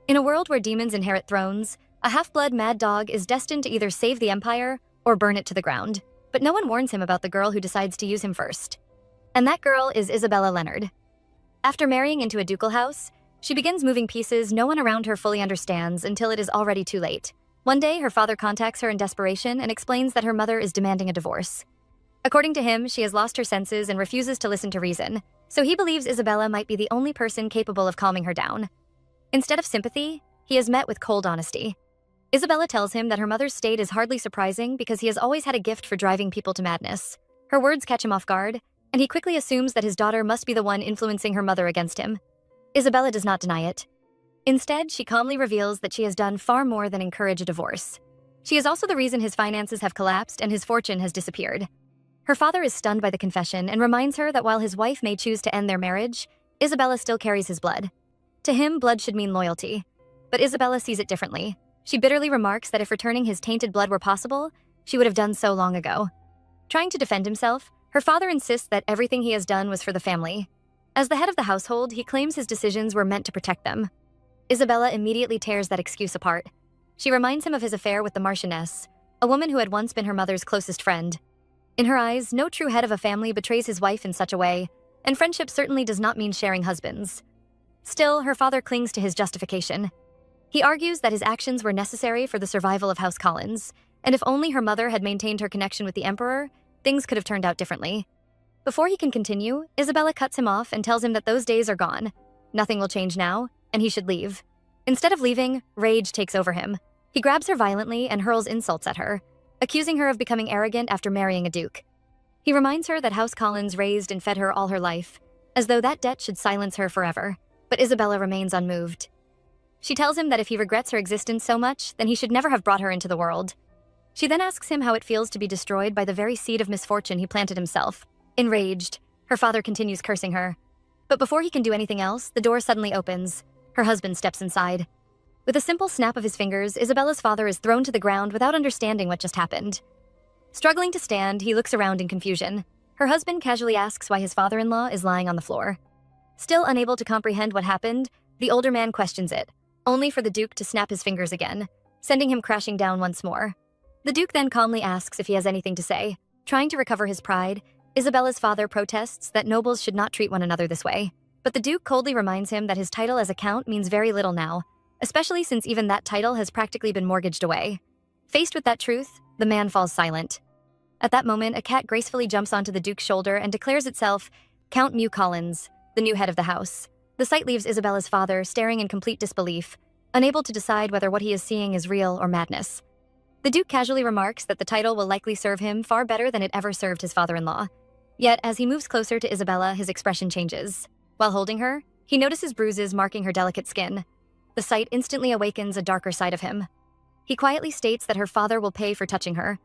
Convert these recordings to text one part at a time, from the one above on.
In a world where demons inherit thrones, a half-blood mad dog is destined to either save the empire or burn it to the ground. But no one warns him about the girl who decides to use him first. And that girl is Isabella Leonard. After marrying into a ducal house, she begins moving pieces no one around her fully understands until it is already too late. One day, her father contacts her in desperation and explains that her mother is demanding a divorce. According to him, she has lost her senses and refuses to listen to reason, so he believes Isabella might be the only person capable of calming her down. Instead of sympathy, he is met with cold honesty. Isabella tells him that her mother's state is hardly surprising because he has always had a gift for driving people to madness. Her words catch him off guard, and he quickly assumes that his daughter must be the one influencing her mother against him. Isabella does not deny it. Instead, she calmly reveals that she has done far more than encourage a divorce. She is also the reason his finances have collapsed and his fortune has disappeared. Her father is stunned by the confession and reminds her that while his wife may choose to end their marriage, Isabella still carries his blood. To him, blood should mean loyalty. But Isabella sees it differently. She bitterly remarks that if returning his tainted blood were possible, she would have done so long ago. Trying to defend himself, her father insists that everything he has done was for the family. As the head of the household, he claims his decisions were meant to protect them. Isabella immediately tears that excuse apart. She reminds him of his affair with the Marchioness, a woman who had once been her mother's closest friend. In her eyes, no true head of a family betrays his wife in such a way, and friendship certainly does not mean sharing husbands. Still, her father clings to his justification. He argues that his actions were necessary for the survival of House Collins, and if only her mother had maintained her connection with the Emperor, things could have turned out differently. Before he can continue, Isabella cuts him off and tells him that those days are gone. Nothing will change now, and he should leave. Instead of leaving, rage takes over him. He grabs her violently and hurls insults at her, accusing her of becoming arrogant after marrying a duke. He reminds her that House Collins raised and fed her all her life, as though that debt should silence her forever. But Isabella remains unmoved. She tells him that if he regrets her existence so much, then he should never have brought her into the world. She then asks him how it feels to be destroyed by the very seed of misfortune he planted himself. Enraged, her father continues cursing her. But before he can do anything else, the door suddenly opens. Her husband steps inside. With a simple snap of his fingers, Isabella's father is thrown to the ground without understanding what just happened. Struggling to stand, he looks around in confusion. Her husband casually asks why his father-in-law is lying on the floor. Still unable to comprehend what happened, the older man questions it, only for the Duke to snap his fingers again, sending him crashing down once more. The Duke then calmly asks if he has anything to say. Trying to recover his pride, Isabella's father protests that nobles should not treat one another this way. But the Duke coldly reminds him that his title as a count means very little now, especially since even that title has practically been mortgaged away. Faced with that truth, the man falls silent. At that moment, a cat gracefully jumps onto the Duke's shoulder and declares itself Count Mew Collins, the new head of the house. The sight leaves Isabella's father staring in complete disbelief, unable to decide whether what he is seeing is real or madness. The Duke casually remarks that the title will likely serve him far better than it ever served his father-in-law. Yet, as he moves closer to Isabella, his expression changes. While holding her, he notices bruises marking her delicate skin. The sight instantly awakens a darker side of him. He quietly states that her father will pay for touching her.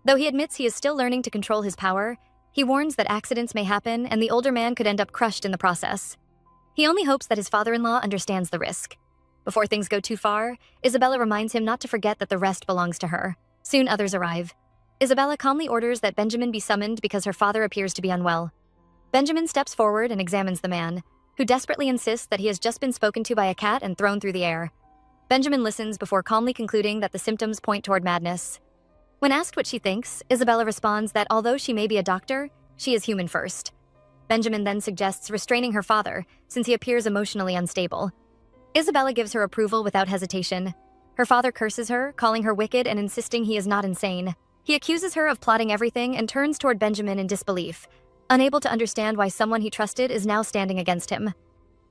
Though he admits he is still learning to control his power, he warns that accidents may happen and the older man could end up crushed in the process. He only hopes that his father-in-law understands the risk. Before things go too far, Isabella reminds him not to forget that the rest belongs to her. Soon others arrive. Isabella calmly orders that Benjamin be summoned because her father appears to be unwell. Benjamin steps forward and examines the man, who desperately insists that he has just been spoken to by a cat and thrown through the air. Benjamin listens before calmly concluding that the symptoms point toward madness. When asked what she thinks, Isabella responds that although she may be a doctor, she is human first. Benjamin then suggests restraining her father, since he appears emotionally unstable. Isabella gives her approval without hesitation. Her father curses her, calling her wicked and insisting he is not insane. He accuses her of plotting everything and turns toward Benjamin in disbelief, unable to understand why someone he trusted is now standing against him.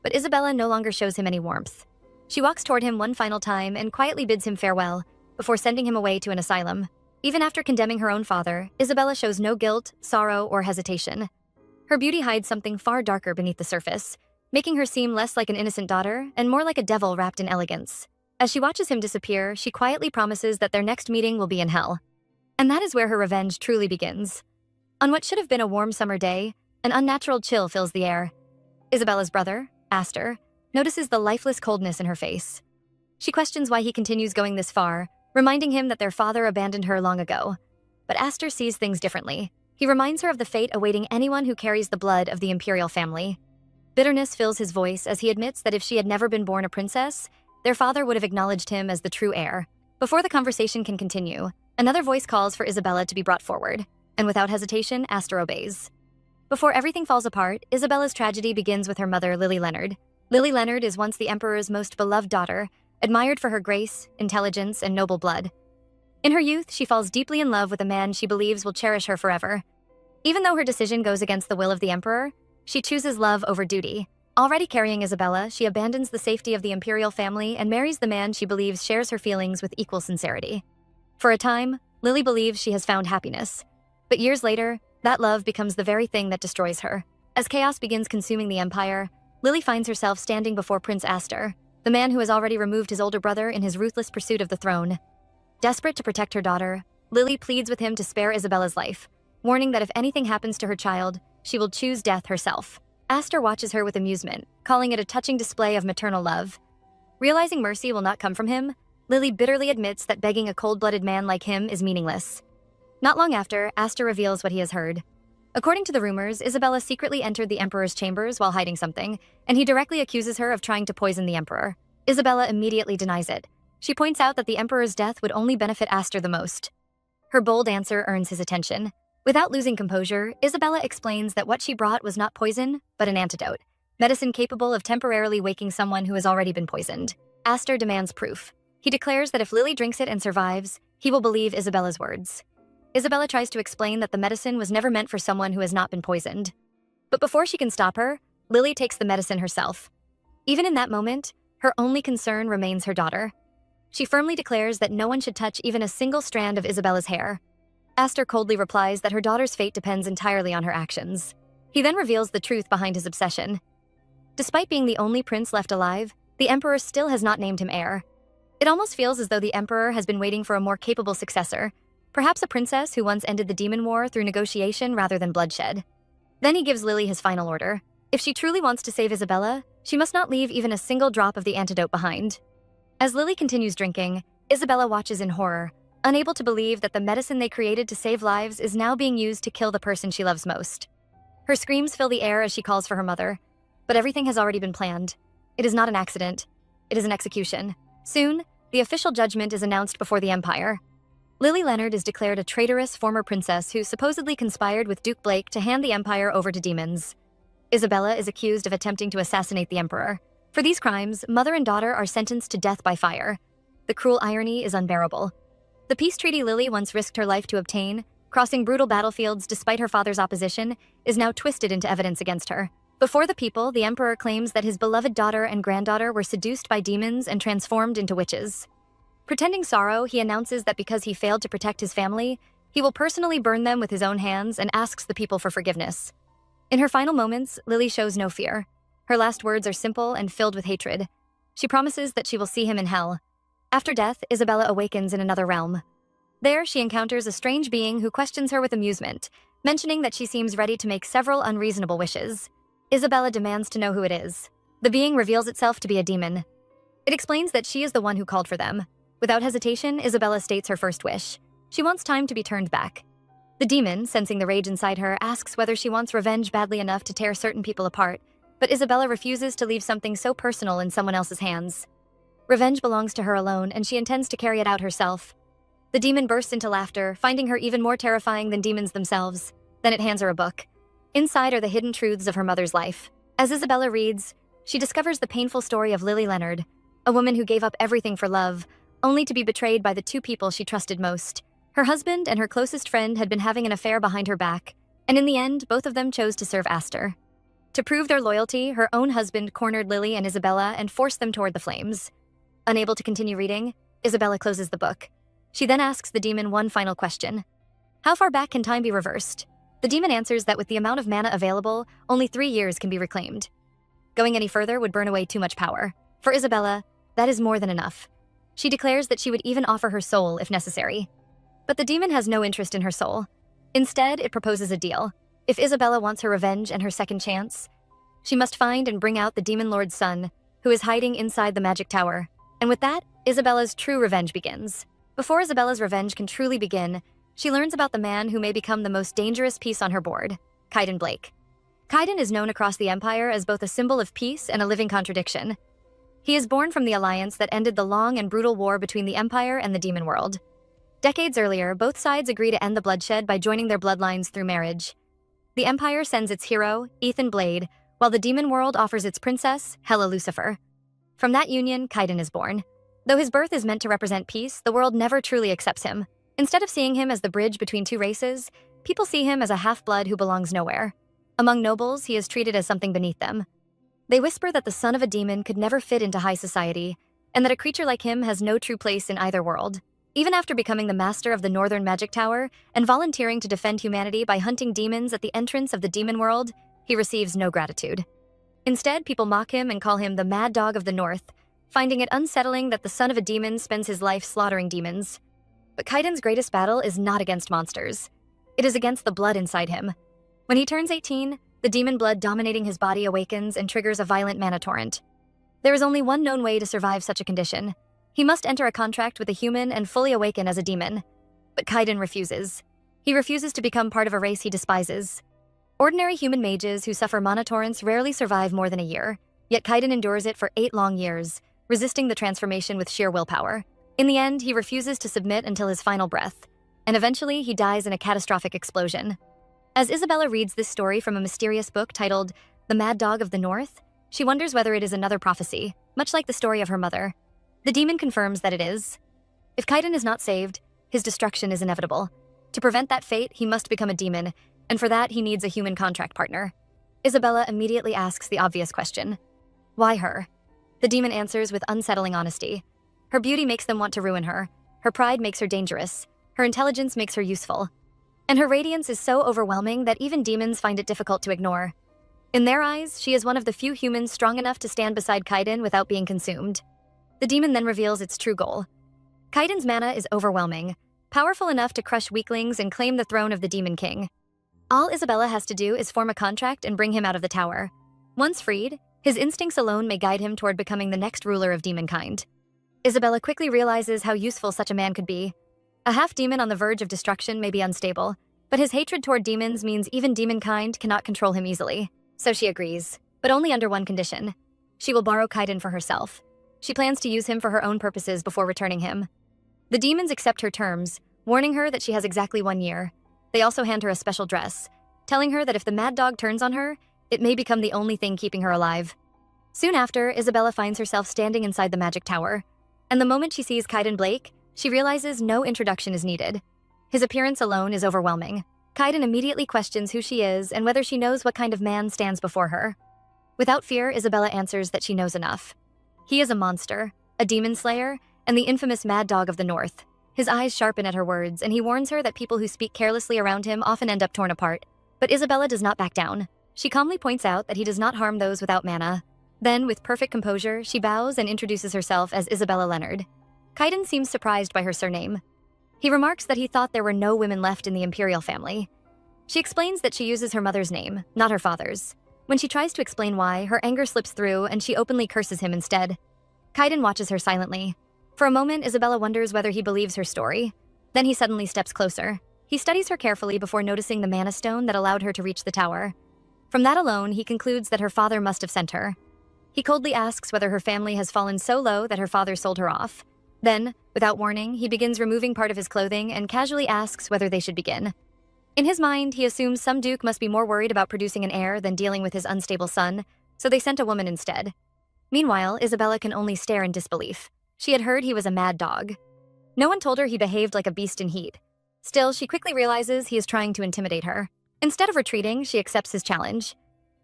But Isabella no longer shows him any warmth. She walks toward him one final time and quietly bids him farewell, before sending him away to an asylum. Even after condemning her own father, Isabella shows no guilt, sorrow, or hesitation. Her beauty hides something far darker beneath the surface, making her seem less like an innocent daughter and more like a devil wrapped in elegance. As she watches him disappear, she quietly promises that their next meeting will be in hell. And that is where her revenge truly begins. On what should have been a warm summer day, an unnatural chill fills the air. Isabella's brother, Astor, notices the lifeless coldness in her face. She questions why he continues going this far, reminding him that their father abandoned her long ago. But Astor sees things differently. He reminds her of the fate awaiting anyone who carries the blood of the imperial family. Bitterness fills his voice as he admits that if she had never been born a princess, their father would have acknowledged him as the true heir. Before the conversation can continue, another voice calls for Isabella to be brought forward, and without hesitation, Aster obeys. Before everything falls apart, Isabella's tragedy begins with her mother, Lily Leonard. Lily Leonard is once the Emperor's most beloved daughter, admired for her grace, intelligence, and noble blood. In her youth, she falls deeply in love with a man she believes will cherish her forever. Even though her decision goes against the will of the Emperor, she chooses love over duty. Already carrying Isabella, she abandons the safety of the imperial family and marries the man she believes shares her feelings with equal sincerity. For a time, Lily believes she has found happiness. But years later, that love becomes the very thing that destroys her. As chaos begins consuming the Empire, Lily finds herself standing before Prince Aster, the man who has already removed his older brother in his ruthless pursuit of the throne. Desperate to protect her daughter, Lily pleads with him to spare Isabella's life, warning that if anything happens to her child, she will choose death herself. Aster watches her with amusement, calling it a touching display of maternal love. Realizing mercy will not come from him, Lily bitterly admits that begging a cold-blooded man like him is meaningless. Not long after, Aster reveals what he has heard. According to the rumors, Isabella secretly entered the Emperor's chambers while hiding something, and he directly accuses her of trying to poison the Emperor. Isabella immediately denies it. She points out that the Emperor's death would only benefit Aster the most. Her bold answer earns his attention. Without losing composure, Isabella explains that what she brought was not poison, but an antidote, medicine capable of temporarily waking someone who has already been poisoned. Aster demands proof. He declares that if Lily drinks it and survives, he will believe Isabella's words. Isabella tries to explain that the medicine was never meant for someone who has not been poisoned. But before she can stop her, Lily takes the medicine herself. Even in that moment, her only concern remains her daughter. She firmly declares that no one should touch even a single strand of Isabella's hair. Aster coldly replies that her daughter's fate depends entirely on her actions. He then reveals the truth behind his obsession. Despite being the only prince left alive, the Emperor still has not named him heir. It almost feels as though the Emperor has been waiting for a more capable successor, perhaps a princess who once ended the demon war through negotiation rather than bloodshed. Then he gives Lily his final order. If she truly wants to save Isabella, she must not leave even a single drop of the antidote behind. As Lily continues drinking, Isabella watches in horror, unable to believe that the medicine they created to save lives is now being used to kill the person she loves most. Her screams fill the air as she calls for her mother, but everything has already been planned. It is not an accident. It is an execution. Soon, the official judgment is announced before the Empire. Lily Leonard is declared a traitorous former princess who supposedly conspired with Duke Blake to hand the Empire over to demons. Isabella is accused of attempting to assassinate the Emperor. For these crimes, mother and daughter are sentenced to death by fire. The cruel irony is unbearable. The peace treaty Lily once risked her life to obtain, crossing brutal battlefields despite her father's opposition, is now twisted into evidence against her. Before the people, the Emperor claims that his beloved daughter and granddaughter were seduced by demons and transformed into witches. Pretending sorrow, he announces that because he failed to protect his family, he will personally burn them with his own hands and asks the people for forgiveness. In her final moments, Lily shows no fear. Her last words are simple and filled with hatred. She promises that she will see him in hell. After death, Isabella awakens in another realm. There, she encounters a strange being who questions her with amusement, mentioning that she seems ready to make several unreasonable wishes. Isabella demands to know who it is. The being reveals itself to be a demon. It explains that she is the one who called for them. Without hesitation, Isabella states her first wish. She wants time to be turned back. The demon, sensing the rage inside her, asks whether she wants revenge badly enough to tear certain people apart, but Isabella refuses to leave something so personal in someone else's hands. Revenge belongs to her alone, and she intends to carry it out herself. The demon bursts into laughter, finding her even more terrifying than demons themselves. Then it hands her a book. Inside are the hidden truths of her mother's life. As Isabella reads, she discovers the painful story of Lily Leonard, a woman who gave up everything for love, only to be betrayed by the two people she trusted most. Her husband and her closest friend had been having an affair behind her back, and in the end, both of them chose to serve Aster. To prove their loyalty, her own husband cornered Lily and Isabella and forced them toward the flames. Unable to continue reading, Isabella closes the book. She then asks the demon one final question. How far back can time be reversed? The demon answers that with the amount of mana available, only 3 years can be reclaimed. Going any further would burn away too much power. For Isabella, that is more than enough. She declares that she would even offer her soul if necessary. But the demon has no interest in her soul. Instead, it proposes a deal. If Isabella wants her revenge and her second chance, she must find and bring out the demon lord's son, who is hiding inside the magic tower. And with that, Isabella's true revenge begins. Before Isabella's revenge can truly begin, she learns about the man who may become the most dangerous piece on her board, Kaiden Blake. Kaiden is known across the Empire as both a symbol of peace and a living contradiction. He is born from the alliance that ended the long and brutal war between the Empire and the demon world. Decades earlier, both sides agree to end the bloodshed by joining their bloodlines through marriage. The Empire sends its hero, Ethan Blade, while the demon world offers its princess, Hela Lucifer. From that union, Kaiden is born. Though his birth is meant to represent peace, the world never truly accepts him. Instead of seeing him as the bridge between two races, people see him as a half-blood who belongs nowhere. Among nobles, he is treated as something beneath them. They whisper that the son of a demon could never fit into high society, and that a creature like him has no true place in either world. Even after becoming the master of the Northern Magic Tower and volunteering to defend humanity by hunting demons at the entrance of the demon world, he receives no gratitude. Instead, people mock him and call him the Mad Dog of the North, finding it unsettling that the son of a demon spends his life slaughtering demons. But Kaiden's greatest battle is not against monsters. It is against the blood inside him. When he turns 18, the demon blood dominating his body awakens and triggers a violent mana torrent. There is only one known way to survive such a condition. He must enter a contract with a human and fully awaken as a demon. But Kaiden refuses. He refuses to become part of a race he despises. Ordinary human mages who suffer mana torrents rarely survive more than a year, yet Kaiden endures it for 8 long years, resisting the transformation with sheer willpower. In the end, he refuses to submit until his final breath, and eventually he dies in a catastrophic explosion. As Isabella reads this story from a mysterious book titled The Mad Dog of the North, she wonders whether it is another prophecy, much like the story of her mother. The demon confirms that it is. If Kaiden is not saved, his destruction is inevitable. To prevent that fate, he must become a demon, and for that he needs a human contract partner. Isabella immediately asks the obvious question. Why her? The demon answers with unsettling honesty. Her beauty makes them want to ruin her. Her pride makes her dangerous. Her intelligence makes her useful. And her radiance is so overwhelming that even demons find it difficult to ignore. In their eyes, she is one of the few humans strong enough to stand beside Kaiden without being consumed. The demon then reveals its true goal. Kaiden's mana is overwhelming, powerful enough to crush weaklings and claim the throne of the Demon King. All Isabella has to do is form a contract and bring him out of the tower. Once freed, his instincts alone may guide him toward becoming the next ruler of demonkind. Isabella quickly realizes how useful such a man could be. A half-demon on the verge of destruction may be unstable, but his hatred toward demons means even demonkind cannot control him easily. So she agrees, but only under one condition. She will borrow Kaiden for herself. She plans to use him for her own purposes before returning him. The demons accept her terms, warning her that she has exactly 1 year. They also hand her a special dress, telling her that if the mad dog turns on her, it may become the only thing keeping her alive. Soon after, Isabella finds herself standing inside the magic tower, and the moment she sees Kaiden Blake, she realizes no introduction is needed. His appearance alone is overwhelming. Kaiden immediately questions who she is and whether she knows what kind of man stands before her. Without fear, Isabella answers that she knows enough. He is a monster, a demon slayer, and the infamous Mad Dog of the North. His eyes sharpen at her words, and he warns her that people who speak carelessly around him often end up torn apart. But Isabella does not back down. She calmly points out that he does not harm those without mana. Then, with perfect composure, she bows and introduces herself as Isabella Leonard. Kaiden seems surprised by her surname. He remarks that he thought there were no women left in the imperial family. She explains that she uses her mother's name, not her father's. When she tries to explain why, her anger slips through and she openly curses him instead. Kaiden watches her silently. For a moment, Isabella wonders whether he believes her story. Then he suddenly steps closer. He studies her carefully before noticing the mana stone that allowed her to reach the tower. From that alone, he concludes that her father must have sent her. He coldly asks whether her family has fallen so low that her father sold her off. Then, without warning, he begins removing part of his clothing and casually asks whether they should begin. In his mind, he assumes some duke must be more worried about producing an heir than dealing with his unstable son, so they sent a woman instead. Meanwhile, Isabella can only stare in disbelief. She had heard he was a mad dog. No one told her he behaved like a beast in heat. Still, she quickly realizes he is trying to intimidate her. Instead of retreating, she accepts his challenge.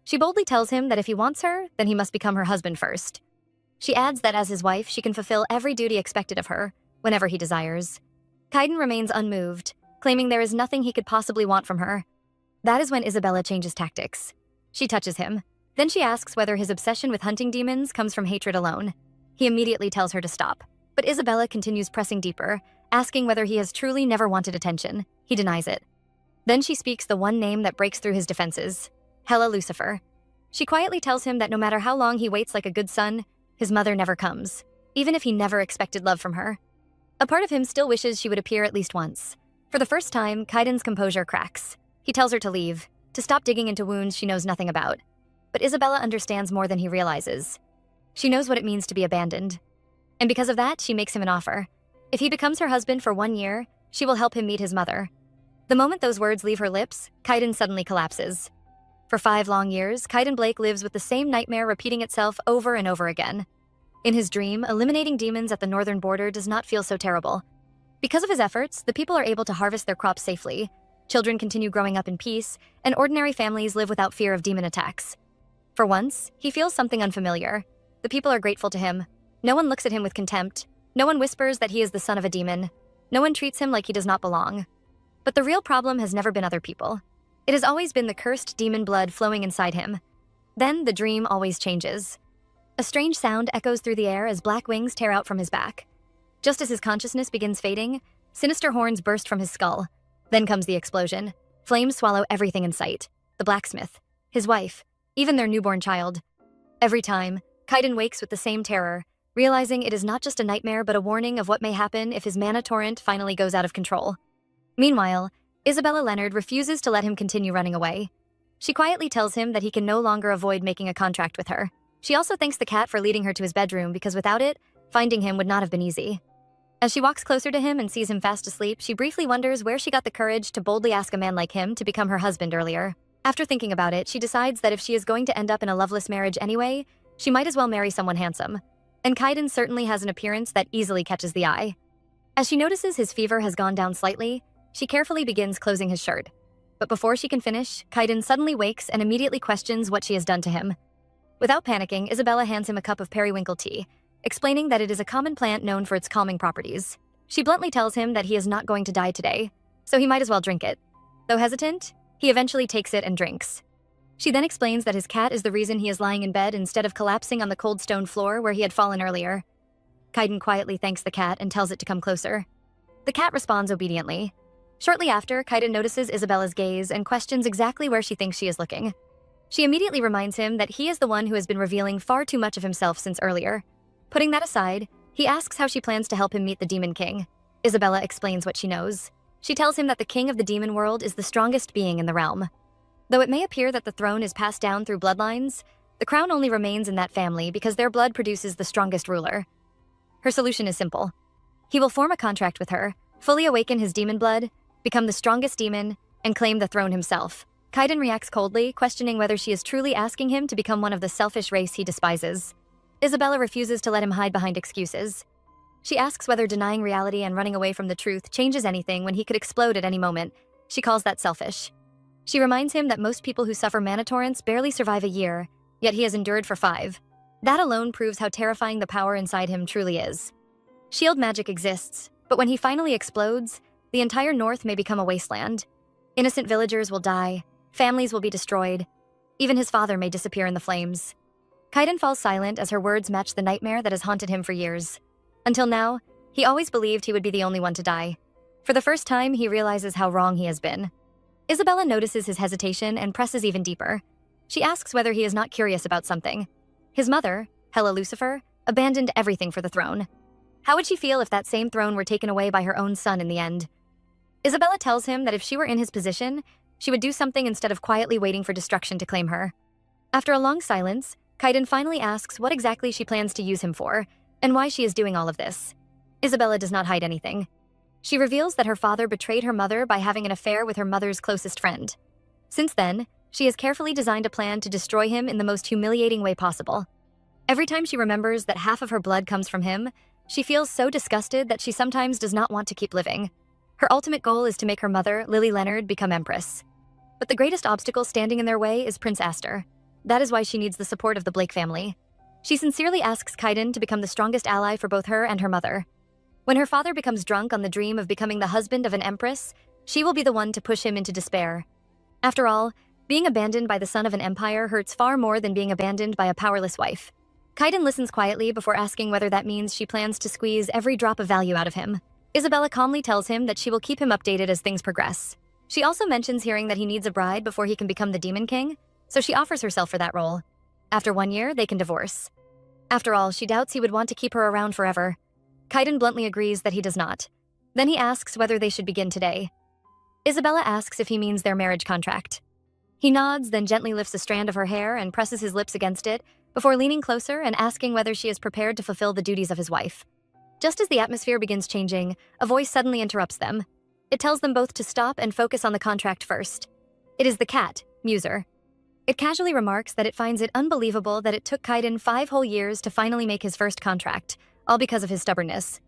She boldly tells him that if he wants her, then he must become her husband first. She adds that as his wife, she can fulfill every duty expected of her, whenever he desires. Kaiden remains unmoved, claiming there is nothing he could possibly want from her. That is when Isabella changes tactics. She touches him. Then she asks whether his obsession with hunting demons comes from hatred alone. He immediately tells her to stop. But Isabella continues pressing deeper, asking whether he has truly never wanted attention. He denies it. Then she speaks the one name that breaks through his defenses. Hela Lucifer. She quietly tells him that no matter how long he waits like a good son, his mother never comes, even if he never expected love from her. A part of him still wishes she would appear at least once. For the first time, Kaiden's composure cracks. He tells her to leave, to stop digging into wounds she knows nothing about. But Isabella understands more than he realizes. She knows what it means to be abandoned. And because of that, she makes him an offer. If he becomes her husband for 1 year, she will help him meet his mother. The moment those words leave her lips, Kaiden suddenly collapses. For 5 long years, Kaiden Blake lives with the same nightmare repeating itself over and over again. In his dream, eliminating demons at the northern border does not feel so terrible. Because of his efforts, the people are able to harvest their crops safely, children continue growing up in peace, and ordinary families live without fear of demon attacks. For once, he feels something unfamiliar. The people are grateful to him. No one looks at him with contempt. No one whispers that he is the son of a demon. No one treats him like he does not belong. But the real problem has never been other people. It has always been the cursed demon blood flowing inside him. Then the dream always changes. A strange sound echoes through the air as black wings tear out from his back. Just as his consciousness begins fading, sinister horns burst from his skull. Then comes the explosion. Flames swallow everything in sight. The blacksmith, his wife, even their newborn child. Every time, Kaiden wakes with the same terror, realizing it is not just a nightmare but a warning of what may happen if his mana torrent finally goes out of control. Meanwhile, Isabella Leonard refuses to let him continue running away. She quietly tells him that he can no longer avoid making a contract with her. She also thanks the cat for leading her to his bedroom because without it, finding him would not have been easy. As she walks closer to him and sees him fast asleep, she briefly wonders where she got the courage to boldly ask a man like him to become her husband earlier. After thinking about it, she decides that if she is going to end up in a loveless marriage anyway, she might as well marry someone handsome. And Kaiden certainly has an appearance that easily catches the eye. As she notices his fever has gone down slightly, she carefully begins closing his shirt. But before she can finish, Kaiden suddenly wakes and immediately questions what she has done to him. Without panicking, Isabella hands him a cup of periwinkle tea, explaining that it is a common plant known for its calming properties. She bluntly tells him that he is not going to die today, so he might as well drink it. Though hesitant, he eventually takes it and drinks. She then explains that his cat is the reason he is lying in bed instead of collapsing on the cold stone floor where he had fallen earlier. Kaiden quietly thanks the cat and tells it to come closer. The cat responds obediently. Shortly after, Kaiden notices Isabella's gaze and questions exactly where she thinks she is looking. She immediately reminds him that he is the one who has been revealing far too much of himself since earlier. Putting that aside, he asks how she plans to help him meet the Demon King. Isabella explains what she knows. She tells him that the king of the demon world is the strongest being in the realm. Though it may appear that the throne is passed down through bloodlines, the crown only remains in that family because their blood produces the strongest ruler. Her solution is simple. He will form a contract with her, fully awaken his demon blood, become the strongest demon, and claim the throne himself. Kaiden reacts coldly, questioning whether she is truly asking him to become one of the selfish race he despises. Isabella refuses to let him hide behind excuses. She asks whether denying reality and running away from the truth changes anything when he could explode at any moment. She calls that selfish. She reminds him that most people who suffer mana torrents barely survive a year, yet he has endured for 5. That alone proves how terrifying the power inside him truly is. Shield magic exists, but when he finally explodes, the entire north may become a wasteland. Innocent villagers will die, families will be destroyed. Even his father may disappear in the flames. Kaiden falls silent as her words match the nightmare that has haunted him for years. Until now, he always believed he would be the only one to die. For the first time, he realizes how wrong he has been. Isabella notices his hesitation and presses even deeper. She asks whether he is not curious about something. His mother, Hela Lucifer, abandoned everything for the throne. How would she feel if that same throne were taken away by her own son in the end? Isabella tells him that if she were in his position, she would do something instead of quietly waiting for destruction to claim her. After a long silence, Kaiden finally asks what exactly she plans to use him for, and why she is doing all of this. Isabella does not hide anything. She reveals that her father betrayed her mother by having an affair with her mother's closest friend. Since then, she has carefully designed a plan to destroy him in the most humiliating way possible. Every time she remembers that half of her blood comes from him, she feels so disgusted that she sometimes does not want to keep living. Her ultimate goal is to make her mother, Lily Leonard, become empress. But the greatest obstacle standing in their way is Prince Aster. That is why she needs the support of the Blake family. She sincerely asks Kaiden to become the strongest ally for both her and her mother. When her father becomes drunk on the dream of becoming the husband of an empress, she will be the one to push him into despair. After all, being abandoned by the son of an empire hurts far more than being abandoned by a powerless wife. Kaiden listens quietly before asking whether that means she plans to squeeze every drop of value out of him. Isabella calmly tells him that she will keep him updated as things progress. She also mentions hearing that he needs a bride before he can become the Demon King, so she offers herself for that role. After 1 year, they can divorce. After all, she doubts he would want to keep her around forever. Kaiden bluntly agrees that he does not. Then he asks whether they should begin today. Isabella asks if he means their marriage contract. He nods, then gently lifts a strand of her hair and presses his lips against it, before leaning closer and asking whether she is prepared to fulfill the duties of his wife. Just as the atmosphere begins changing, a voice suddenly interrupts them. It tells them both to stop and focus on the contract first. It is the cat, Muser. It casually remarks that it finds it unbelievable that it took Kaiden 5 whole years to finally make his first contract, all because of his stubbornness.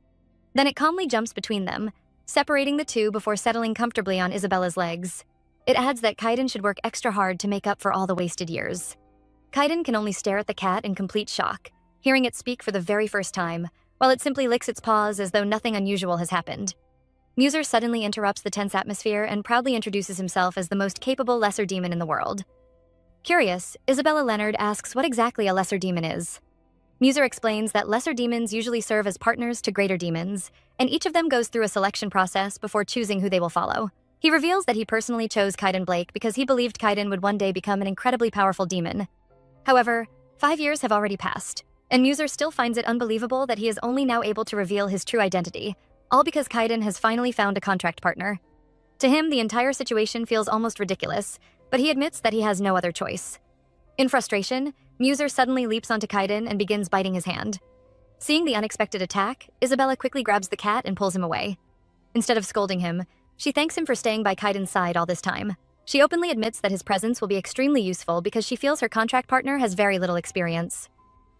Then it calmly jumps between them, separating the two before settling comfortably on Isabella's legs. It adds that Kaiden should work extra hard to make up for all the wasted years. Kaiden can only stare at the cat in complete shock, hearing it speak for the very first time, while it simply licks its paws as though nothing unusual has happened. Muser suddenly interrupts the tense atmosphere and proudly introduces himself as the most capable lesser demon in the world. Curious, Isabella Leonard asks what exactly a lesser demon is. Muser explains that lesser demons usually serve as partners to greater demons, and each of them goes through a selection process before choosing who they will follow. He reveals that he personally chose Kaiden Blake because he believed Kaiden would one day become an incredibly powerful demon. However, 5 years have already passed, and Muser still finds it unbelievable that he is only now able to reveal his true identity, all because Kaiden has finally found a contract partner. To him, the entire situation feels almost ridiculous, but he admits that he has no other choice. In frustration, Muser suddenly leaps onto Kaiden and begins biting his hand. Seeing the unexpected attack, Isabella quickly grabs the cat and pulls him away. Instead of scolding him, she thanks him for staying by Kaiden's side all this time. She openly admits that his presence will be extremely useful because she feels her contract partner has very little experience.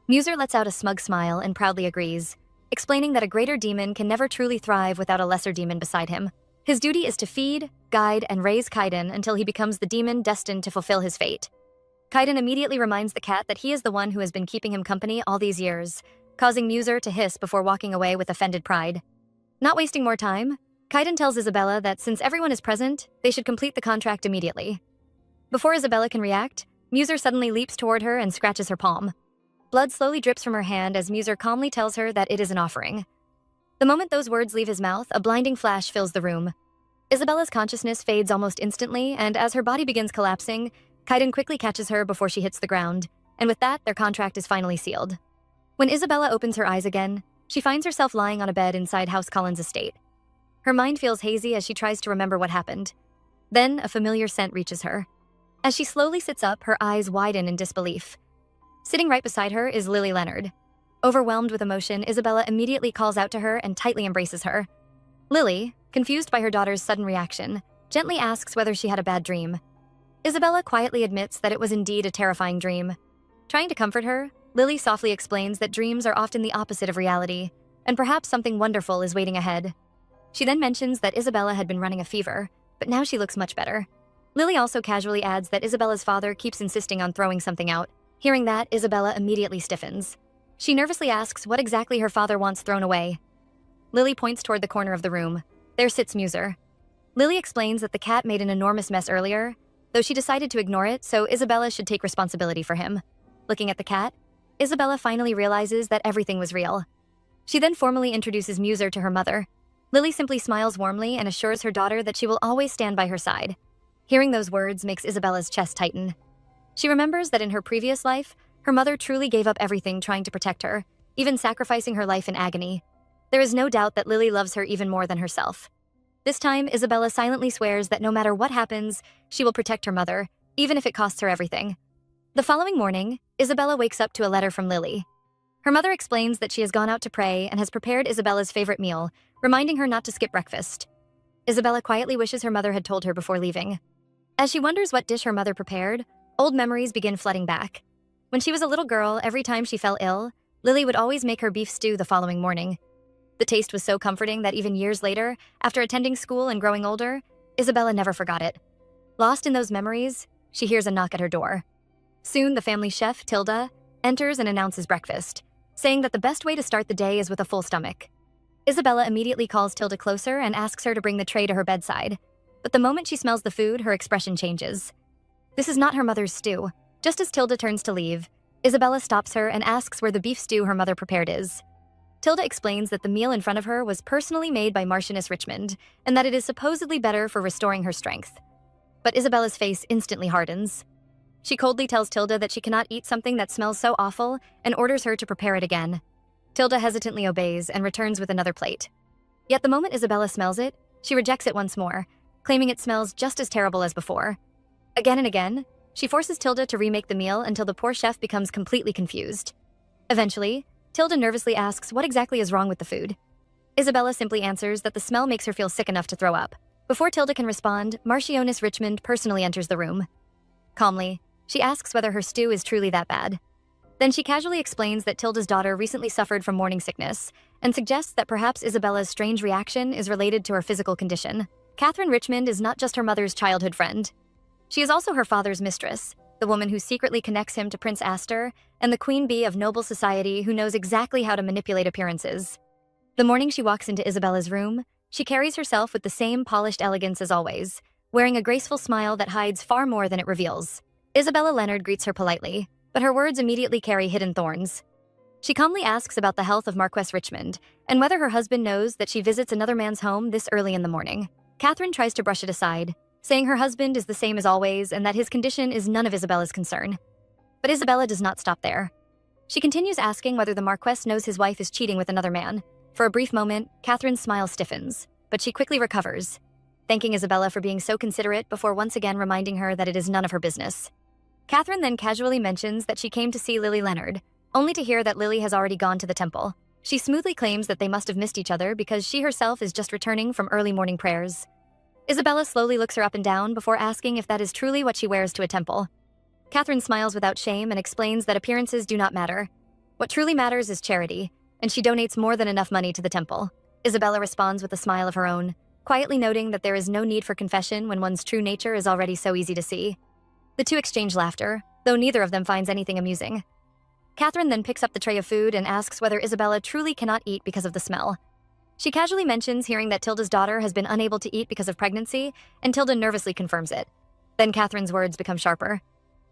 Muser lets out a smug smile and proudly agrees, explaining that a greater demon can never truly thrive without a lesser demon beside him. His duty is to feed, guide, and raise Kaiden until he becomes the demon destined to fulfill his fate. Kaiden immediately reminds the cat that he is the one who has been keeping him company all these years, causing Muser to hiss before walking away with offended pride. Not wasting more time, Kaiden tells Isabella that since everyone is present, they should complete the contract immediately. Before Isabella can react, Muser suddenly leaps toward her and scratches her palm. Blood slowly drips from her hand as Muser calmly tells her that it is an offering. The moment those words leave his mouth, a blinding flash fills the room. Isabella's consciousness fades almost instantly, and as her body begins collapsing, Kaiden quickly catches her before she hits the ground, and with that, their contract is finally sealed. When Isabella opens her eyes again, she finds herself lying on a bed inside House Cullen's estate. Her mind feels hazy as she tries to remember what happened. Then, a familiar scent reaches her. As she slowly sits up, her eyes widen in disbelief. Sitting right beside her is Lily Leonard. Overwhelmed with emotion, Isabella immediately calls out to her and tightly embraces her. Lily, confused by her daughter's sudden reaction, gently asks whether she had a bad dream. Isabella quietly admits that it was indeed a terrifying dream. Trying to comfort her, Lily softly explains that dreams are often the opposite of reality, and perhaps something wonderful is waiting ahead. She then mentions that Isabella had been running a fever, but now she looks much better. Lily also casually adds that Isabella's father keeps insisting on throwing something out. Hearing that, Isabella immediately stiffens. She nervously asks what exactly her father wants thrown away. Lily points toward the corner of the room. There sits Muser. Lily explains that the cat made an enormous mess earlier, though she decided to ignore it, so Isabella should take responsibility for him. Looking at the cat, Isabella finally realizes that everything was real. She then formally introduces Muser to her mother. Lily simply smiles warmly and assures her daughter that she will always stand by her side. Hearing those words makes Isabella's chest tighten. She remembers that in her previous life, her mother truly gave up everything trying to protect her, even sacrificing her life in agony. There is no doubt that Lily loves her even more than herself. This time, Isabella silently swears that no matter what happens, she will protect her mother, even if it costs her everything. The following morning, Isabella wakes up to a letter from Lily. Her mother explains that she has gone out to pray and has prepared Isabella's favorite meal, reminding her not to skip breakfast. Isabella quietly wishes her mother had told her before leaving. As she wonders what dish her mother prepared, old memories begin flooding back. When she was a little girl, every time she fell ill, Lily would always make her beef stew the following morning. The taste was so comforting that even years later, after attending school and growing older, Isabella never forgot it. Lost in those memories, she hears a knock at her door. Soon, the family chef, Tilda, enters and announces breakfast, saying that the best way to start the day is with a full stomach. Isabella immediately calls Tilda closer and asks her to bring the tray to her bedside. But the moment she smells the food, her expression changes. This is not her mother's stew. Just as Tilda turns to leave, Isabella stops her and asks where the beef stew her mother prepared is. Tilda explains that the meal in front of her was personally made by Marchioness Richmond, and that it is supposedly better for restoring her strength. But Isabella's face instantly hardens. She coldly tells Tilda that she cannot eat something that smells so awful and orders her to prepare it again. Tilda hesitantly obeys and returns with another plate. Yet the moment Isabella smells it, she rejects it once more, claiming it smells just as terrible as before. Again and again, She forces Tilda to remake the meal until the poor chef becomes completely confused. Eventually, Tilda nervously asks what exactly is wrong with the food. Isabella simply answers that the smell makes her feel sick enough to throw up. Before Tilda can respond, Marchioness Richmond personally enters the room. Calmly, she asks whether her stew is truly that bad. Then she casually explains that Tilda's daughter recently suffered from morning sickness and suggests that perhaps Isabella's strange reaction is related to her physical condition. Catherine Richmond is not just her mother's childhood friend. She is also her father's mistress, the woman who secretly connects him to Prince Astor and the queen bee of noble society who knows exactly how to manipulate appearances. The morning she walks into Isabella's room, she carries herself with the same polished elegance as always, wearing a graceful smile that hides far more than it reveals. Isabella Leonard greets her politely, but her words immediately carry hidden thorns. She calmly asks about the health of Marquess Richmond and whether her husband knows that she visits another man's home this early in the morning. Catherine tries to brush it aside, saying her husband is the same as always and that his condition is none of Isabella's concern. But Isabella does not stop there. She continues asking whether the Marquess knows his wife is cheating with another man. For a brief moment, Catherine's smile stiffens, but she quickly recovers, thanking Isabella for being so considerate before once again reminding her that it is none of her business. Catherine then casually mentions that she came to see Lily Leonard, only to hear that Lily has already gone to the temple. She smoothly claims that they must have missed each other because she herself is just returning from early morning prayers. Isabella slowly looks her up and down before asking if that is truly what she wears to a temple. Catherine smiles without shame and explains that appearances do not matter. What truly matters is charity, and she donates more than enough money to the temple. Isabella responds with a smile of her own, quietly noting that there is no need for confession when one's true nature is already so easy to see. The two exchange laughter, though neither of them finds anything amusing. Catherine then picks up the tray of food and asks whether Isabella truly cannot eat because of the smell. She casually mentions hearing that Tilda's daughter has been unable to eat because of pregnancy, and Tilda nervously confirms it. Then Catherine's words become sharper.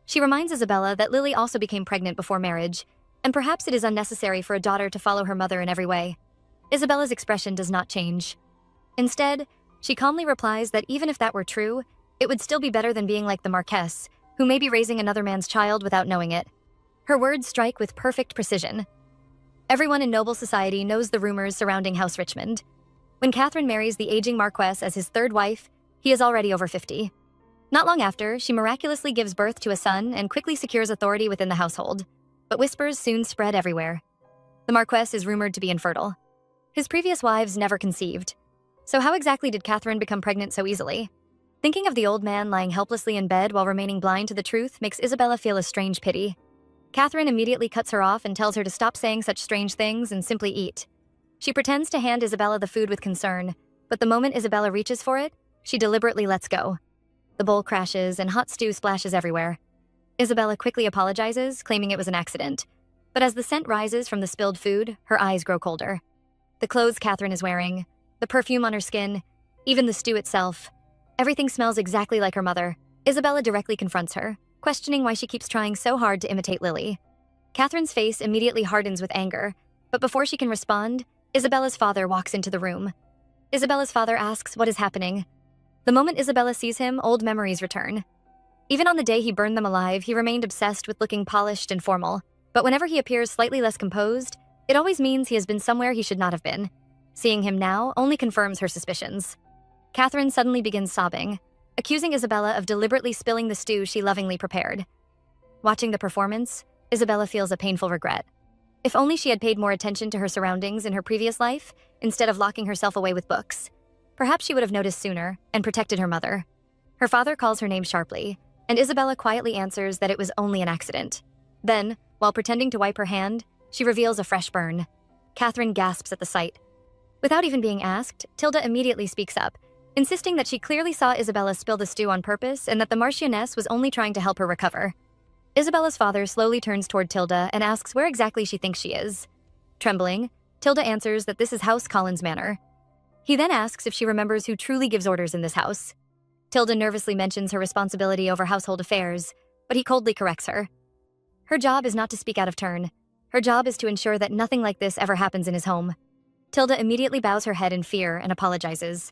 She reminds Isabella that Lily also became pregnant before marriage, and perhaps it is unnecessary for a daughter to follow her mother in every way. Isabella's expression does not change. Instead, she calmly replies that even if that were true, it would still be better than being like the Marquess, who may be raising another man's child without knowing it. Her words strike with perfect precision. Everyone in noble society knows the rumors surrounding House Richmond. When Catherine marries the aging Marquess as his third wife, he is already over 50. Not long after, she miraculously gives birth to a son and quickly secures authority within the household. But whispers soon spread everywhere. The Marquess is rumored to be infertile. His previous wives never conceived. So how exactly did Catherine become pregnant so easily? Thinking of the old man lying helplessly in bed while remaining blind to the truth makes Isabella feel a strange pity. Catherine immediately cuts her off and tells her to stop saying such strange things and simply eat. She pretends to hand Isabella the food with concern, but the moment Isabella reaches for it, she deliberately lets go. The bowl crashes and hot stew splashes everywhere. Isabella quickly apologizes, claiming it was an accident. But as the scent rises from the spilled food, her eyes grow colder. The clothes Catherine is wearing, the perfume on her skin, even the stew itself, everything smells exactly like her mother. Isabella directly confronts her, questioning why she keeps trying so hard to imitate Lily. Catherine's face immediately hardens with anger, but before she can respond, Isabella's father walks into the room. Isabella's father asks what is happening. The moment Isabella sees him, old memories return. Even on the day he burned them alive, he remained obsessed with looking polished and formal. But whenever he appears slightly less composed, it always means he has been somewhere he should not have been. Seeing him now only confirms her suspicions. Catherine suddenly begins sobbing, accusing Isabella of deliberately spilling the stew she lovingly prepared. Watching the performance, Isabella feels a painful regret. If only she had paid more attention to her surroundings in her previous life, instead of locking herself away with books. Perhaps she would have noticed sooner and protected her mother. Her father calls her name sharply, and Isabella quietly answers that it was only an accident. Then, while pretending to wipe her hand, she reveals a fresh burn. Catherine gasps at the sight. Without even being asked, Tilda immediately speaks up, insisting that she clearly saw Isabella spill the stew on purpose and that the Marchioness was only trying to help her recover. Isabella's father slowly turns toward Tilda and asks where exactly she thinks she is. Trembling, Tilda answers that this is House Collins Manor. He then asks if she remembers who truly gives orders in this house. Tilda nervously mentions her responsibility over household affairs, but he coldly corrects her. Her job is not to speak out of turn. Her job is to ensure that nothing like this ever happens in his home. Tilda immediately bows her head in fear and apologizes.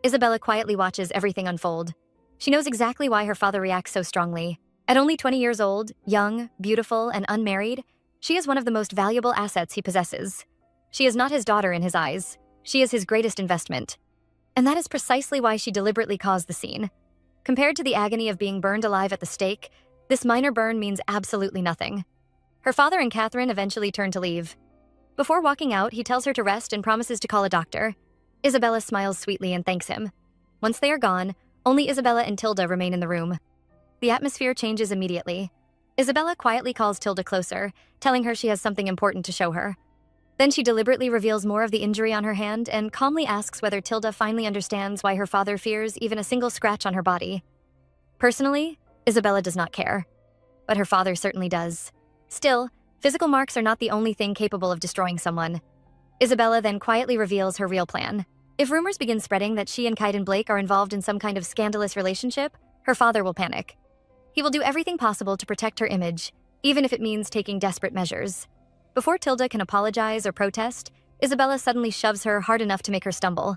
Isabella quietly watches everything unfold. She knows exactly why her father reacts so strongly. At only 20 years old, young, beautiful, and unmarried, she is one of the most valuable assets he possesses. She is not his daughter in his eyes. She is his greatest investment. And that is precisely why she deliberately caused the scene. Compared to the agony of being burned alive at the stake, This minor burn means absolutely nothing. Her father and Catherine eventually turn to leave. Before walking out, he tells her to rest and promises to call a doctor. Isabella smiles sweetly and thanks him. Once they are gone, only Isabella and Tilda remain in the room. The atmosphere changes immediately. Isabella quietly calls Tilda closer, telling her she has something important to show her. Then she deliberately reveals more of the injury on her hand and calmly asks whether Tilda finally understands why her father fears even a single scratch on her body. Personally, Isabella does not care. But her father certainly does. Still, physical marks are not the only thing capable of destroying someone. Isabella then quietly reveals her real plan. If rumors begin spreading that she and Kaiden Blake are involved in some kind of scandalous relationship, her father will panic. He will do everything possible to protect her image, even if it means taking desperate measures. Before Tilda can apologize or protest, Isabella suddenly shoves her hard enough to make her stumble.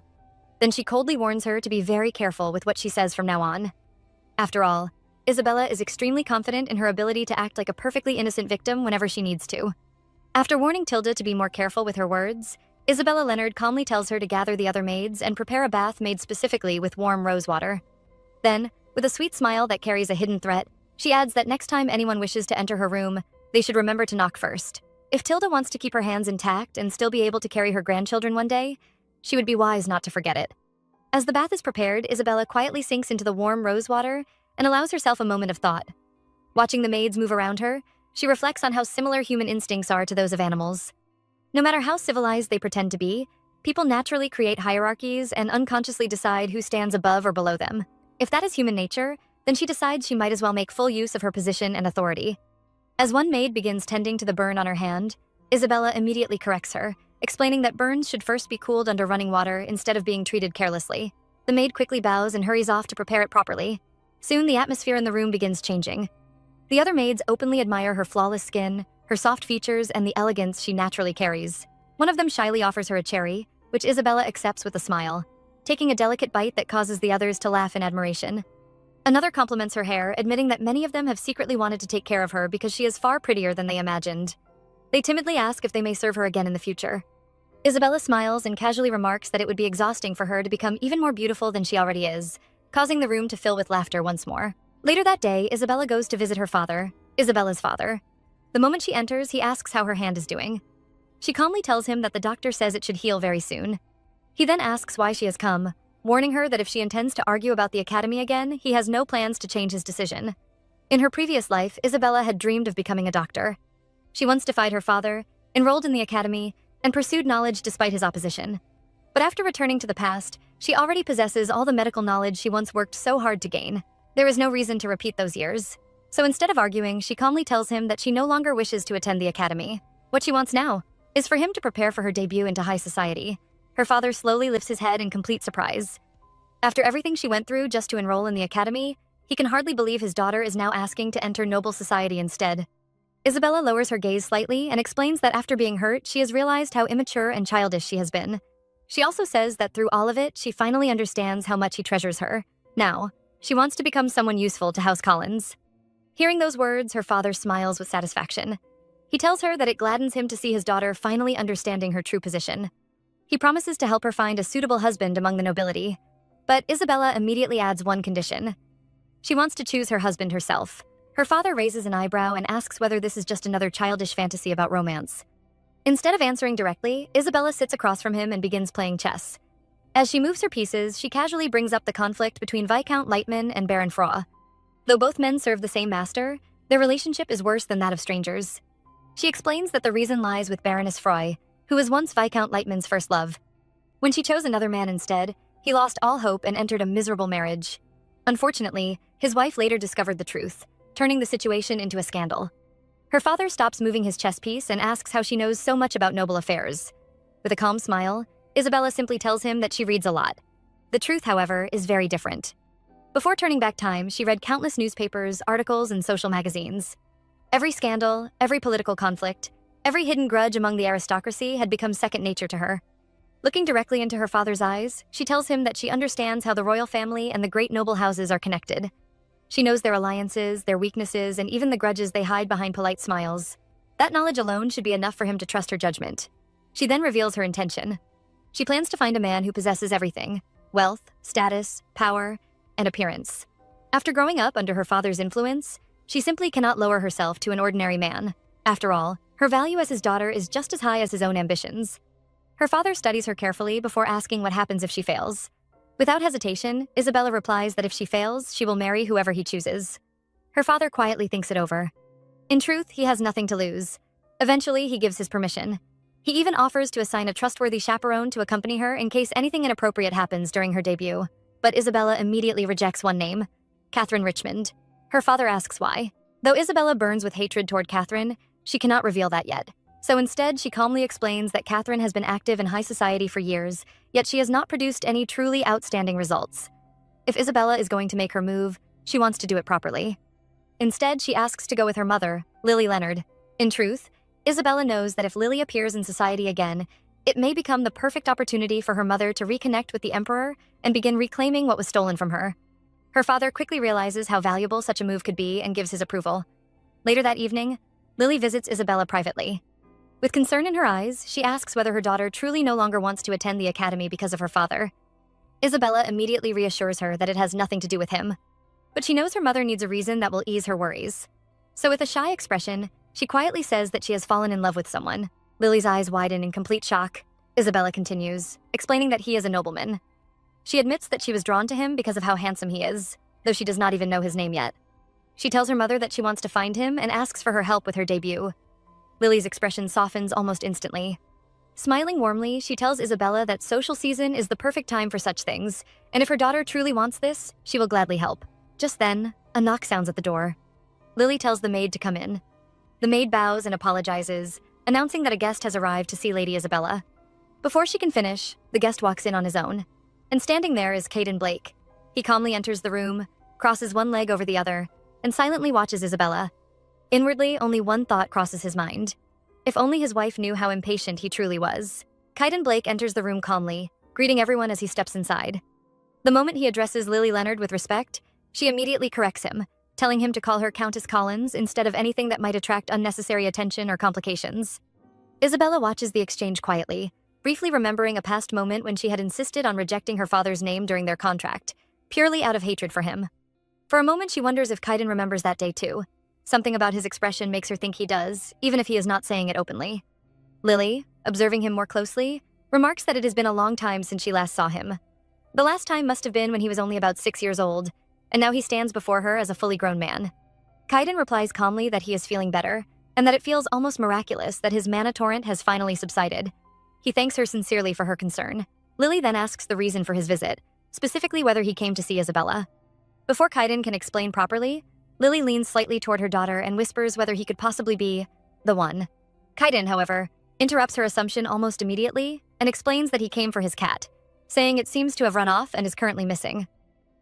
Then she coldly warns her to be very careful with what she says from now on. After all, Isabella is extremely confident in her ability to act like a perfectly innocent victim whenever she needs to. After warning Tilda to be more careful with her words, Isabella Leonard calmly tells her to gather the other maids and prepare a bath made specifically with warm rose water. Then, with a sweet smile that carries a hidden threat, she adds that next time anyone wishes to enter her room, they should remember to knock first. If Tilda wants to keep her hands intact and still be able to carry her grandchildren one day, she would be wise not to forget it. As the bath is prepared, Isabella quietly sinks into the warm rose water and allows herself a moment of thought. Watching the maids move around her, she reflects on how similar human instincts are to those of animals. No matter how civilized they pretend to be, people naturally create hierarchies and unconsciously decide who stands above or below them. If that is human nature, then she decides she might as well make full use of her position and authority. As one maid begins tending to the burn on her hand, Isabella immediately corrects her, explaining that burns should first be cooled under running water instead of being treated carelessly. The maid quickly bows and hurries off to prepare it properly. Soon, the atmosphere in the room begins changing. The other maids openly admire her flawless skin, her soft features, and the elegance she naturally carries. One of them shyly offers her a cherry, which Isabella accepts with a smile, taking a delicate bite that causes the others to laugh in admiration. Another compliments her hair, admitting that many of them have secretly wanted to take care of her because she is far prettier than they imagined. They timidly ask if they may serve her again in the future. Isabella smiles and casually remarks that it would be exhausting for her to become even more beautiful than she already is, causing the room to fill with laughter once more. Later that day, Isabella goes to visit her father, Isabella's father. The moment she enters, he asks how her hand is doing. She calmly tells him that the doctor says it should heal very soon. He then asks why she has come, warning her that if she intends to argue about the academy again, he has no plans to change his decision. In her previous life, Isabella had dreamed of becoming a doctor. She once defied her father, enrolled in the academy, and pursued knowledge despite his opposition. But after returning to the past, she already possesses all the medical knowledge she once worked so hard to gain. There is no reason to repeat those years. So instead of arguing, she calmly tells him that she no longer wishes to attend the academy. What she wants now is for him to prepare for her debut into high society. Her father slowly lifts his head in complete surprise. After everything she went through just to enroll in the academy, he can hardly believe his daughter is now asking to enter noble society instead. Isabella lowers her gaze slightly and explains that after being hurt, she has realized how immature and childish she has been. She also says that through all of it, she finally understands how much he treasures her. Now, she wants to become someone useful to House Collins. Hearing those words, her father smiles with satisfaction. He tells her that it gladdens him to see his daughter finally understanding her true position. He promises to help her find a suitable husband among the nobility. But Isabella immediately adds one condition. She wants to choose her husband herself. Her father raises an eyebrow and asks whether this is just another childish fantasy about romance. Instead of answering directly, Isabella sits across from him and begins playing chess. As she moves her pieces, she casually brings up the conflict between Viscount Lightman and Baron Froid. Though both men serve the same master, their relationship is worse than that of strangers. She explains that the reason lies with Baroness Froid, who was once Viscount Lightman's first love. When she chose another man instead, he lost all hope and entered a miserable marriage. Unfortunately, his wife later discovered the truth, turning the situation into a scandal. Her father stops moving his chess piece and asks how she knows so much about noble affairs. With a calm smile, Isabella simply tells him that she reads a lot. The truth, however, is very different. Before turning back time, she read countless newspapers, articles, and social magazines. Every scandal, every political conflict, every hidden grudge among the aristocracy had become second nature to her. Looking directly into her father's eyes, she tells him that she understands how the royal family and the great noble houses are connected. She knows their alliances, their weaknesses, and even the grudges they hide behind polite smiles. That knowledge alone should be enough for him to trust her judgment. She then reveals her intention. She plans to find a man who possesses everything: wealth, status, power, and appearance. After growing up under her father's influence, She simply cannot lower herself to an ordinary man. After all, her value as his daughter is just as high as his own ambitions. Her father studies her carefully before asking what happens if she fails. Without hesitation, Isabella replies that if she fails, she will marry whoever he chooses. Her father quietly thinks it over. In truth, he has nothing to lose. Eventually, he gives his permission. He even offers to assign a trustworthy chaperone to accompany her in case anything inappropriate happens during her debut. But Isabella immediately rejects one name, Catherine Richmond. Her father asks why. Though Isabella burns with hatred toward Catherine, she cannot reveal that yet. So instead, she calmly explains that Catherine has been active in high society for years, yet she has not produced any truly outstanding results. If Isabella is going to make her move, she wants to do it properly. Instead, she asks to go with her mother, Lily Leonard. In truth, Isabella knows that if Lily appears in society again, it may become the perfect opportunity for her mother to reconnect with the Emperor and begin reclaiming what was stolen from her. Her father quickly realizes how valuable such a move could be and gives his approval. Later that evening, Lily visits Isabella privately. With concern in her eyes, she asks whether her daughter truly no longer wants to attend the academy because of her father. Isabella immediately reassures her that it has nothing to do with him. But she knows her mother needs a reason that will ease her worries. So with a shy expression, she quietly says that she has fallen in love with someone. Lily's eyes widen in complete shock. Isabella continues, explaining that he is a nobleman. She admits that she was drawn to him because of how handsome he is, though she does not even know his name yet. She tells her mother that she wants to find him and asks for her help with her debut. Lily's expression softens almost instantly. Smiling warmly, she tells Isabella that social season is the perfect time for such things, and if her daughter truly wants this, she will gladly help. Just then, a knock sounds at the door. Lily tells the maid to come in. The maid bows and apologizes, announcing that a guest has arrived to see Lady Isabella. Before she can finish, the guest walks in on his own. And standing there is Caden Blake. He calmly enters the room, crosses one leg over the other, and silently watches Isabella. Inwardly, only one thought crosses his mind. If only his wife knew how impatient he truly was. Caden Blake enters the room calmly, greeting everyone as he steps inside. The moment he addresses Lily Leonard with respect, she immediately corrects him, telling him to call her Countess Collins instead of anything that might attract unnecessary attention or complications. Isabella watches the exchange quietly, briefly remembering a past moment when she had insisted on rejecting her father's name during their contract, purely out of hatred for him. For a moment, she wonders if Caden remembers that day too. Something about his expression makes her think he does, even if he is not saying it openly. Lily, observing him more closely, remarks that it has been a long time since she last saw him. The last time must have been when he was only about 6 years old, and now he stands before her as a fully grown man. Caden replies calmly that he is feeling better, and that it feels almost miraculous that his mana torrent has finally subsided. He thanks her sincerely for her concern. Lily then asks the reason for his visit, specifically whether he came to see Isabella. Before Caden can explain properly, Lily leans slightly toward her daughter and whispers whether he could possibly be the one. Caden, however, interrupts her assumption almost immediately and explains that he came for his cat, saying it seems to have run off and is currently missing.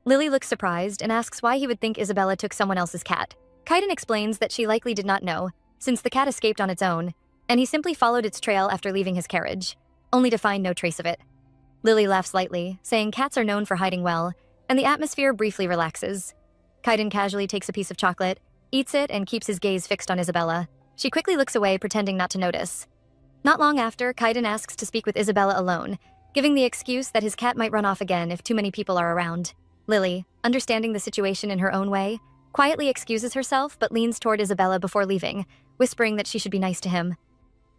Lily looks surprised and asks why he would think Isabella took someone else's cat. Caden explains that she likely did not know, since the cat escaped on its own, and he simply followed its trail after leaving his carriage, only to find no trace of it. Lily laughs lightly, saying cats are known for hiding well, and the atmosphere briefly relaxes. Caden casually takes a piece of chocolate, eats it, and keeps his gaze fixed on Isabella. She quickly looks away, pretending not to notice. Not long after, Caden asks to speak with Isabella alone, giving the excuse that his cat might run off again if too many people are around. Lily, understanding the situation in her own way, quietly excuses herself but leans toward Isabella before leaving, whispering that she should be nice to him.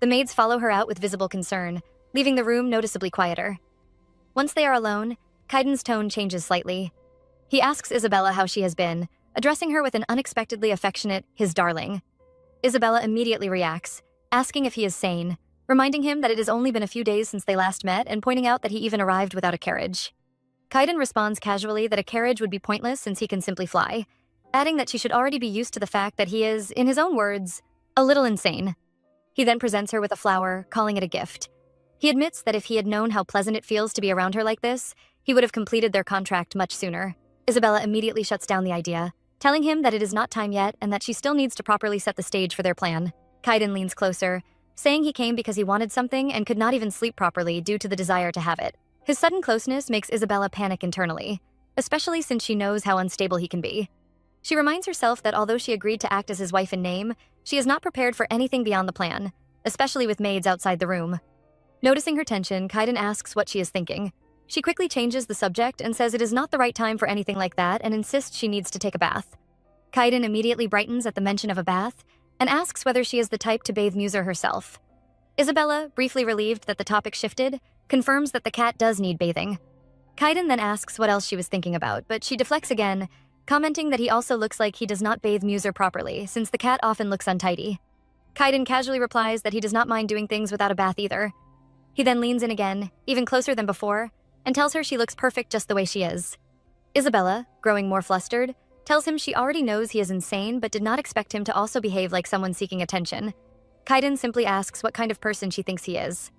The maids follow her out with visible concern, leaving the room noticeably quieter. Once they are alone, Caden's tone changes slightly. He asks Isabella how she has been, addressing her with an unexpectedly affectionate, his darling. Isabella immediately reacts, asking if he is sane, reminding him that it has only been a few days since they last met and pointing out that he even arrived without a carriage. Caden responds casually that a carriage would be pointless since he can simply fly, adding that she should already be used to the fact that he is, in his own words, a little insane. He then presents her with a flower, calling it a gift. He admits that if he had known how pleasant it feels to be around her like this, he would have completed their contract much sooner. Isabella immediately shuts down the idea, telling him that it is not time yet and that she still needs to properly set the stage for their plan. Caden leans closer, saying he came because he wanted something and could not even sleep properly due to the desire to have it. His sudden closeness makes Isabella panic internally, especially since she knows how unstable he can be. She reminds herself that although she agreed to act as his wife in name, she is not prepared for anything beyond the plan, especially with maids outside the room. Noticing her tension, Caden asks what she is thinking. She quickly changes the subject and says it is not the right time for anything like that and insists she needs to take a bath. Kaiden immediately brightens at the mention of a bath and asks whether she is the type to bathe Muser herself. Isabella, briefly relieved that the topic shifted, confirms that the cat does need bathing. Kaiden then asks what else she was thinking about, but she deflects again, commenting that he also looks like he does not bathe Muser properly, since the cat often looks untidy. Kaiden casually replies that he does not mind doing things without a bath either. He then leans in again, even closer than before, and tells her she looks perfect just the way she is. Isabella, growing more flustered, tells him she already knows he is insane but did not expect him to also behave like someone seeking attention. Kaiden simply asks what kind of person she thinks he is.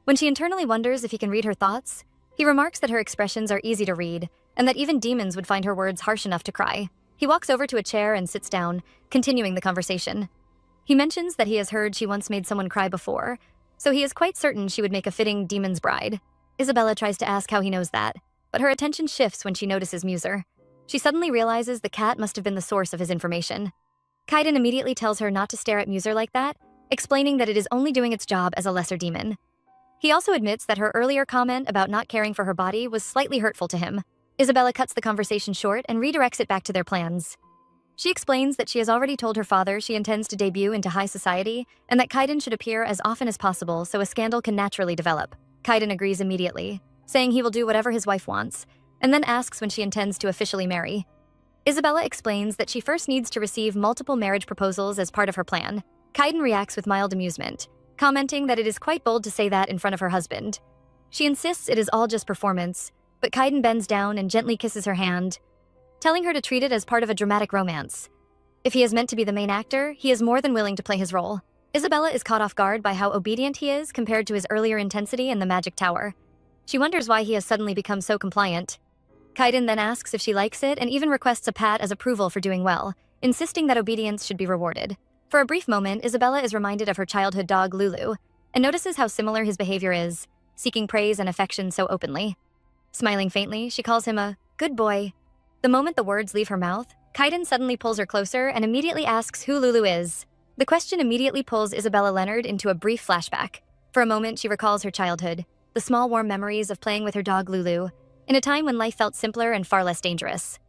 When she internally wonders if he can read her thoughts, he remarks that her expressions are easy to read, and that even demons would find her words harsh enough to cry. He walks over to a chair and sits down, continuing the conversation. He mentions that he has heard she once made someone cry before, so he is quite certain she would make a fitting demon's bride. Isabella tries to ask how he knows that, but her attention shifts when she notices Muser. She suddenly realizes the cat must have been the source of his information. Kaiden immediately tells her not to stare at Muser like that, explaining that it is only doing its job as a lesser demon. He also admits that her earlier comment about not caring for her body was slightly hurtful to him. Isabella cuts the conversation short and redirects it back to their plans. She explains that she has already told her father she intends to debut into high society and that Kaiden should appear as often as possible so a scandal can naturally develop. Kaiden agrees immediately, saying he will do whatever his wife wants, and then asks when she intends to officially marry. Isabella explains that she first needs to receive multiple marriage proposals as part of her plan. Kaiden reacts with mild amusement, commenting that it is quite bold to say that in front of her husband. She insists it is all just performance, but Kaiden bends down and gently kisses her hand, telling her to treat it as part of a dramatic romance. If he is meant to be the main actor, he is more than willing to play his role. Isabella is caught off guard by how obedient he is compared to his earlier intensity in the Magic Tower. She wonders why he has suddenly become so compliant. Kaiden then asks if she likes it and even requests a pat as approval for doing well, insisting that obedience should be rewarded. For a brief moment, Isabella is reminded of her childhood dog Lulu, and notices how similar his behavior is, seeking praise and affection so openly. Smiling faintly, she calls him a good boy. The moment the words leave her mouth, Kaiden suddenly pulls her closer and immediately asks who Lulu is. The question immediately pulls Isabella Leonard into a brief flashback. For a moment, she recalls her childhood, the small warm memories of playing with her dog Lulu, in a time when life felt simpler and far less dangerous.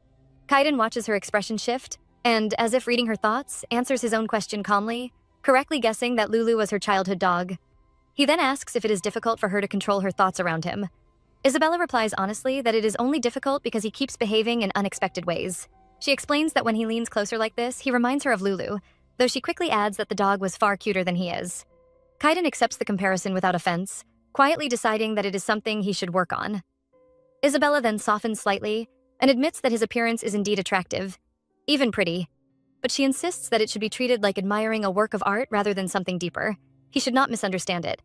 Kaiden watches her expression shift, and, as if reading her thoughts, answers his own question calmly, correctly guessing that Lulu was her childhood dog. He then asks if it is difficult for her to control her thoughts around him. Isabella replies honestly that it is only difficult because he keeps behaving in unexpected ways. She explains that when he leans closer like this, he reminds her of Lulu, though she quickly adds that the dog was far cuter than he is. Kaiden accepts the comparison without offense, quietly deciding that it is something he should work on. Isabella then softens slightly and admits that his appearance is indeed attractive, even pretty, but she insists that it should be treated like admiring a work of art rather than something deeper. He should not misunderstand it.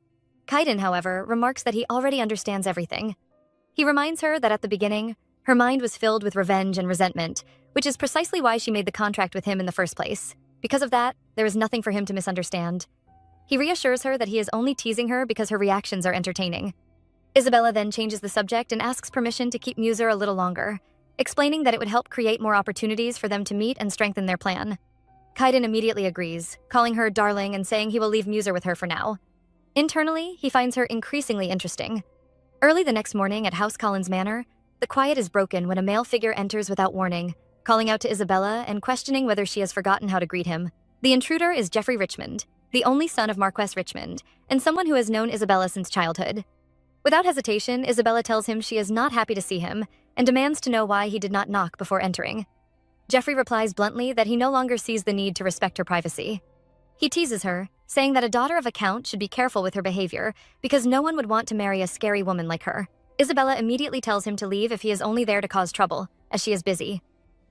Kaiden, however, remarks that he already understands everything. He reminds her that at the beginning, her mind was filled with revenge and resentment, which is precisely why she made the contract with him in the first place. Because of that, there is nothing for him to misunderstand. He reassures her that he is only teasing her because her reactions are entertaining. Isabella then changes the subject and asks permission to keep Muser a little longer, explaining that it would help create more opportunities for them to meet and strengthen their plan. Kaiden immediately agrees, calling her darling and saying he will leave Muser with her for now. Internally, he finds her increasingly interesting. Early the next morning at House Collins Manor, the quiet is broken when a male figure enters without warning, calling out to Isabella and questioning whether she has forgotten how to greet him. The intruder is Jeffrey Richmond, the only son of Marquess Richmond, and someone who has known Isabella since childhood. Without hesitation, Isabella tells him she is not happy to see him and demands to know why he did not knock before entering. Jeffrey replies bluntly that he no longer sees the need to respect her privacy. He teases her, saying that a daughter of a count should be careful with her behavior because no one would want to marry a scary woman like her. Isabella immediately tells him to leave if he is only there to cause trouble, as she is busy.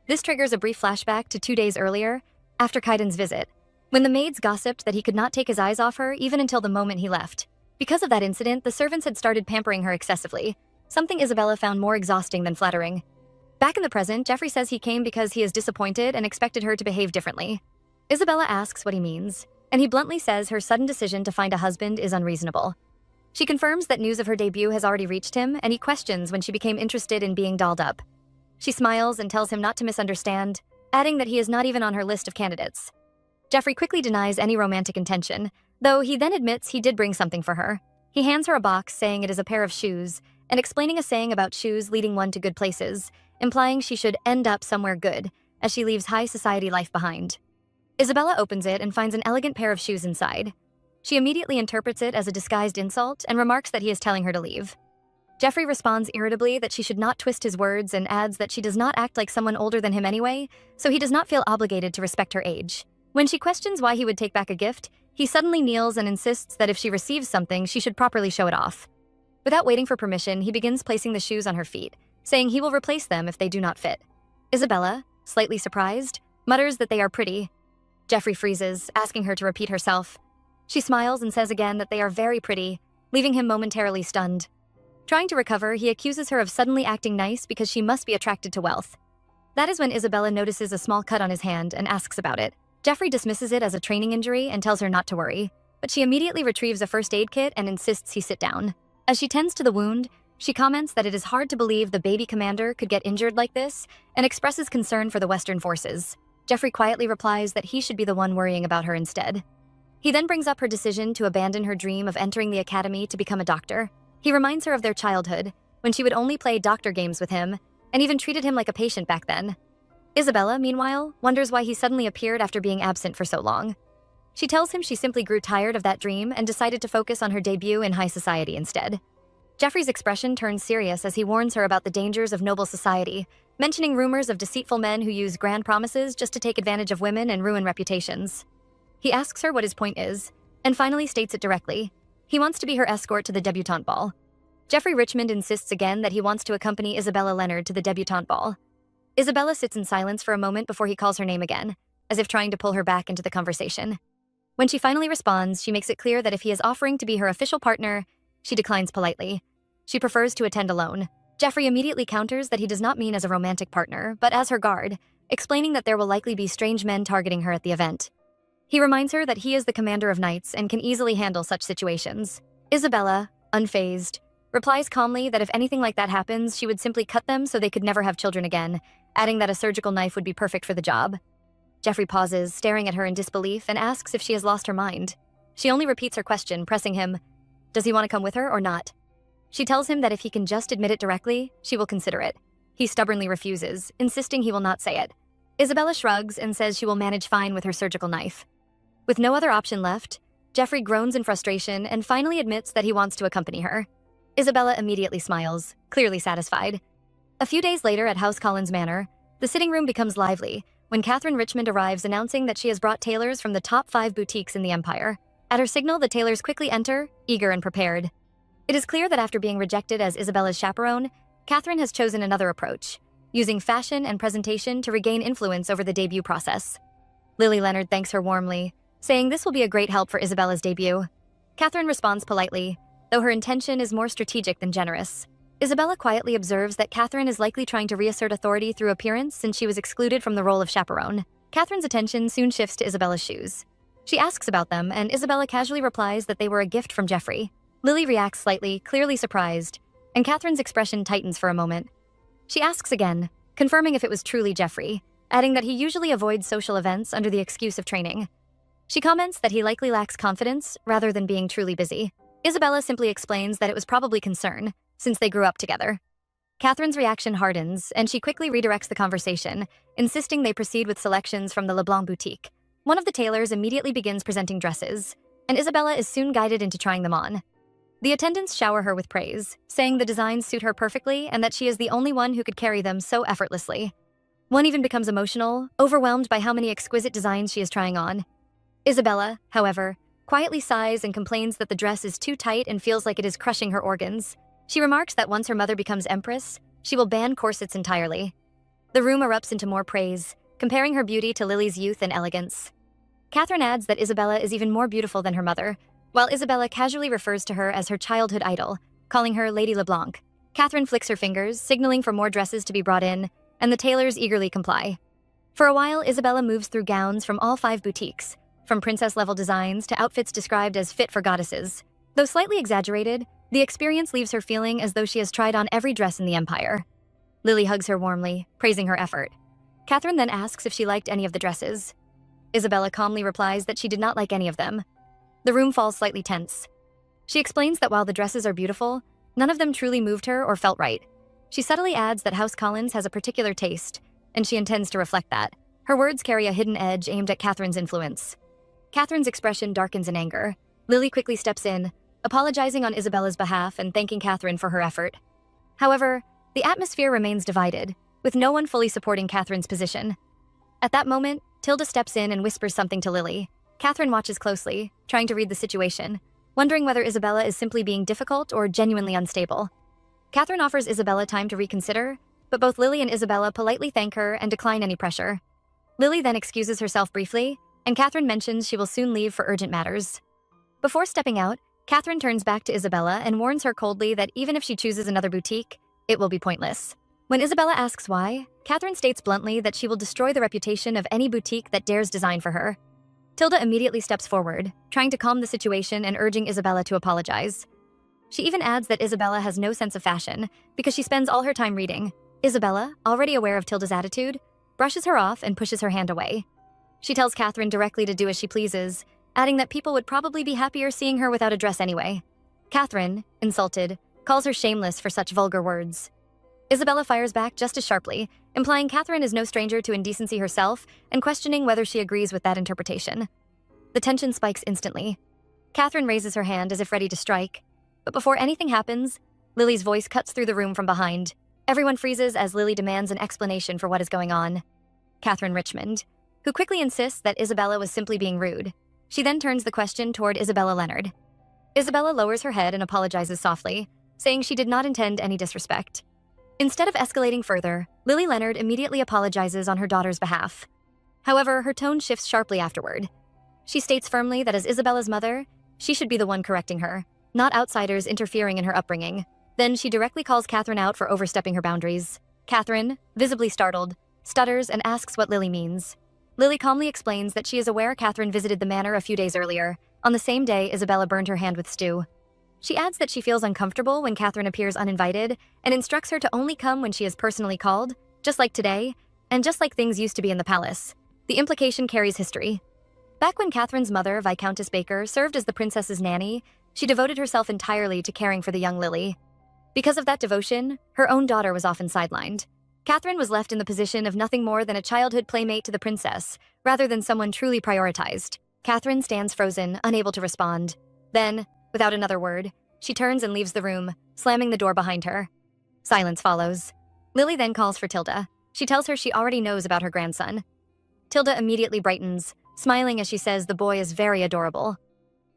This triggers a brief flashback to 2 days earlier, after Kaiden's visit, when the maids gossiped that he could not take his eyes off her even until the moment he left. Because of that incident, the servants had started pampering her excessively, something Isabella found more exhausting than flattering. Back in the present, Jeffrey says he came because he is disappointed and expected her to behave differently. Isabella asks what he means, and he bluntly says her sudden decision to find a husband is unreasonable. She confirms that news of her debut has already reached him, and he questions when she became interested in being dolled up. She smiles and tells him not to misunderstand, adding that he is not even on her list of candidates. Jeffrey quickly denies any romantic intention, though he then admits he did bring something for her. He hands her a box saying it is a pair of shoes, and explaining a saying about shoes leading one to good places, implying she should end up somewhere good, as she leaves high society life behind. Isabella opens it and finds an elegant pair of shoes inside. She immediately interprets it as a disguised insult and remarks that he is telling her to leave. Jeffrey responds irritably that she should not twist his words and adds that she does not act like someone older than him anyway, so he does not feel obligated to respect her age. When she questions why he would take back a gift, he suddenly kneels and insists that if she receives something, she should properly show it off. Without waiting for permission, he begins placing the shoes on her feet, saying he will replace them if they do not fit. Isabella, slightly surprised, mutters that they are pretty. Jeffrey freezes, asking her to repeat herself. She smiles and says again that they are very pretty, leaving him momentarily stunned. Trying to recover, he accuses her of suddenly acting nice because she must be attracted to wealth. That is when Isabella notices a small cut on his hand and asks about it. Jeffrey dismisses it as a training injury and tells her not to worry, but she immediately retrieves a first aid kit and insists he sit down. As she tends to the wound, she comments that it is hard to believe the baby commander could get injured like this and expresses concern for the Western forces. Jeffrey quietly replies that he should be the one worrying about her instead. He then brings up her decision to abandon her dream of entering the academy to become a doctor. He reminds her of their childhood, when she would only play doctor games with him, and even treated him like a patient back then. Isabella, meanwhile, wonders why he suddenly appeared after being absent for so long. She tells him she simply grew tired of that dream and decided to focus on her debut in high society instead. Jeffrey's expression turns serious as he warns her about the dangers of noble society, mentioning rumors of deceitful men who use grand promises just to take advantage of women and ruin reputations. He asks her what his point is, and finally states it directly. He wants to be her escort to the debutante ball. Jeffrey Richmond insists again that he wants to accompany Isabella Leonard to the debutante ball. Isabella sits in silence for a moment before he calls her name again, as if trying to pull her back into the conversation. When she finally responds, she makes it clear that if he is offering to be her official partner, she declines politely. She prefers to attend alone. Jeffrey immediately counters that he does not mean as a romantic partner, but as her guard, explaining that there will likely be strange men targeting her at the event. He reminds her that he is the commander of knights and can easily handle such situations. Isabella, unfazed, replies calmly that if anything like that happens, she would simply cut them so they could never have children again, adding that a surgical knife would be perfect for the job. Jeffrey pauses, staring at her in disbelief, and asks if she has lost her mind. She only repeats her question, pressing him. Does he want to come with her or not? She tells him that if he can just admit it directly, she will consider it. He stubbornly refuses, insisting he will not say it. Isabella shrugs and says she will manage fine with her surgical knife. With no other option left, Jeffrey groans in frustration and finally admits that he wants to accompany her. Isabella immediately smiles, clearly satisfied. A few days later at House Collins Manor, the sitting room becomes lively when Catherine Richmond arrives announcing that she has brought tailors from the top 5 boutiques in the Empire. At her signal, the tailors quickly enter, eager and prepared. It is clear that after being rejected as Isabella's chaperone, Catherine has chosen another approach, using fashion and presentation to regain influence over the debut process. Lily Leonard thanks her warmly, saying this will be a great help for Isabella's debut. Catherine responds politely, though her intention is more strategic than generous. Isabella quietly observes that Catherine is likely trying to reassert authority through appearance since she was excluded from the role of chaperone. Catherine's attention soon shifts to Isabella's shoes. She asks about them, and Isabella casually replies that they were a gift from Jeffrey. Lily reacts slightly, clearly surprised, and Catherine's expression tightens for a moment. She asks again, confirming if it was truly Jeffrey, adding that he usually avoids social events under the excuse of training. She comments that he likely lacks confidence rather than being truly busy. Isabella simply explains that it was probably concern, since they grew up together. Catherine's reaction hardens, and she quickly redirects the conversation, insisting they proceed with selections from the Leblanc boutique. One of the tailors immediately begins presenting dresses, and Isabella is soon guided into trying them on. The attendants shower her with praise, saying the designs suit her perfectly and that she is the only one who could carry them so effortlessly. One even becomes emotional, overwhelmed by how many exquisite designs she is trying on. Isabella, however, quietly sighs and complains that the dress is too tight and feels like it is crushing her organs. She remarks that once her mother becomes empress, she will ban corsets entirely. The room erupts into more praise, comparing her beauty to Lily's youth and elegance. Catherine adds that Isabella is even more beautiful than her mother, while Isabella casually refers to her as her childhood idol, calling her Lady LeBlanc. Catherine flicks her fingers, signaling for more dresses to be brought in, and the tailors eagerly comply. For a while, Isabella moves through gowns from all 5 boutiques, from princess-level designs to outfits described as fit for goddesses. Though slightly exaggerated, the experience leaves her feeling as though she has tried on every dress in the Empire. Lily hugs her warmly, praising her effort. Catherine then asks if she liked any of the dresses. Isabella calmly replies that she did not like any of them. The room falls slightly tense. She explains that while the dresses are beautiful, none of them truly moved her or felt right. She subtly adds that House Collins has a particular taste, and she intends to reflect that. Her words carry a hidden edge aimed at Catherine's influence. Catherine's expression darkens in anger. Lily quickly steps in, apologizing on Isabella's behalf and thanking Catherine for her effort. However, the atmosphere remains divided, with no one fully supporting Catherine's position. At that moment, Tilda steps in and whispers something to Lily. Catherine watches closely, trying to read the situation, wondering whether Isabella is simply being difficult or genuinely unstable. Catherine offers Isabella time to reconsider, but both Lily and Isabella politely thank her and decline any pressure. Lily then excuses herself briefly, and Catherine mentions she will soon leave for urgent matters. Before stepping out, Catherine turns back to Isabella and warns her coldly that even if she chooses another boutique, it will be pointless. When Isabella asks why, Catherine states bluntly that she will destroy the reputation of any boutique that dares design for her. Tilda immediately steps forward, trying to calm the situation and urging Isabella to apologize. She even adds that Isabella has no sense of fashion because she spends all her time reading. Isabella, already aware of Tilda's attitude, brushes her off and pushes her hand away. She tells Catherine directly to do as she pleases, adding that people would probably be happier seeing her without a dress anyway. Catherine, insulted, calls her shameless for such vulgar words. Isabella fires back just as sharply, implying Catherine is no stranger to indecency herself and questioning whether she agrees with that interpretation. The tension spikes instantly. Catherine raises her hand as if ready to strike, but before anything happens, Lily's voice cuts through the room from behind. Everyone freezes as Lily demands an explanation for what is going on. Catherine Richmond, who quickly insists that Isabella was simply being rude. She then turns the question toward Isabella Leonard. Isabella lowers her head and apologizes softly, saying she did not intend any disrespect. Instead of escalating further, Lily Leonard immediately apologizes on her daughter's behalf. However, her tone shifts sharply afterward. She states firmly that as Isabella's mother, she should be the one correcting her, not outsiders interfering in her upbringing. Then she directly calls Catherine out for overstepping her boundaries. Catherine, visibly startled, stutters and asks what Lily means. Lily calmly explains that she is aware Catherine visited the manor a few days earlier, on the same day Isabella burned her hand with stew. She adds that she feels uncomfortable when Catherine appears uninvited and instructs her to only come when she is personally called, just like today, and just like things used to be in the palace. The implication carries history. Back when Catherine's mother, Viscountess Baker, served as the princess's nanny, she devoted herself entirely to caring for the young Lily. Because of that devotion, her own daughter was often sidelined. Catherine was left in the position of nothing more than a childhood playmate to the princess, rather than someone truly prioritized. Catherine stands frozen, unable to respond. Then, without another word, she turns and leaves the room, slamming the door behind her. Silence follows. Lily then calls for Tilda. She tells her she already knows about her grandson. Tilda immediately brightens, smiling as she says the boy is very adorable.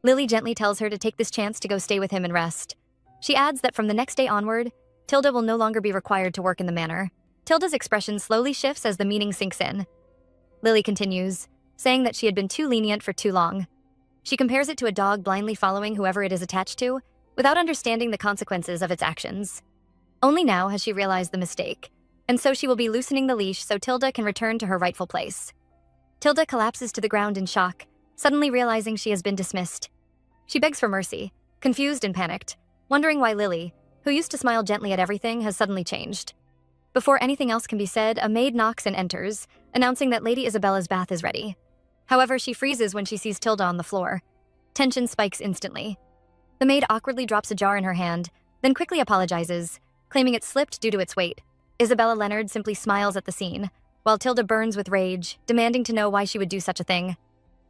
Lily gently tells her to take this chance to go stay with him and rest. She adds that from the next day onward, Tilda will no longer be required to work in the manor. Tilda's expression slowly shifts as the meaning sinks in. Lily continues, saying that she had been too lenient for too long. She compares it to a dog blindly following whoever it is attached to, without understanding the consequences of its actions. Only now has she realized the mistake, and so she will be loosening the leash so Tilda can return to her rightful place. Tilda collapses to the ground in shock, suddenly realizing she has been dismissed. She begs for mercy, confused and panicked, wondering why Lily, who used to smile gently at everything, has suddenly changed. Before anything else can be said, a maid knocks and enters, announcing that Lady Isabella's bath is ready. However, she freezes when she sees Tilda on the floor. Tension spikes instantly. The maid awkwardly drops a jar in her hand, then quickly apologizes, claiming it slipped due to its weight. Isabella Leonard simply smiles at the scene, while Tilda burns with rage, demanding to know why she would do such a thing.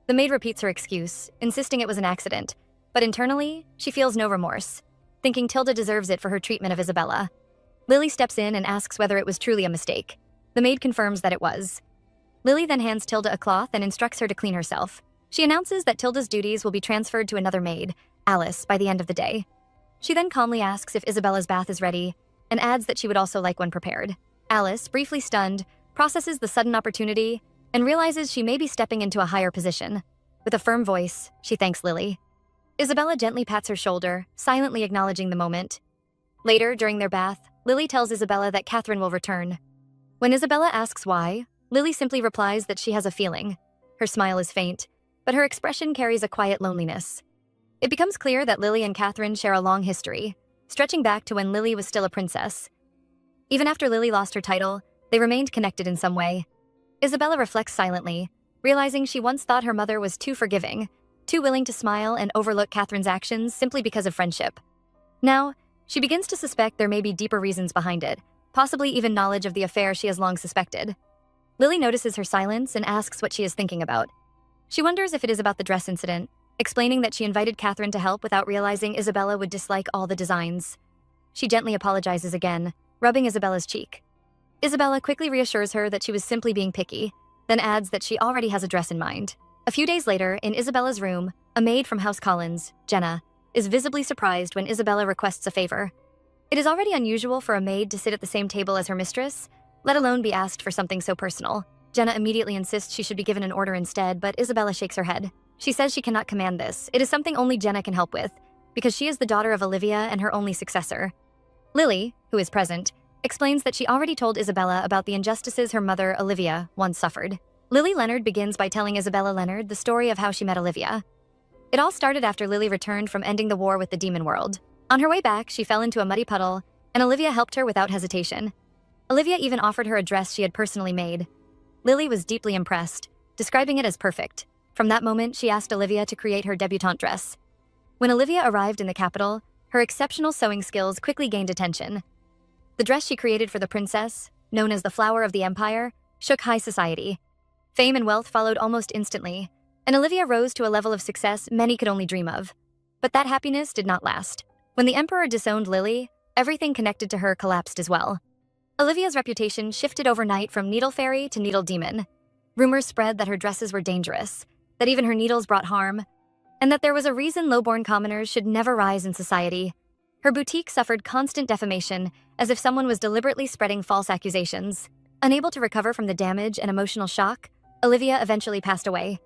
The maid repeats her excuse, insisting it was an accident, but internally, she feels no remorse, thinking Tilda deserves it for her treatment of Isabella. Lily steps in and asks whether it was truly a mistake. The maid confirms that it was. Lily then hands Tilda a cloth and instructs her to clean herself. She announces that Tilda's duties will be transferred to another maid, Alice, by the end of the day. She then calmly asks if Isabella's bath is ready, and adds that she would also like one prepared. Alice, briefly stunned, processes the sudden opportunity and realizes she may be stepping into a higher position. With a firm voice, she thanks Lily. Isabella gently pats her shoulder, silently acknowledging the moment. Later, during their bath, Lily tells Isabella that Catherine will return. When Isabella asks why, Lily simply replies that she has a feeling. Her smile is faint, but her expression carries a quiet loneliness. It becomes clear that Lily and Catherine share a long history, stretching back to when Lily was still a princess. Even after Lily lost her title, they remained connected in some way. Isabella reflects silently, realizing she once thought her mother was too forgiving, too willing to smile and overlook Catherine's actions simply because of friendship. Now, she begins to suspect there may be deeper reasons behind it, possibly even knowledge of the affair she has long suspected. Lily notices her silence and asks what she is thinking about. She wonders if it is about the dress incident, explaining that she invited Catherine to help without realizing Isabella would dislike all the designs. She gently apologizes again, rubbing Isabella's cheek. Isabella quickly reassures her that she was simply being picky, then adds that she already has a dress in mind. A few days later, in Isabella's room, a maid from House Collins, Jenna, is visibly surprised when Isabella requests a favor. It is already unusual for a maid to sit at the same table as her mistress, let alone be asked for something so personal. Jenna immediately insists she should be given an order instead, but Isabella shakes her head. She says she cannot command this. It is something only Jenna can help with, because she is the daughter of Olivia and her only successor. Lily, who is present, explains that she already told Isabella about the injustices her mother, Olivia, once suffered. Lily Leonard begins by telling Isabella Leonard the story of how she met Olivia. It all started after Lily returned from ending the war with the demon world. On her way back, she fell into a muddy puddle, and Olivia helped her without hesitation. Olivia even offered her a dress she had personally made. Lily was deeply impressed, describing it as perfect. From that moment, she asked Olivia to create her debutante dress. When Olivia arrived in the capital, her exceptional sewing skills quickly gained attention. The dress she created for the princess, known as the Flower of the Empire, shook high society. Fame and wealth followed almost instantly, and Olivia rose to a level of success many could only dream of. But that happiness did not last. When the emperor disowned Lily, everything connected to her collapsed as well. Olivia's reputation shifted overnight from needle fairy to needle demon. Rumors spread that her dresses were dangerous, that even her needles brought harm, and that there was a reason low-born commoners should never rise in society. Her boutique suffered constant defamation, as if someone was deliberately spreading false accusations. Unable to recover from the damage and emotional shock, Olivia eventually passed away.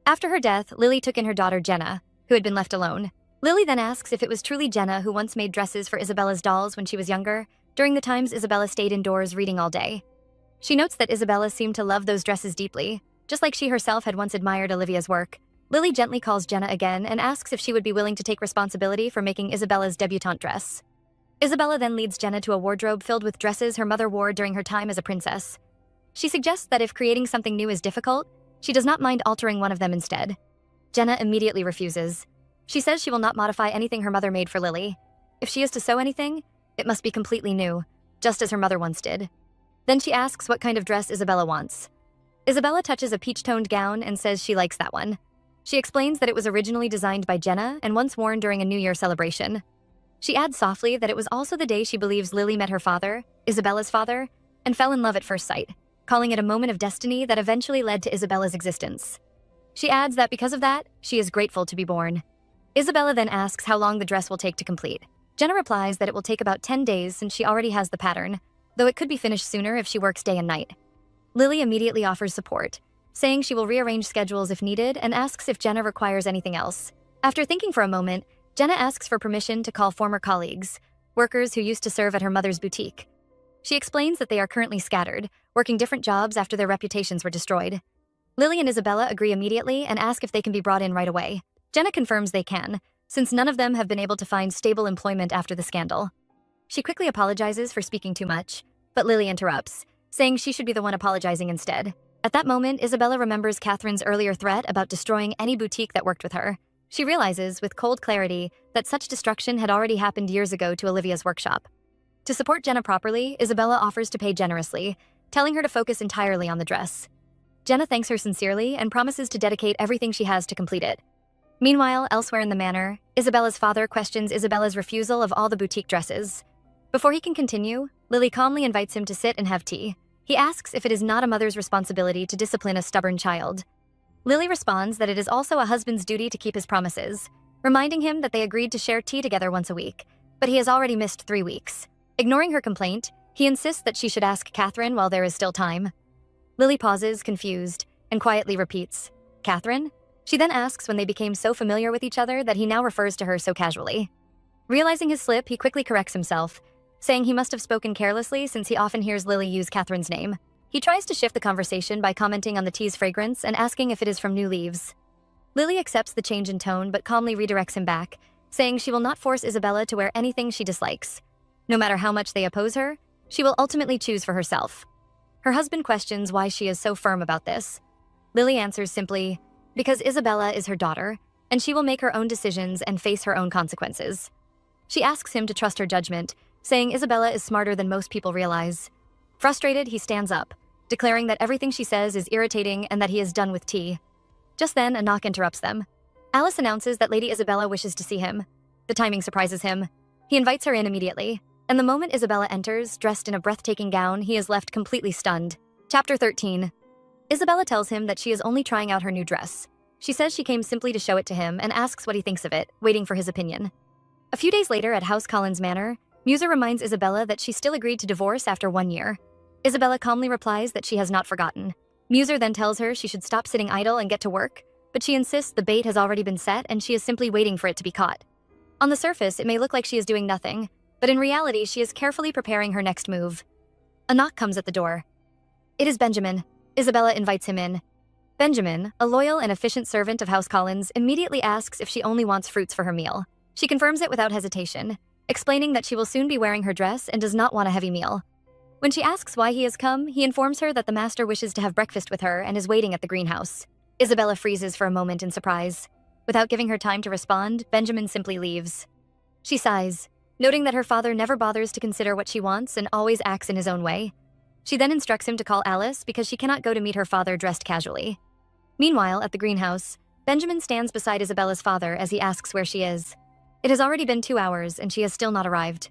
After her death, Lily took in her daughter Jenna, who had been left alone. Lily then asks if it was truly Jenna who once made dresses for Isabella's dolls when she was younger, during the times Isabella stayed indoors reading all day. She notes that Isabella seemed to love those dresses deeply, just like she herself had once admired Olivia's work. Lily gently calls Jenna again and asks if she would be willing to take responsibility for making Isabella's debutante dress. Isabella then leads Jenna to a wardrobe filled with dresses her mother wore during her time as a princess. She suggests that if creating something new is difficult, she does not mind altering one of them instead. Jenna immediately refuses. She says she will not modify anything her mother made for Lily. If she is to sew anything, it must be completely new, just as her mother once did. Then she asks what kind of dress Isabella wants. Isabella touches a peach-toned gown and says she likes that one. She explains that it was originally designed by Jenna and once worn during a New Year celebration. She adds softly that it was also the day she believes Lily met her father, Isabella's father, and fell in love at first sight, calling it a moment of destiny that eventually led to Isabella's existence. She adds that because of that, she is grateful to be born. Isabella then asks how long the dress will take to complete. Jenna replies that it will take about 10 days since she already has the pattern, though it could be finished sooner if she works day and night. Lily immediately offers support, saying she will rearrange schedules if needed and asks if Jenna requires anything else. After thinking for a moment, Jenna asks for permission to call former colleagues, workers who used to serve at her mother's boutique. She explains that they are currently scattered, working different jobs after their reputations were destroyed. Lily and Isabella agree immediately and ask if they can be brought in right away. Jenna confirms they can, since none of them have been able to find stable employment after the scandal. She quickly apologizes for speaking too much, but Lily interrupts, saying she should be the one apologizing instead. At that moment, Isabella remembers Catherine's earlier threat about destroying any boutique that worked with her. She realizes, with cold clarity, that such destruction had already happened years ago to Olivia's workshop. To support Jenna properly, Isabella offers to pay generously, telling her to focus entirely on the dress. Jenna thanks her sincerely and promises to dedicate everything she has to complete it. Meanwhile, elsewhere in the manor, Isabella's father questions Isabella's refusal of all the boutique dresses. Before he can continue, Lily calmly invites him to sit and have tea. He asks if it is not a mother's responsibility to discipline a stubborn child. Lily responds that it is also a husband's duty to keep his promises, reminding him that they agreed to share tea together once a week, but he has already missed 3 weeks. Ignoring her complaint, he insists that she should ask Catherine while there is still time. Lily pauses, confused, and quietly repeats, "Catherine?" She then asks when they became so familiar with each other that he now refers to her so casually. Realizing his slip, he quickly corrects himself, saying he must have spoken carelessly since he often hears Lily use Catherine's name. He tries to shift the conversation by commenting on the tea's fragrance and asking if it is from New Leaves. Lily accepts the change in tone but calmly redirects him back, saying she will not force Isabella to wear anything she dislikes. No matter how much they oppose her, she will ultimately choose for herself. Her husband questions why she is so firm about this. Lily answers simply, because Isabella is her daughter, and she will make her own decisions and face her own consequences. She asks him to trust her judgment, saying Isabella is smarter than most people realize. Frustrated, he stands up, declaring that everything she says is irritating and that he is done with tea. Just then, a knock interrupts them. Alice announces that Lady Isabella wishes to see him. The timing surprises him. He invites her in immediately, and the moment Isabella enters, dressed in a breathtaking gown, he is left completely stunned. Chapter 13. Isabella tells him that she is only trying out her new dress. She says she came simply to show it to him and asks what he thinks of it, waiting for his opinion. A few days later at House Collins Manor, Muser reminds Isabella that she still agreed to divorce after 1 year. Isabella calmly replies that she has not forgotten. Muser then tells her she should stop sitting idle and get to work, but she insists the bait has already been set and she is simply waiting for it to be caught. On the surface, it may look like she is doing nothing, but in reality, she is carefully preparing her next move. A knock comes at the door. It is Benjamin. Isabella invites him in. Benjamin, a loyal and efficient servant of House Collins, immediately asks if she only wants fruits for her meal. She confirms it without hesitation, explaining that she will soon be wearing her dress and does not want a heavy meal. When she asks why he has come, he informs her that the master wishes to have breakfast with her and is waiting at the greenhouse. Isabella freezes for a moment in surprise. Without giving her time to respond, Benjamin simply leaves. She sighs, noting that her father never bothers to consider what she wants and always acts in his own way. She then instructs him to call Alice because she cannot go to meet her father dressed casually. Meanwhile, at the greenhouse, Benjamin stands beside Isabella's father as he asks where she is. It has already been 2 hours and she has still not arrived.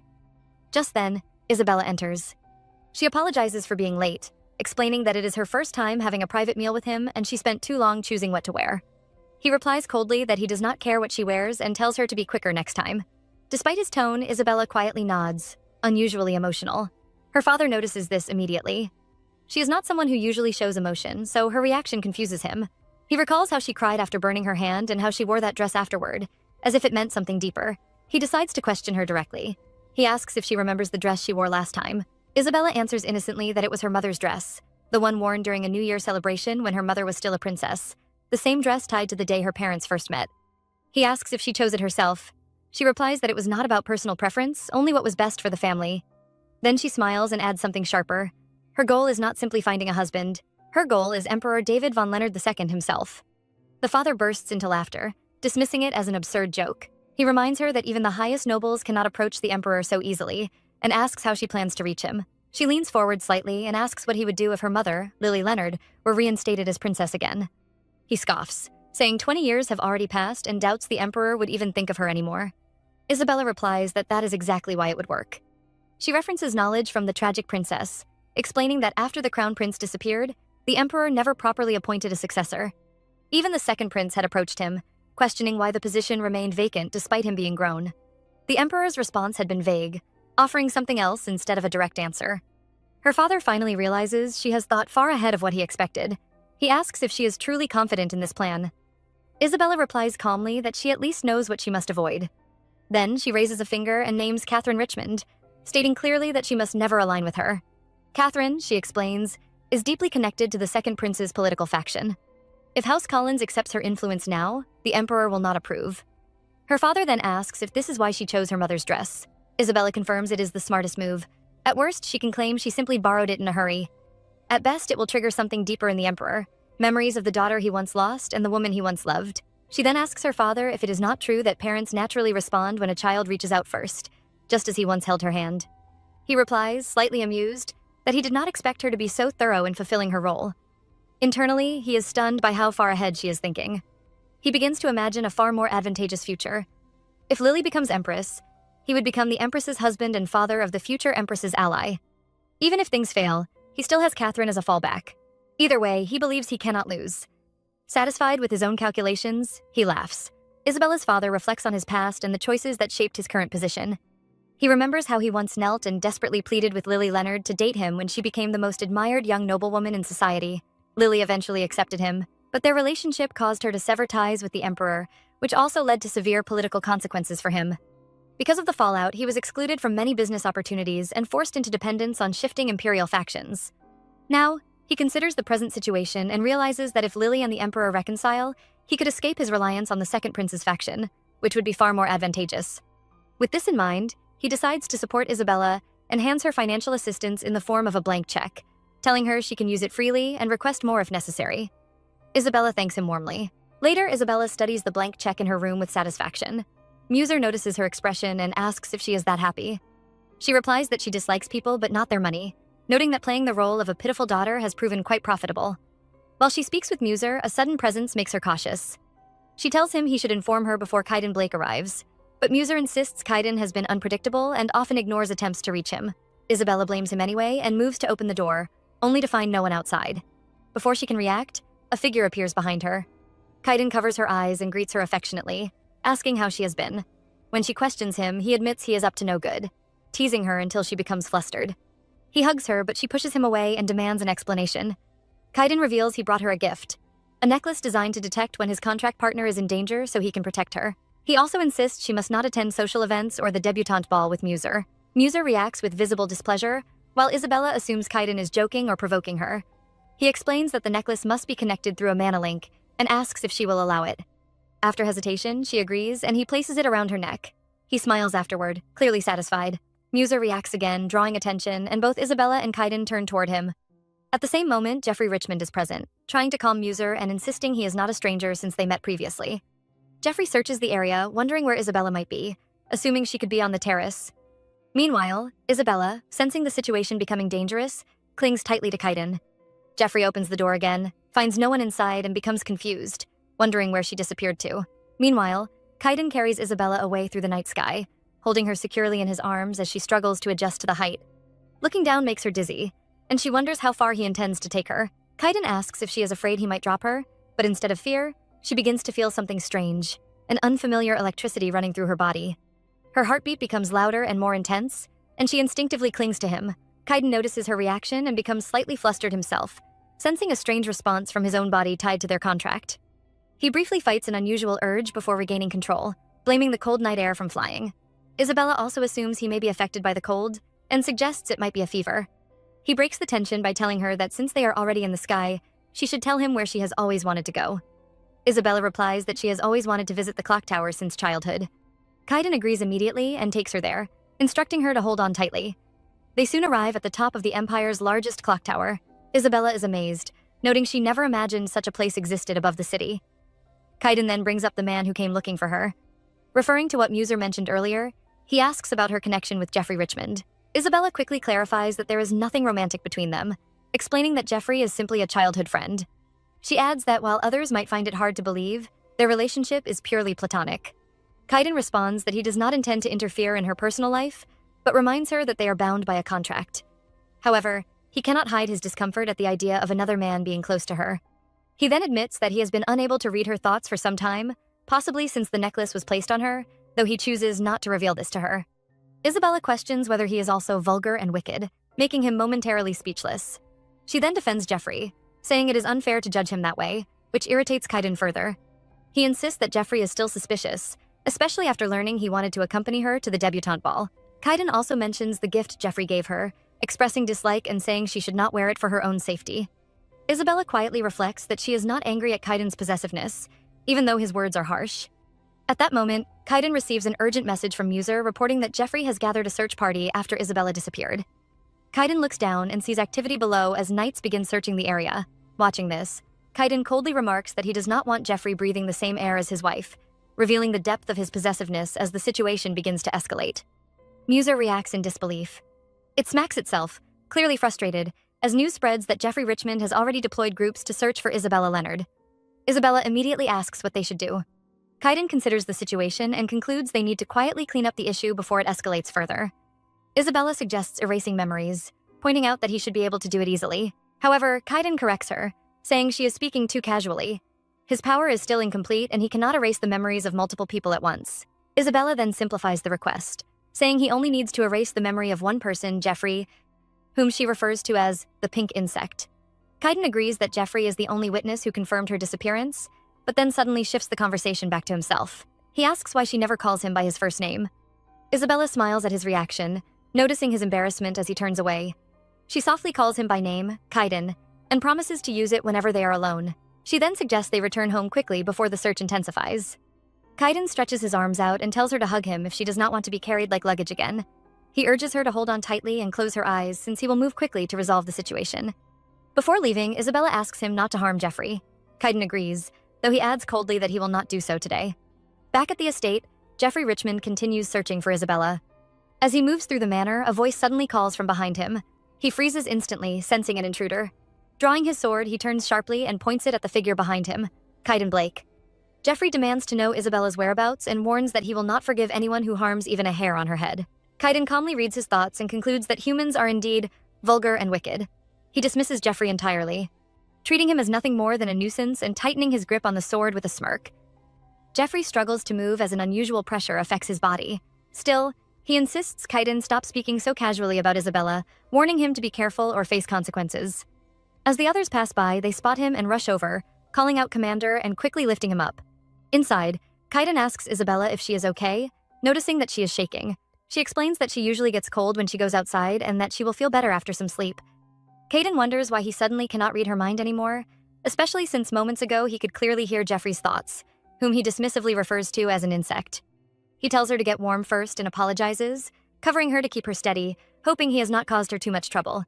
Just then, Isabella enters. She apologizes for being late, explaining that it is her first time having a private meal with him and she spent too long choosing what to wear. He replies coldly that he does not care what she wears and tells her to be quicker next time. Despite his tone, Isabella quietly nods, unusually emotional. Her father notices this immediately. She is not someone who usually shows emotion, so her reaction confuses him. He recalls how she cried after burning her hand and how she wore that dress afterward, as if it meant something deeper. He decides to question her directly. He asks if she remembers the dress she wore last time. Isabella answers innocently that it was her mother's dress, the one worn during a New Year celebration when her mother was still a princess, the same dress tied to the day her parents first met. He asks if she chose it herself. She replies that it was not about personal preference, only what was best for the family. Then she smiles and adds something sharper. Her goal is not simply finding a husband. Her goal is Emperor David von Leonard II himself. The father bursts into laughter, dismissing it as an absurd joke. He reminds her that even the highest nobles cannot approach the emperor so easily, and asks how she plans to reach him. She leans forward slightly and asks what he would do if her mother, Lily Leonard, were reinstated as princess again. He scoffs, saying 20 years have already passed and doubts the emperor would even think of her anymore. Isabella replies that that is exactly why it would work. She references knowledge from the tragic princess, explaining that after the crown prince disappeared, the emperor never properly appointed a successor. Even the second prince had approached him, questioning why the position remained vacant despite him being grown. The emperor's response had been vague, offering something else instead of a direct answer. Her father finally realizes she has thought far ahead of what he expected. He asks if she is truly confident in this plan. Isabella replies calmly that she at least knows what she must avoid. Then she raises a finger and names Catherine Richmond, stating clearly that she must never align with her. Catherine, she explains, is deeply connected to the second prince's political faction. If House Collins accepts her influence now, the emperor will not approve. Her father then asks if this is why she chose her mother's dress. Isabella confirms it is the smartest move. At worst, she can claim she simply borrowed it in a hurry. At best, it will trigger something deeper in the emperor, memories of the daughter he once lost and the woman he once loved. She then asks her father if it is not true that parents naturally respond when a child reaches out first, just as he once held her hand. He replies, slightly amused, that he did not expect her to be so thorough in fulfilling her role. Internally, he is stunned by how far ahead she is thinking. He begins to imagine a far more advantageous future. If Lily becomes empress, he would become the empress's husband and father of the future empress's ally. Even if things fail, he still has Catherine as a fallback. Either way, he believes he cannot lose. Satisfied with his own calculations, he laughs. Isabella's father reflects on his past and the choices that shaped his current position. He remembers how he once knelt and desperately pleaded with Lily Leonard to date him when she became the most admired young noblewoman in society. Lily eventually accepted him, but their relationship caused her to sever ties with the emperor, which also led to severe political consequences for him. Because of the fallout, he was excluded from many business opportunities and forced into dependence on shifting imperial factions. Now, he considers the present situation and realizes that if Lily and the emperor reconcile, he could escape his reliance on the second prince's faction, which would be far more advantageous. With this in mind, he decides to support Isabella and hands her financial assistance in the form of a blank check, telling her she can use it freely and request more if necessary. Isabella thanks him warmly. Later, Isabella studies the blank check in her room with satisfaction. Muser notices her expression and asks if she is that happy. She replies that she dislikes people but not their money, noting that playing the role of a pitiful daughter has proven quite profitable. While she speaks with Muser, a sudden presence makes her cautious. She tells him he should inform her before Kaiden Blake arrives, but Muser insists Kaiden has been unpredictable and often ignores attempts to reach him. Isabella blames him anyway and moves to open the door, only to find no one outside. Before she can react, a figure appears behind her. Kaiden covers her eyes and greets her affectionately, asking how she has been. When she questions him, he admits he is up to no good, teasing her until she becomes flustered. He hugs her, but she pushes him away and demands an explanation. Kaiden reveals he brought her a gift, a necklace designed to detect when his contract partner is in danger so he can protect her. He also insists she must not attend social events or the debutante ball with Muser. Muser reacts with visible displeasure, while Isabella assumes Kaiden is joking or provoking her. He explains that the necklace must be connected through a mana link and asks if she will allow it. After hesitation, she agrees and he places it around her neck. He smiles afterward, clearly satisfied. Muser reacts again, drawing attention, and both Isabella and Kaiden turn toward him. At the same moment, Jeffrey Richmond is present, trying to calm Muser and insisting he is not a stranger since they met previously. Jeffrey searches the area, wondering where Isabella might be, assuming she could be on the terrace. Meanwhile, Isabella, sensing the situation becoming dangerous, clings tightly to Kaiden. Jeffrey opens the door again, finds no one inside, and becomes confused, wondering where she disappeared to. Meanwhile, Kaiden carries Isabella away through the night sky, holding her securely in his arms as she struggles to adjust to the height. Looking down makes her dizzy, and she wonders how far he intends to take her. Kaiden asks if she is afraid he might drop her, but instead of fear, she begins to feel something strange, an unfamiliar electricity running through her body. Her heartbeat becomes louder and more intense, and she instinctively clings to him. Kaiden notices her reaction and becomes slightly flustered himself, sensing a strange response from his own body tied to their contract. He briefly fights an unusual urge before regaining control, blaming the cold night air from flying. Isabella also assumes he may be affected by the cold and suggests it might be a fever. He breaks the tension by telling her that since they are already in the sky, she should tell him where she has always wanted to go. Isabella replies that she has always wanted to visit the clock tower since childhood. Kaiden agrees immediately and takes her there, instructing her to hold on tightly. They soon arrive at the top of the Empire's largest clock tower. Isabella is amazed, noting she never imagined such a place existed above the city. Kaiden then brings up the man who came looking for her. Referring to what Muser mentioned earlier, he asks about her connection with Jeffrey Richmond. Isabella quickly clarifies that there is nothing romantic between them, explaining that Jeffrey is simply a childhood friend. She adds that while others might find it hard to believe, their relationship is purely platonic. Kaiden responds that he does not intend to interfere in her personal life, but reminds her that they are bound by a contract. However, he cannot hide his discomfort at the idea of another man being close to her. He then admits that he has been unable to read her thoughts for some time, possibly since the necklace was placed on her, though he chooses not to reveal this to her. Isabella questions whether he is also vulgar and wicked, making him momentarily speechless. She then defends Jeffrey, saying it is unfair to judge him that way, which irritates Kaiden further. He insists that Jeffrey is still suspicious, especially after learning he wanted to accompany her to the debutante ball. Kaiden also mentions the gift Jeffrey gave her, expressing dislike and saying she should not wear it for her own safety. Isabella quietly reflects that she is not angry at Kaiden's possessiveness, even though his words are harsh. At that moment, Kaiden receives an urgent message from Muser reporting that Jeffrey has gathered a search party after Isabella disappeared. Kaiden looks down and sees activity below as knights begin searching the area. Watching this, Kaiden coldly remarks that he does not want Jeffrey breathing the same air as his wife, revealing the depth of his possessiveness as the situation begins to escalate. Muser reacts in disbelief. It smacks itself, clearly frustrated, as news spreads that Jeffrey Richmond has already deployed groups to search for Isabella Leonard. Isabella immediately asks what they should do. Kaiden considers the situation and concludes they need to quietly clean up the issue before it escalates further. Isabella suggests erasing memories, pointing out that he should be able to do it easily. However, Kaiden corrects her, saying she is speaking too casually. His power is still incomplete and he cannot erase the memories of multiple people at once. Isabella then simplifies the request, saying he only needs to erase the memory of one person, Jeffrey, whom she refers to as the pink insect. Kaiden agrees that Jeffrey is the only witness who confirmed her disappearance, but then suddenly shifts the conversation back to himself. He asks why she never calls him by his first name. Isabella smiles at his reaction, noticing his embarrassment as he turns away. She softly calls him by name, Kaiden, and promises to use it whenever they are alone. She then suggests they return home quickly before the search intensifies. Kaiden stretches his arms out and tells her to hug him if she does not want to be carried like luggage again. He urges her to hold on tightly and close her eyes since he will move quickly to resolve the situation. Before leaving, Isabella asks him not to harm Jeffrey. Kaiden agrees, though he adds coldly that he will not do so today. Back at the estate, Jeffrey Richmond continues searching for Isabella. As he moves through the manor, a voice suddenly calls from behind him. He freezes instantly, sensing an intruder. Drawing his sword, he turns sharply and points it at the figure behind him, Kaiden Blake. Jeffrey demands to know Isabella's whereabouts and warns that he will not forgive anyone who harms even a hair on her head. Kaiden calmly reads his thoughts and concludes that humans are indeed vulgar and wicked. He dismisses Jeffrey entirely, treating him as nothing more than a nuisance and tightening his grip on the sword with a smirk. Jeffrey struggles to move as an unusual pressure affects his body. Still, he insists Kaiden stop speaking so casually about Isabella, warning him to be careful or face consequences. As the others pass by, they spot him and rush over, calling out Commander and quickly lifting him up. Inside, Kaiden asks Isabella if she is okay, noticing that she is shaking. She explains that she usually gets cold when she goes outside and that she will feel better after some sleep. Kaiden wonders why he suddenly cannot read her mind anymore, especially since moments ago he could clearly hear Jeffrey's thoughts, whom he dismissively refers to as an insect. He tells her to get warm first and apologizes, covering her to keep her steady, hoping he has not caused her too much trouble.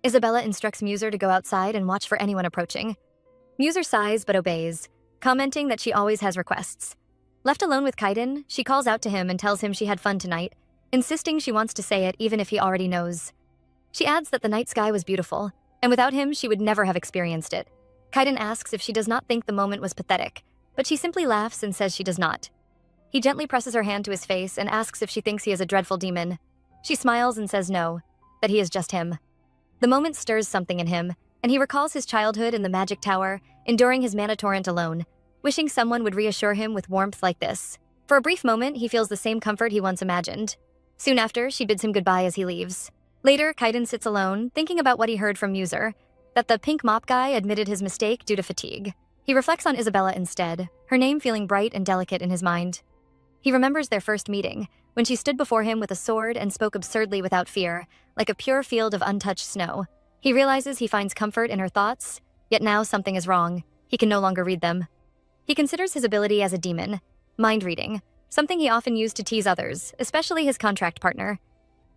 Isabella instructs Muser to go outside and watch for anyone approaching. Muser sighs but obeys, commenting that she always has requests. Left alone with Kaiden, she calls out to him and tells him she had fun tonight, insisting she wants to say it even if he already knows. She adds that the night sky was beautiful, and without him she would never have experienced it. Kaiden asks if she does not think the moment was pathetic, but she simply laughs and says she does not. He gently presses her hand to his face and asks if she thinks he is a dreadful demon. She smiles and says no, that he is just him. The moment stirs something in him, and he recalls his childhood in the Magic Tower, enduring his mana torrent alone, wishing someone would reassure him with warmth like this. For a brief moment, he feels the same comfort he once imagined. Soon after, she bids him goodbye as he leaves. Later, Kaiden sits alone, thinking about what he heard from Muser, that the pink mop guy admitted his mistake due to fatigue. He reflects on Isabella instead, her name feeling bright and delicate in his mind. He remembers their first meeting, when she stood before him with a sword and spoke absurdly without fear, like a pure field of untouched snow. He realizes he finds comfort in her thoughts, yet now something is wrong. He can no longer read them. He considers his ability as a demon, mind reading, something he often used to tease others, especially his contract partner.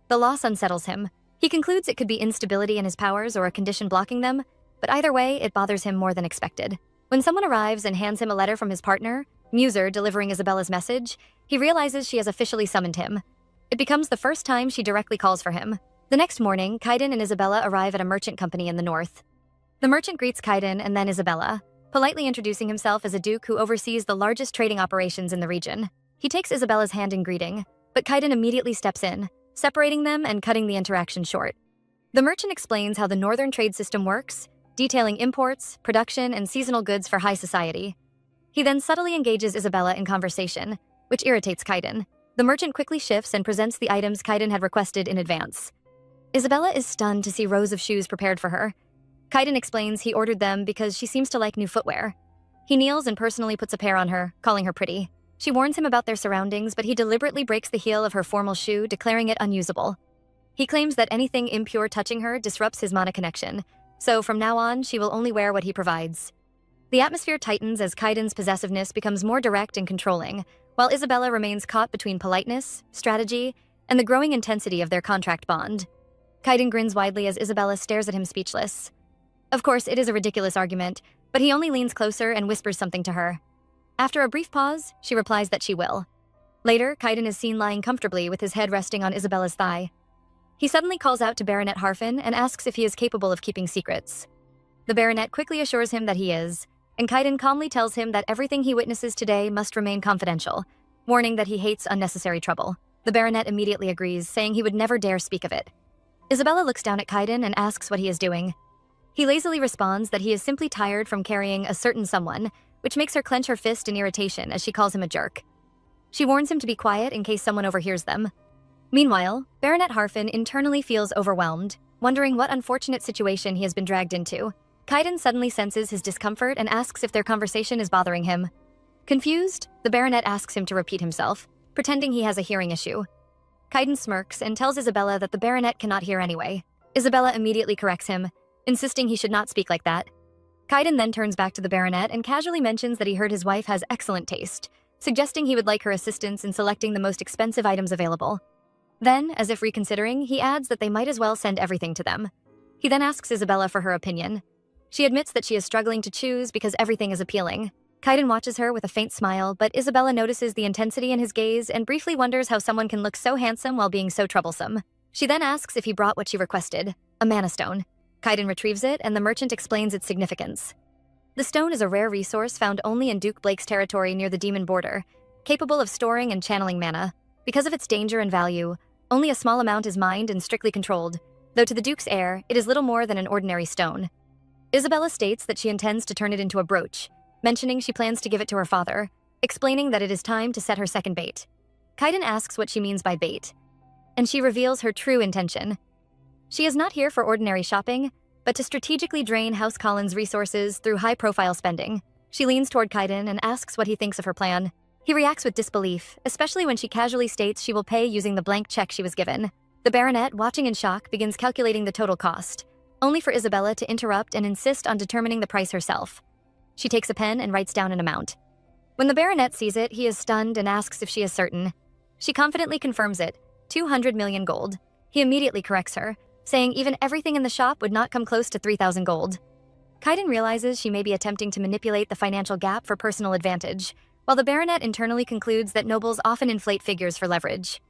The loss unsettles him. He concludes it could be instability in his powers or a condition blocking them, but either way, it bothers him more than expected. When someone arrives and hands him a letter from his partner, Muser delivering Isabella's message, he realizes she has officially summoned him. It becomes the first time she directly calls for him. The next morning, Kaiden and Isabella arrive at a merchant company in the north. The merchant greets Kaiden and then Isabella, politely introducing himself as a duke who oversees the largest trading operations in the region. He takes Isabella's hand in greeting, but Kaiden immediately steps in, separating them and cutting the interaction short. The merchant explains how the northern trade system works, detailing imports, production, and seasonal goods for high society. He then subtly engages Isabella in conversation, which irritates Kaiden. The merchant quickly shifts and presents the items Kaiden had requested in advance. Isabella is stunned to see rows of shoes prepared for her. Kaiden explains he ordered them because she seems to like new footwear. He kneels and personally puts a pair on her, calling her pretty. She warns him about their surroundings, but he deliberately breaks the heel of her formal shoe, declaring it unusable. He claims that anything impure touching her disrupts his mana connection, so from now on, she will only wear what he provides. The atmosphere tightens as Kaiden's possessiveness becomes more direct and controlling, while Isabella remains caught between politeness, strategy, and the growing intensity of their contract bond. Kaiden grins widely as Isabella stares at him speechless. Of course, it is a ridiculous argument, but he only leans closer and whispers something to her. After a brief pause, she replies that she will. Later, Kaiden is seen lying comfortably with his head resting on Isabella's thigh. He suddenly calls out to Baronet Harfin and asks if he is capable of keeping secrets. The Baronet quickly assures him that he is, and Kaiden calmly tells him that everything he witnesses today must remain confidential, warning that he hates unnecessary trouble. The Baronet immediately agrees, saying he would never dare speak of it. Isabella looks down at Kaiden and asks what he is doing. He lazily responds that he is simply tired from carrying a certain someone, which makes her clench her fist in irritation as she calls him a jerk. She warns him to be quiet in case someone overhears them. Meanwhile, Baronet Harfin internally feels overwhelmed, wondering what unfortunate situation he has been dragged into. Kaiden suddenly senses his discomfort and asks if their conversation is bothering him. Confused, the Baronet asks him to repeat himself, pretending he has a hearing issue. Kaiden smirks and tells Isabella that the Baronet cannot hear anyway. Isabella immediately corrects him, insisting he should not speak like that. Kaiden then turns back to the Baronet and casually mentions that he heard his wife has excellent taste, suggesting he would like her assistance in selecting the most expensive items available. Then, as if reconsidering, he adds that they might as well send everything to them. He then asks Isabella for her opinion. She admits that she is struggling to choose because everything is appealing. Kaiden watches her with a faint smile, but Isabella notices the intensity in his gaze and briefly wonders how someone can look so handsome while being so troublesome. She then asks if he brought what she requested, a mana stone. Kaiden retrieves it, and the merchant explains its significance. The stone is a rare resource found only in Duke Blake's territory near the demon border, capable of storing and channeling mana. Because of its danger and value, only a small amount is mined and strictly controlled, though to the Duke's heir, it is little more than an ordinary stone. Isabella states that she intends to turn it into a brooch, mentioning she plans to give it to her father, explaining that it is time to set her second bait. Kaiden asks what she means by bait, and she reveals her true intention. She is not here for ordinary shopping, but to strategically drain House Collins' resources through high-profile spending. She leans toward Kaiden and asks what he thinks of her plan. He reacts with disbelief, especially when she casually states she will pay using the blank check she was given. The baronet, watching in shock, begins calculating the total cost, only for Isabella to interrupt and insist on determining the price herself. She takes a pen and writes down an amount. When the baronet sees it, he is stunned and asks if she is certain. She confidently confirms it, 200 million gold. He immediately corrects her, saying even everything in the shop would not come close to 3,000 gold. Kaiden realizes she may be attempting to manipulate the financial gap for personal advantage, while the baronet internally concludes that nobles often inflate figures for leverage.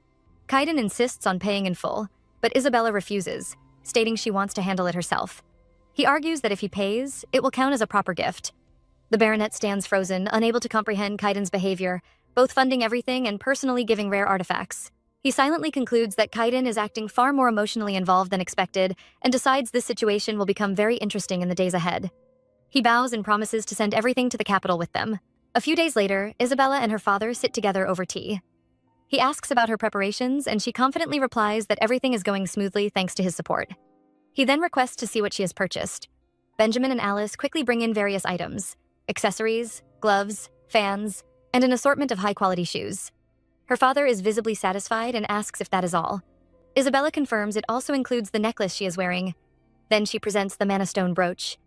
Kaiden insists on paying in full, but Isabella refuses, stating she wants to handle it herself. He argues that if he pays, it will count as a proper gift. The baronet stands frozen, unable to comprehend Kaiden's behavior, both funding everything and personally giving rare artifacts. He silently concludes that Kaiden is acting far more emotionally involved than expected and decides this situation will become very interesting in the days ahead. He bows and promises to send everything to the capital with them. A few days later, Isabella and her father sit together over tea. He asks about her preparations, and she confidently replies that everything is going smoothly thanks to his support. He then requests to see what she has purchased. Benjamin and Alice quickly bring in various items: accessories, gloves, fans, and an assortment of high-quality shoes. Her father is visibly satisfied and asks if that is all. Isabella confirms it also includes the necklace she is wearing. Then she presents the mana stone brooch.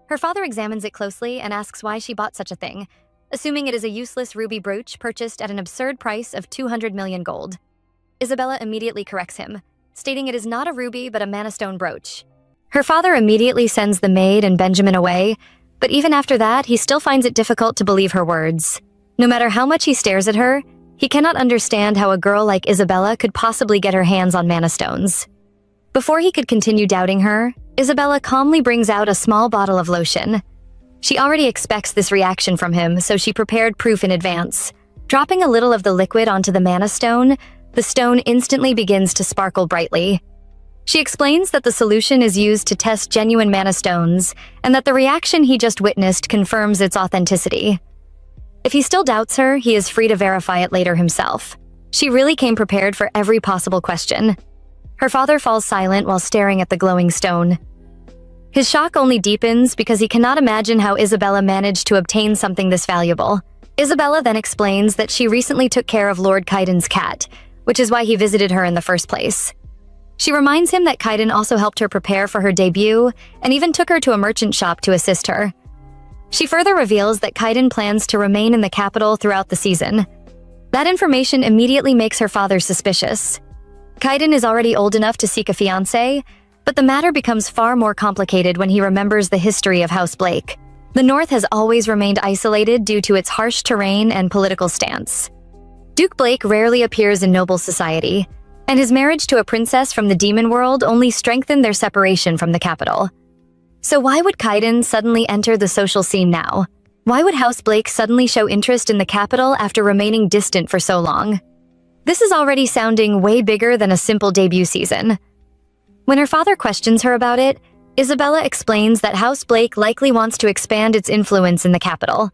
Her father examines it closely and asks why she bought such a thing, assuming it is a useless ruby brooch purchased at an absurd price of 200 million gold. Isabella immediately corrects him, stating it is not a ruby but a mana stone brooch. Her father immediately sends the maid and Benjamin away, but even after that, he still finds it difficult to believe her words. No matter how much he stares at her, he cannot understand how a girl like Isabella could possibly get her hands on mana stones. Before he could continue doubting her, Isabella calmly brings out a small bottle of lotion. She already expects this reaction from him, so she prepared proof in advance. Dropping a little of the liquid onto the mana stone, the stone instantly begins to sparkle brightly. She explains that the solution is used to test genuine mana stones, and that the reaction he just witnessed confirms its authenticity. If he still doubts her, he is free to verify it later himself. She really came prepared for every possible question. Her father falls silent while staring at the glowing stone. His shock only deepens because he cannot imagine how Isabella managed to obtain something this valuable. Isabella then explains that she recently took care of Lord Kaiden's cat, which is why he visited her in the first place. She reminds him that Kaiden also helped her prepare for her debut and even took her to a merchant shop to assist her. She further reveals that Kaiden plans to remain in the capital throughout the season. That information immediately makes her father suspicious. Kaiden is already old enough to seek a fiancé, but the matter becomes far more complicated when he remembers the history of House Blake. The North has always remained isolated due to its harsh terrain and political stance. Duke Blake rarely appears in noble society, and his marriage to a princess from the demon world only strengthened their separation from the capital. So why would Kaiden suddenly enter the social scene now? Why would House Blake suddenly show interest in the capital after remaining distant for so long? This is already sounding way bigger than a simple debut season. When her father questions her about it, Isabella explains that House Blake likely wants to expand its influence in the capital.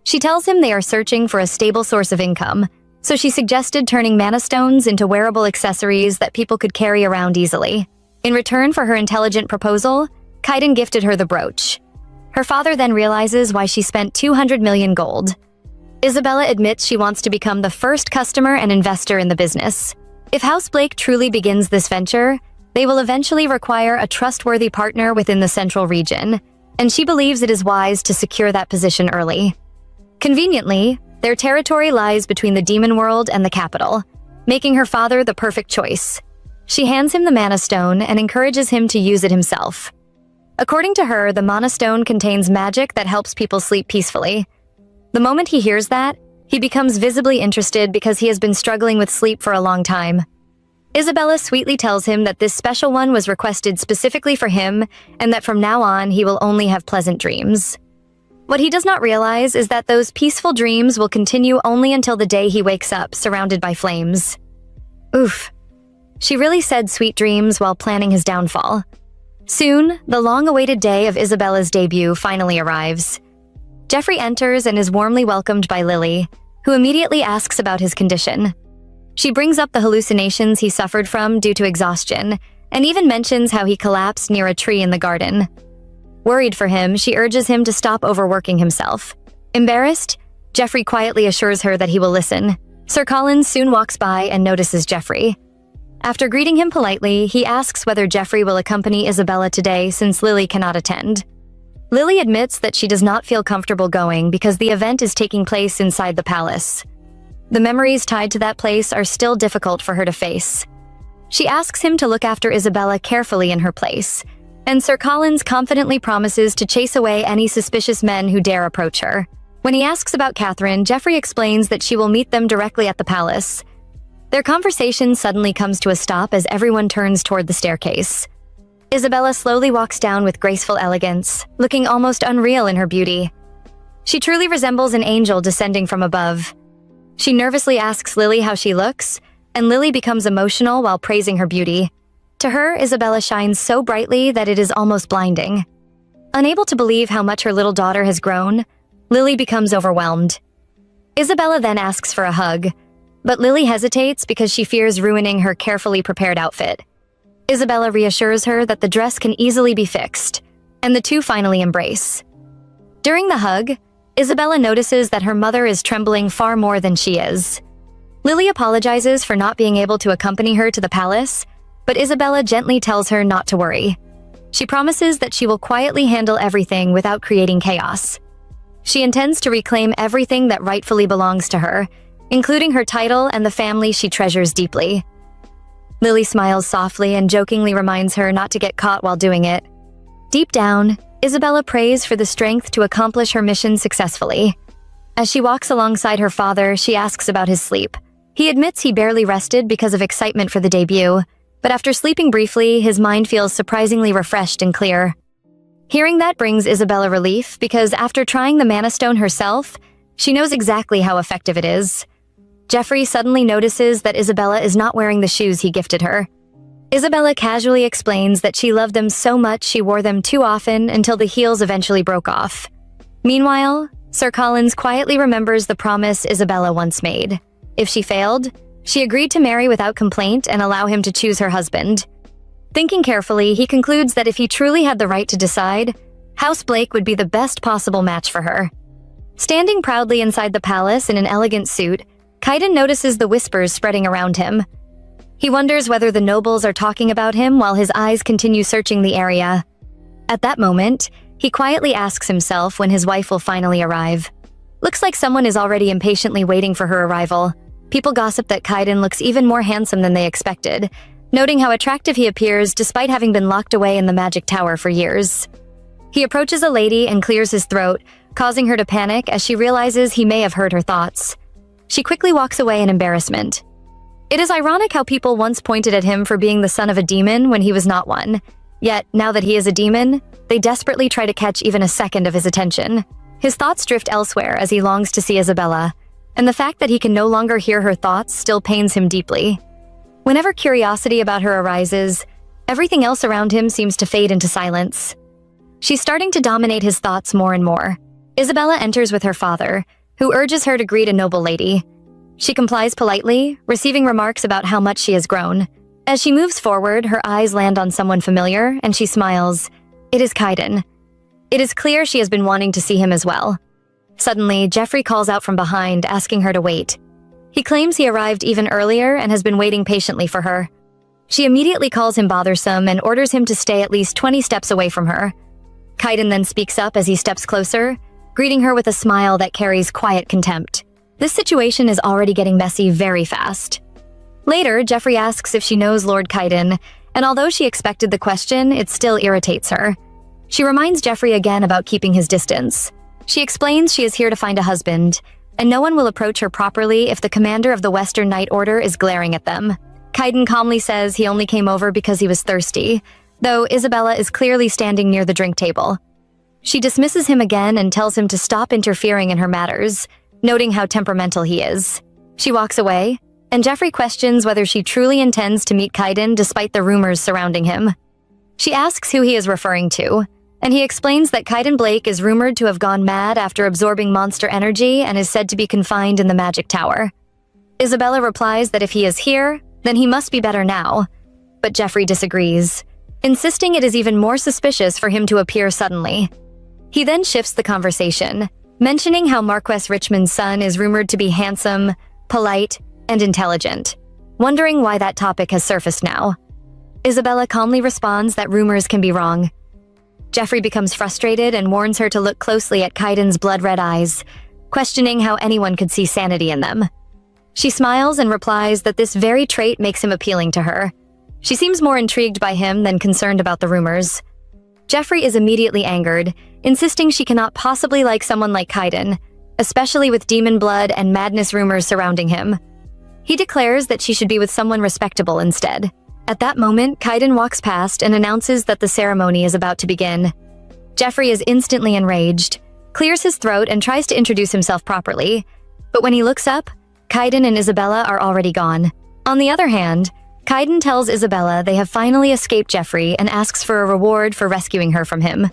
She tells him they are searching for a stable source of income, so she suggested turning mana stones into wearable accessories that people could carry around easily. In return for her intelligent proposal, Kaiden gifted her the brooch. Her father then realizes why she spent 200 million gold. Isabella admits she wants to become the first customer and investor in the business. If House Blake truly begins this venture, they will eventually require a trustworthy partner within the central region, and she believes it is wise to secure that position early. Conveniently, their territory lies between the demon world and the capital, making her father the perfect choice. She hands him the mana stone and encourages him to use it himself. According to her, the mana stone contains magic that helps people sleep peacefully. The moment he hears that, he becomes visibly interested because he has been struggling with sleep for a long time. Isabella sweetly tells him that this special one was requested specifically for him and that from now on he will only have pleasant dreams. What he does not realize is that those peaceful dreams will continue only until the day he wakes up surrounded by flames. Oof. She really said sweet dreams while planning his downfall. Soon, the long-awaited day of Isabella's debut finally arrives. Jeffrey enters and is warmly welcomed by Lily, who immediately asks about his condition. She brings up the hallucinations he suffered from due to exhaustion, and even mentions how he collapsed near a tree in the garden. Worried for him, she urges him to stop overworking himself. Embarrassed, Jeffrey quietly assures her that he will listen. Sir Collins soon walks by and notices Jeffrey. After greeting him politely, he asks whether Jeffrey will accompany Isabella today since Lily cannot attend. Lily admits that she does not feel comfortable going because the event is taking place inside the palace. The memories tied to that place are still difficult for her to face. She asks him to look after Isabella carefully in her place, and Sir Collins confidently promises to chase away any suspicious men who dare approach her. When he asks about Catherine, Jeffrey explains that she will meet them directly at the palace. Their conversation suddenly comes to a stop as everyone turns toward the staircase. Isabella slowly walks down with graceful elegance, looking almost unreal in her beauty. She truly resembles an angel descending from above. She nervously asks Lily how she looks, and Lily becomes emotional while praising her beauty. To her, Isabella shines so brightly that it is almost blinding. Unable to believe how much her little daughter has grown, Lily becomes overwhelmed. Isabella then asks for a hug, but Lily hesitates because she fears ruining her carefully prepared outfit. Isabella reassures her that the dress can easily be fixed, and the two finally embrace. During the hug, Isabella notices that her mother is trembling far more than she is. Lily apologizes for not being able to accompany her to the palace, but Isabella gently tells her not to worry. She promises that she will quietly handle everything without creating chaos. She intends to reclaim everything that rightfully belongs to her, including her title and the family she treasures deeply. Lily smiles softly and jokingly reminds her not to get caught while doing it. Deep down, Isabella prays for the strength to accomplish her mission successfully. As she walks alongside her father, she asks about his sleep. He admits he barely rested because of excitement for the debut, but after sleeping briefly, his mind feels surprisingly refreshed and clear. Hearing that brings Isabella relief because after trying the Mana Stone herself, she knows exactly how effective it is. Jeffrey suddenly notices that Isabella is not wearing the shoes he gifted her. Isabella casually explains that she loved them so much she wore them too often until the heels eventually broke off. Meanwhile, Sir Collins quietly remembers the promise Isabella once made. If she failed, she agreed to marry without complaint and allow him to choose her husband. Thinking carefully, he concludes that if he truly had the right to decide, House Blake would be the best possible match for her. Standing proudly inside the palace in an elegant suit, Kaiden notices the whispers spreading around him. He wonders whether the nobles are talking about him while his eyes continue searching the area. At that moment, he quietly asks himself when his wife will finally arrive. Looks like someone is already impatiently waiting for her arrival. People gossip that Kaiden looks even more handsome than they expected, noting how attractive he appears despite having been locked away in the Magic Tower for years. He approaches a lady and clears his throat, causing her to panic as she realizes he may have heard her thoughts. She quickly walks away in embarrassment. It is ironic how people once pointed at him for being the son of a demon when he was not one. Yet, now that he is a demon, they desperately try to catch even a second of his attention. His thoughts drift elsewhere as he longs to see Isabella, and the fact that he can no longer hear her thoughts still pains him deeply. Whenever curiosity about her arises, everything else around him seems to fade into silence. She's starting to dominate his thoughts more and more. Isabella enters with her father, who urges her to greet a noble lady. She complies politely, receiving remarks about how much she has grown. As she moves forward, her eyes land on someone familiar, and she smiles. It is Kaiden. It is clear she has been wanting to see him as well. Suddenly, Jeffrey calls out from behind, asking her to wait. He claims he arrived even earlier and has been waiting patiently for her. She immediately calls him bothersome and orders him to stay at least 20 steps away from her. Kaiden then speaks up as he steps closer, greeting her with a smile that carries quiet contempt. This situation is already getting messy very fast. Later, Jeffrey asks if she knows Lord Kaiden, and although she expected the question, it still irritates her. She reminds Jeffrey again about keeping his distance. She explains she is here to find a husband, and no one will approach her properly if the commander of the Western Night Order is glaring at them. Kaiden calmly says he only came over because he was thirsty, though Isabella is clearly standing near the drink table. She dismisses him again and tells him to stop interfering in her matters, noting how temperamental he is. She walks away, and Jeffrey questions whether she truly intends to meet Kaiden despite the rumors surrounding him. She asks who he is referring to, and he explains that Kaiden Blake is rumored to have gone mad after absorbing monster energy and is said to be confined in the Magic Tower. Isabella replies that if he is here, then he must be better now, but Jeffrey disagrees, insisting it is even more suspicious for him to appear suddenly. He then shifts the conversation, mentioning how Marquess Richmond's son is rumored to be handsome, polite, and intelligent, wondering why that topic has surfaced now. Isabella calmly responds that rumors can be wrong. Jeffrey becomes frustrated and warns her to look closely at Kaiden's blood-red eyes, questioning how anyone could see sanity in them. She smiles and replies that this very trait makes him appealing to her. She seems more intrigued by him than concerned about the rumors. Jeffrey is immediately angered, insisting she cannot possibly like someone like Kaiden, especially with demon blood and madness rumors surrounding him. He declares that she should be with someone respectable instead. At that moment, Kaiden walks past and announces that the ceremony is about to begin. Jeffrey is instantly enraged, clears his throat and tries to introduce himself properly, but when he looks up, Kaiden and Isabella are already gone. On the other hand, Kaiden tells Isabella they have finally escaped Jeffrey and asks for a reward for rescuing her from him.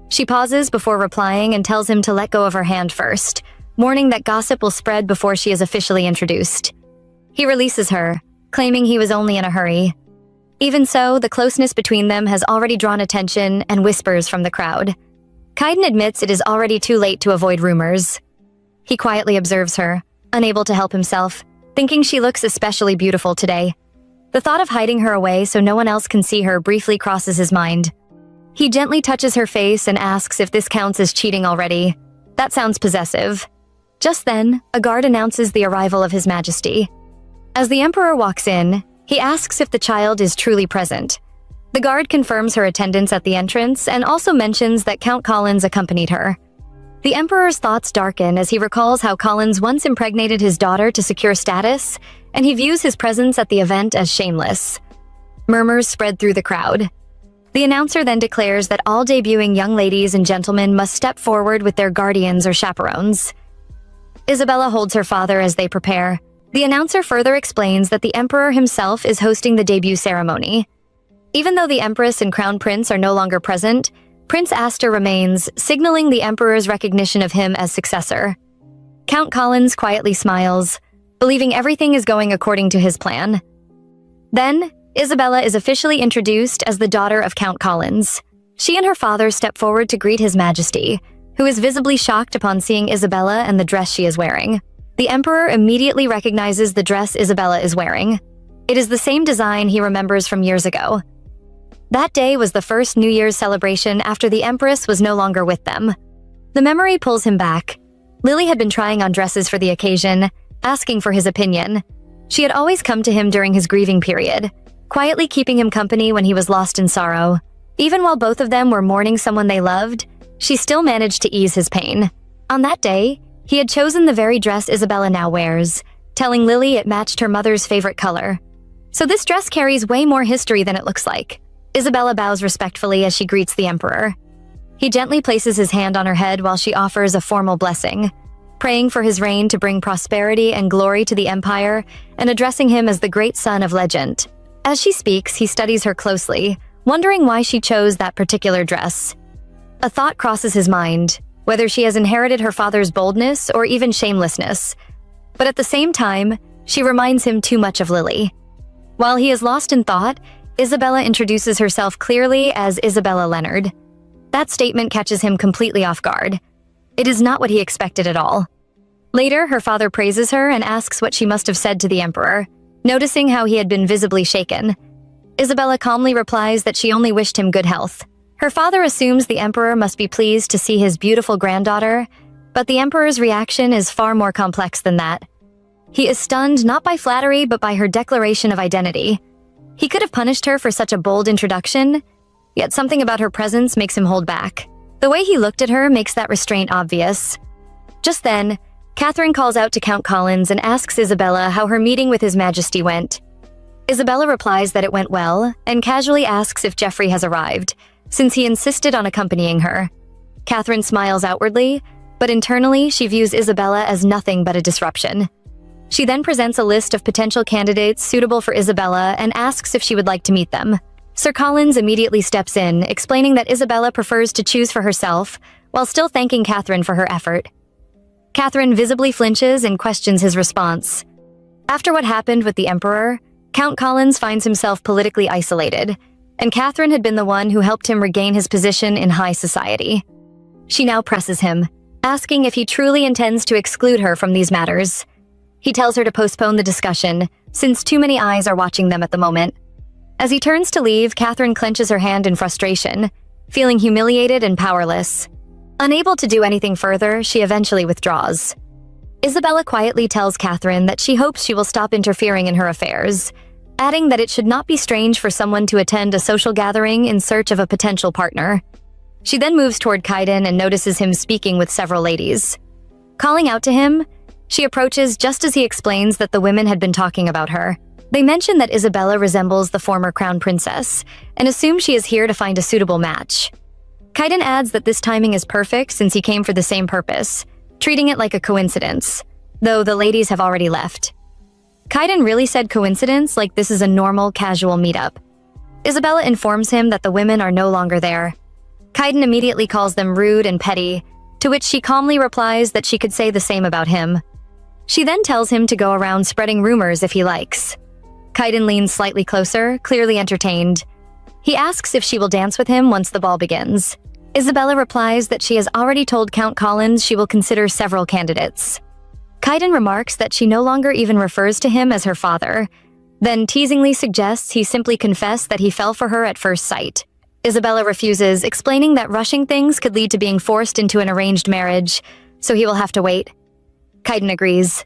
She pauses before replying and tells him to let go of her hand first, warning that gossip will spread before she is officially introduced. He releases her, claiming he was only in a hurry. Even so, the closeness between them has already drawn attention and whispers from the crowd. Kaiden admits it is already too late to avoid rumors. He quietly observes her, unable to help himself, thinking she looks especially beautiful today. The thought of hiding her away so no one else can see her briefly crosses his mind. He gently touches her face and asks if this counts as cheating already. That sounds possessive. Just then, a guard announces the arrival of His Majesty. As the Emperor walks in, he asks if the child is truly present. The guard confirms her attendance at the entrance and also mentions that Count Collins accompanied her. The Emperor's thoughts darken as he recalls how Collins once impregnated his daughter to secure status, and he views his presence at the event as shameless. Murmurs spread through the crowd. The announcer then declares that all debuting young ladies and gentlemen must step forward with their guardians or chaperones. Isabella holds her father as they prepare. The announcer further explains that the Emperor himself is hosting the debut ceremony. Even though the Empress and Crown Prince are no longer present, Prince Aster remains, signaling the Emperor's recognition of him as successor. Count Collins quietly smiles, believing everything is going according to his plan. Then, Isabella is officially introduced as the daughter of Count Collins. She and her father step forward to greet His Majesty, who is visibly shocked upon seeing Isabella and the dress she is wearing. The Emperor immediately recognizes the dress Isabella is wearing. It is the same design he remembers from years ago. That day was the first New Year's celebration after the Empress was no longer with them. The memory pulls him back. Lily had been trying on dresses for the occasion, asking for his opinion. She had always come to him during his grieving period, quietly keeping him company when he was lost in sorrow. Even while both of them were mourning someone they loved, she still managed to ease his pain. On that day, he had chosen the very dress Isabella now wears, telling Lily it matched her mother's favorite color. So this dress carries way more history than it looks like. Isabella bows respectfully as she greets the Emperor. He gently places his hand on her head while she offers a formal blessing, praying for his reign to bring prosperity and glory to the Empire and addressing him as the great son of legend. As she speaks, he studies her closely, wondering why she chose that particular dress. A thought crosses his mind, whether she has inherited her father's boldness or even shamelessness. But at the same time, she reminds him too much of Lily. While he is lost in thought, Isabella introduces herself clearly as Isabella Leonard. That statement catches him completely off guard. It is not what he expected at all. Later, her father praises her and asks what she must have said to the Emperor, noticing how he had been visibly shaken. Isabella calmly replies that she only wished him good health. Her father assumes the Emperor must be pleased to see his beautiful granddaughter, but the Emperor's reaction is far more complex than that. He is stunned not by flattery but by her declaration of identity. He could have punished her for such a bold introduction, yet something about her presence makes him hold back. The way he looked at her makes that restraint obvious. Just then, Catherine calls out to Count Collins and asks Isabella how her meeting with His Majesty went. Isabella replies that it went well and casually asks if Jeffrey has arrived, since he insisted on accompanying her. Catherine smiles outwardly, but internally she views Isabella as nothing but a disruption. She then presents a list of potential candidates suitable for Isabella and asks if she would like to meet them. Sir Collins immediately steps in, explaining that Isabella prefers to choose for herself, while still thanking Catherine for her effort. Catherine visibly flinches and questions his response. After what happened with the Emperor, Count Collins finds himself politically isolated, and Catherine had been the one who helped him regain his position in high society. She now presses him, asking if he truly intends to exclude her from these matters. He tells her to postpone the discussion, since too many eyes are watching them at the moment. As he turns to leave, Catherine clenches her hand in frustration, feeling humiliated and powerless. Unable to do anything further, she eventually withdraws. Isabella quietly tells Catherine that she hopes she will stop interfering in her affairs, adding that it should not be strange for someone to attend a social gathering in search of a potential partner. She then moves toward Kaiden and notices him speaking with several ladies. Calling out to him, she approaches just as he explains that the women had been talking about her. They mention that Isabella resembles the former crown princess, and assume she is here to find a suitable match. Kaiden adds that this timing is perfect since he came for the same purpose, treating it like a coincidence, though the ladies have already left. Kaiden really said coincidence like this is a normal, casual meetup. Isabella informs him that the women are no longer there. Kaiden immediately calls them rude and petty, to which she calmly replies that she could say the same about him. She then tells him to go around spreading rumors if he likes. Kaiden leans slightly closer, clearly entertained. He asks if she will dance with him once the ball begins. Isabella replies that she has already told Count Collins she will consider several candidates. Kaiden remarks that she no longer even refers to him as her father, then teasingly suggests he simply confess that he fell for her at first sight. Isabella refuses, explaining that rushing things could lead to being forced into an arranged marriage, so he will have to wait. Kaiden agrees.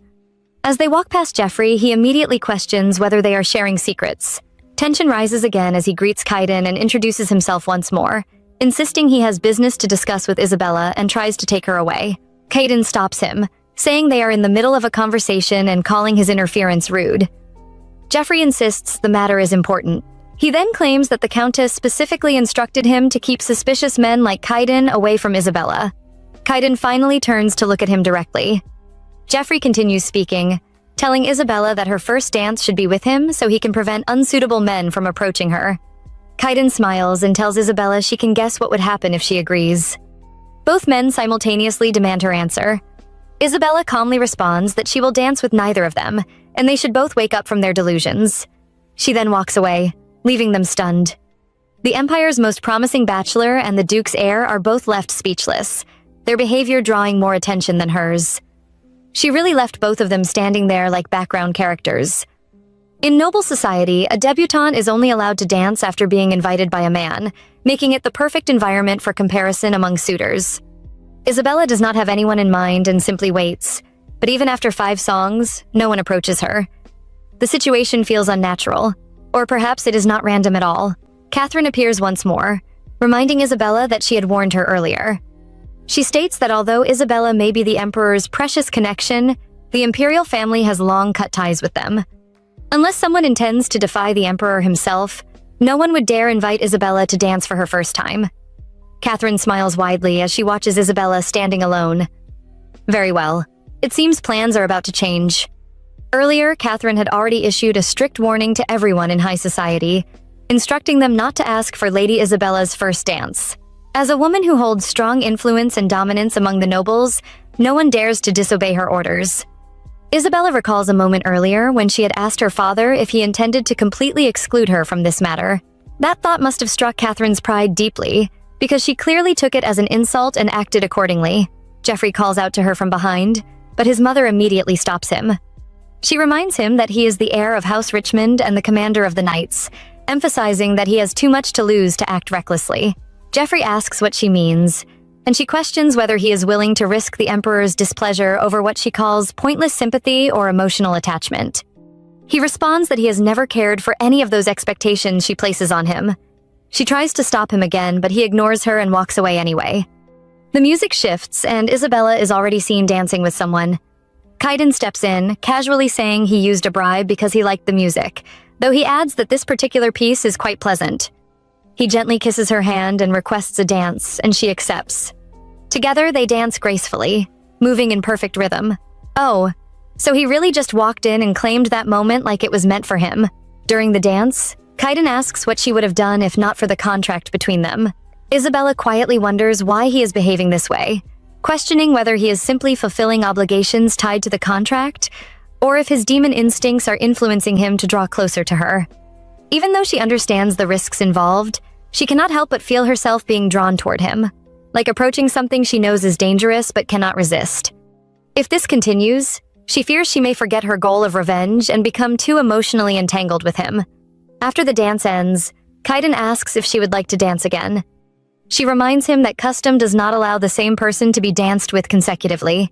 As they walk past Jeffrey, he immediately questions whether they are sharing secrets. Tension rises again as he greets Kaiden and introduces himself once more, insisting he has business to discuss with Isabella and tries to take her away. Kaiden stops him, saying they are in the middle of a conversation and calling his interference rude. Jeffrey insists the matter is important. He then claims that the Countess specifically instructed him to keep suspicious men like Kaiden away from Isabella. Kaiden finally turns to look at him directly. Jeffrey continues speaking, telling Isabella that her first dance should be with him so he can prevent unsuitable men from approaching her. Kaiden smiles and tells Isabella she can guess what would happen if she agrees. Both men simultaneously demand her answer. Isabella calmly responds that she will dance with neither of them, and they should both wake up from their delusions. She then walks away, leaving them stunned. The Empire's most promising bachelor and the Duke's heir are both left speechless, their behavior drawing more attention than hers. She really left both of them standing there like background characters. In noble society, a debutante is only allowed to dance after being invited by a man, making it the perfect environment for comparison among suitors. Isabella does not have anyone in mind and simply waits, but even after 5 songs, no one approaches her. The situation feels unnatural, or perhaps it is not random at all. Catherine appears once more, reminding Isabella that she had warned her earlier. She states that although Isabella may be the Emperor's precious connection, the imperial family has long cut ties with them. Unless someone intends to defy the Emperor himself, no one would dare invite Isabella to dance for her first time. Catherine smiles widely as she watches Isabella standing alone. Very well. It seems plans are about to change. Earlier, Catherine had already issued a strict warning to everyone in high society, instructing them not to ask for Lady Isabella's first dance. As a woman who holds strong influence and dominance among the nobles, no one dares to disobey her orders. Isabella recalls a moment earlier when she had asked her father if he intended to completely exclude her from this matter. That thought must have struck Catherine's pride deeply, because she clearly took it as an insult and acted accordingly. Jeffrey calls out to her from behind, but his mother immediately stops him. She reminds him that he is the heir of House Richmond and the commander of the Knights, emphasizing that he has too much to lose to act recklessly. Jeffrey asks what she means, and she questions whether he is willing to risk the Emperor's displeasure over what she calls pointless sympathy or emotional attachment. He responds that he has never cared for any of those expectations she places on him. She tries to stop him again, but he ignores her and walks away anyway. The music shifts, and Isabella is already seen dancing with someone. Kaiden steps in, casually saying he used a bribe because he liked the music, though he adds that this particular piece is quite pleasant. He gently kisses her hand and requests a dance, and she accepts. Together, they dance gracefully, moving in perfect rhythm. Oh, so he really just walked in and claimed that moment like it was meant for him. During the dance, Kaiden asks what she would have done if not for the contract between them. Isabella quietly wonders why he is behaving this way, questioning whether he is simply fulfilling obligations tied to the contract, or if his demon instincts are influencing him to draw closer to her. Even though she understands the risks involved, she cannot help but feel herself being drawn toward him, like approaching something she knows is dangerous but cannot resist. If this continues, she fears she may forget her goal of revenge and become too emotionally entangled with him. After the dance ends, Kaiden asks if she would like to dance again. She reminds him that custom does not allow the same person to be danced with consecutively.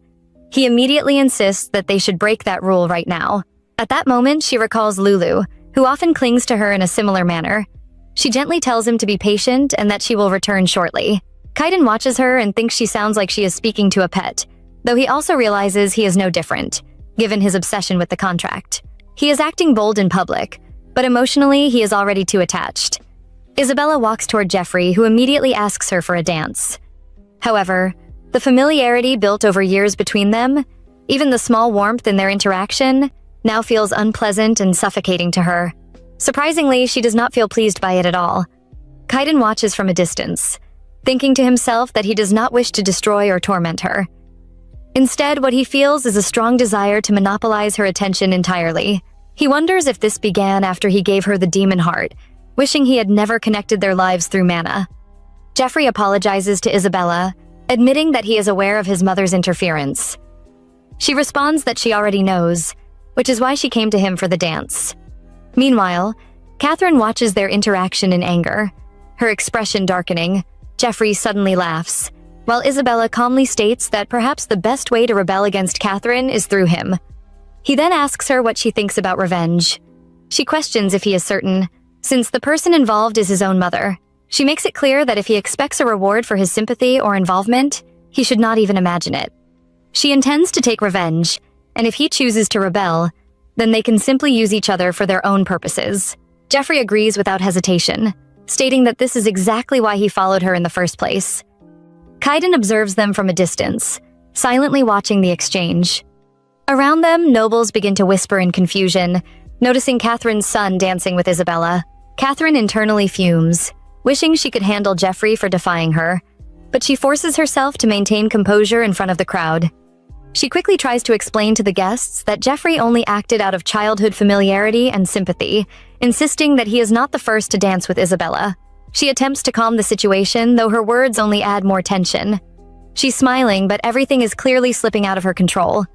He immediately insists that they should break that rule right now. At that moment, she recalls Lulu, who often clings to her in a similar manner. She gently tells him to be patient and that she will return shortly. Kaiden watches her and thinks she sounds like she is speaking to a pet, though he also realizes he is no different, given his obsession with the contract. He is acting bold in public, but emotionally he is already too attached. Isabella walks toward Jeffrey, who immediately asks her for a dance. However, the familiarity built over years between them, even the small warmth in their interaction, now feels unpleasant and suffocating to her. Surprisingly, she does not feel pleased by it at all. Kaiden watches from a distance, thinking to himself that he does not wish to destroy or torment her. Instead, what he feels is a strong desire to monopolize her attention entirely. He wonders if this began after he gave her the demon heart, wishing he had never connected their lives through mana. Jeffrey apologizes to Isabella, admitting that he is aware of his mother's interference. She responds that she already knows, which is why she came to him for the dance. Meanwhile, Catherine watches their interaction in anger. Her expression darkening, Jeffrey suddenly laughs, while Isabella calmly states that perhaps the best way to rebel against Catherine is through him. He then asks her what she thinks about revenge. She questions if he is certain, since the person involved is his own mother. She makes it clear that if he expects a reward for his sympathy or involvement, he should not even imagine it. She intends to take revenge, and if he chooses to rebel, then they can simply use each other for their own purposes. Jeffrey agrees without hesitation, stating that this is exactly why he followed her in the first place. Kaiden observes them from a distance, silently watching the exchange. Around them, nobles begin to whisper in confusion, noticing Catherine's son dancing with Isabella. Catherine internally fumes, wishing she could handle Jeffrey for defying her, but she forces herself to maintain composure in front of the crowd. She quickly tries to explain to the guests that Jeffrey only acted out of childhood familiarity and sympathy, insisting that he is not the first to dance with Isabella. She attempts to calm the situation, though her words only add more tension. She's smiling, but everything is clearly slipping out of her control.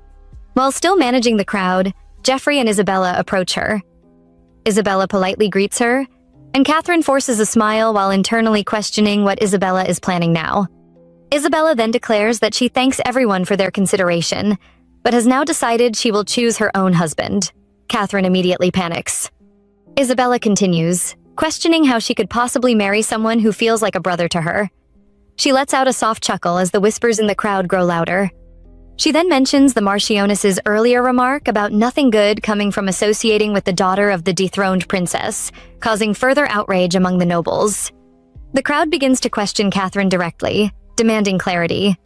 While still managing the crowd, Jeffrey and Isabella approach her. Isabella politely greets her, and Catherine forces a smile while internally questioning what Isabella is planning now. Isabella then declares that she thanks everyone for their consideration, but has now decided she will choose her own husband. Catherine immediately panics. Isabella continues, questioning how she could possibly marry someone who feels like a brother to her. She lets out a soft chuckle as the whispers in the crowd grow louder. She then mentions the Marchionesses' earlier remark about nothing good coming from associating with the daughter of the dethroned princess, causing further outrage among the nobles. The crowd begins to question Catherine directly, demanding clarity.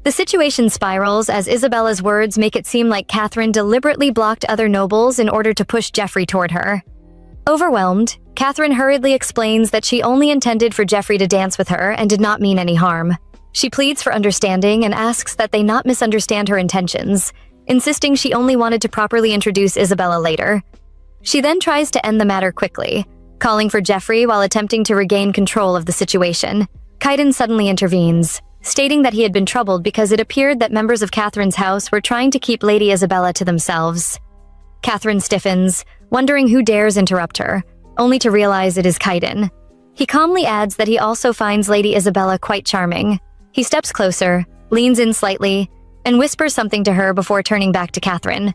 The situation spirals as Isabella's words make it seem like Catherine deliberately blocked other nobles in order to push Jeffrey toward her. Overwhelmed, Catherine hurriedly explains that she only intended for Jeffrey to dance with her and did not mean any harm. She pleads for understanding and asks that they not misunderstand her intentions, insisting she only wanted to properly introduce Isabella later. She then tries to end the matter quickly, calling for Jeffrey while attempting to regain control of the situation. Kaiden suddenly intervenes, stating that he had been troubled because it appeared that members of Catherine's house were trying to keep Lady Isabella to themselves. Catherine stiffens, wondering who dares interrupt her, only to realize it is Kaiden. He calmly adds that he also finds Lady Isabella quite charming. He steps closer, leans in slightly, and whispers something to her before turning back to Catherine.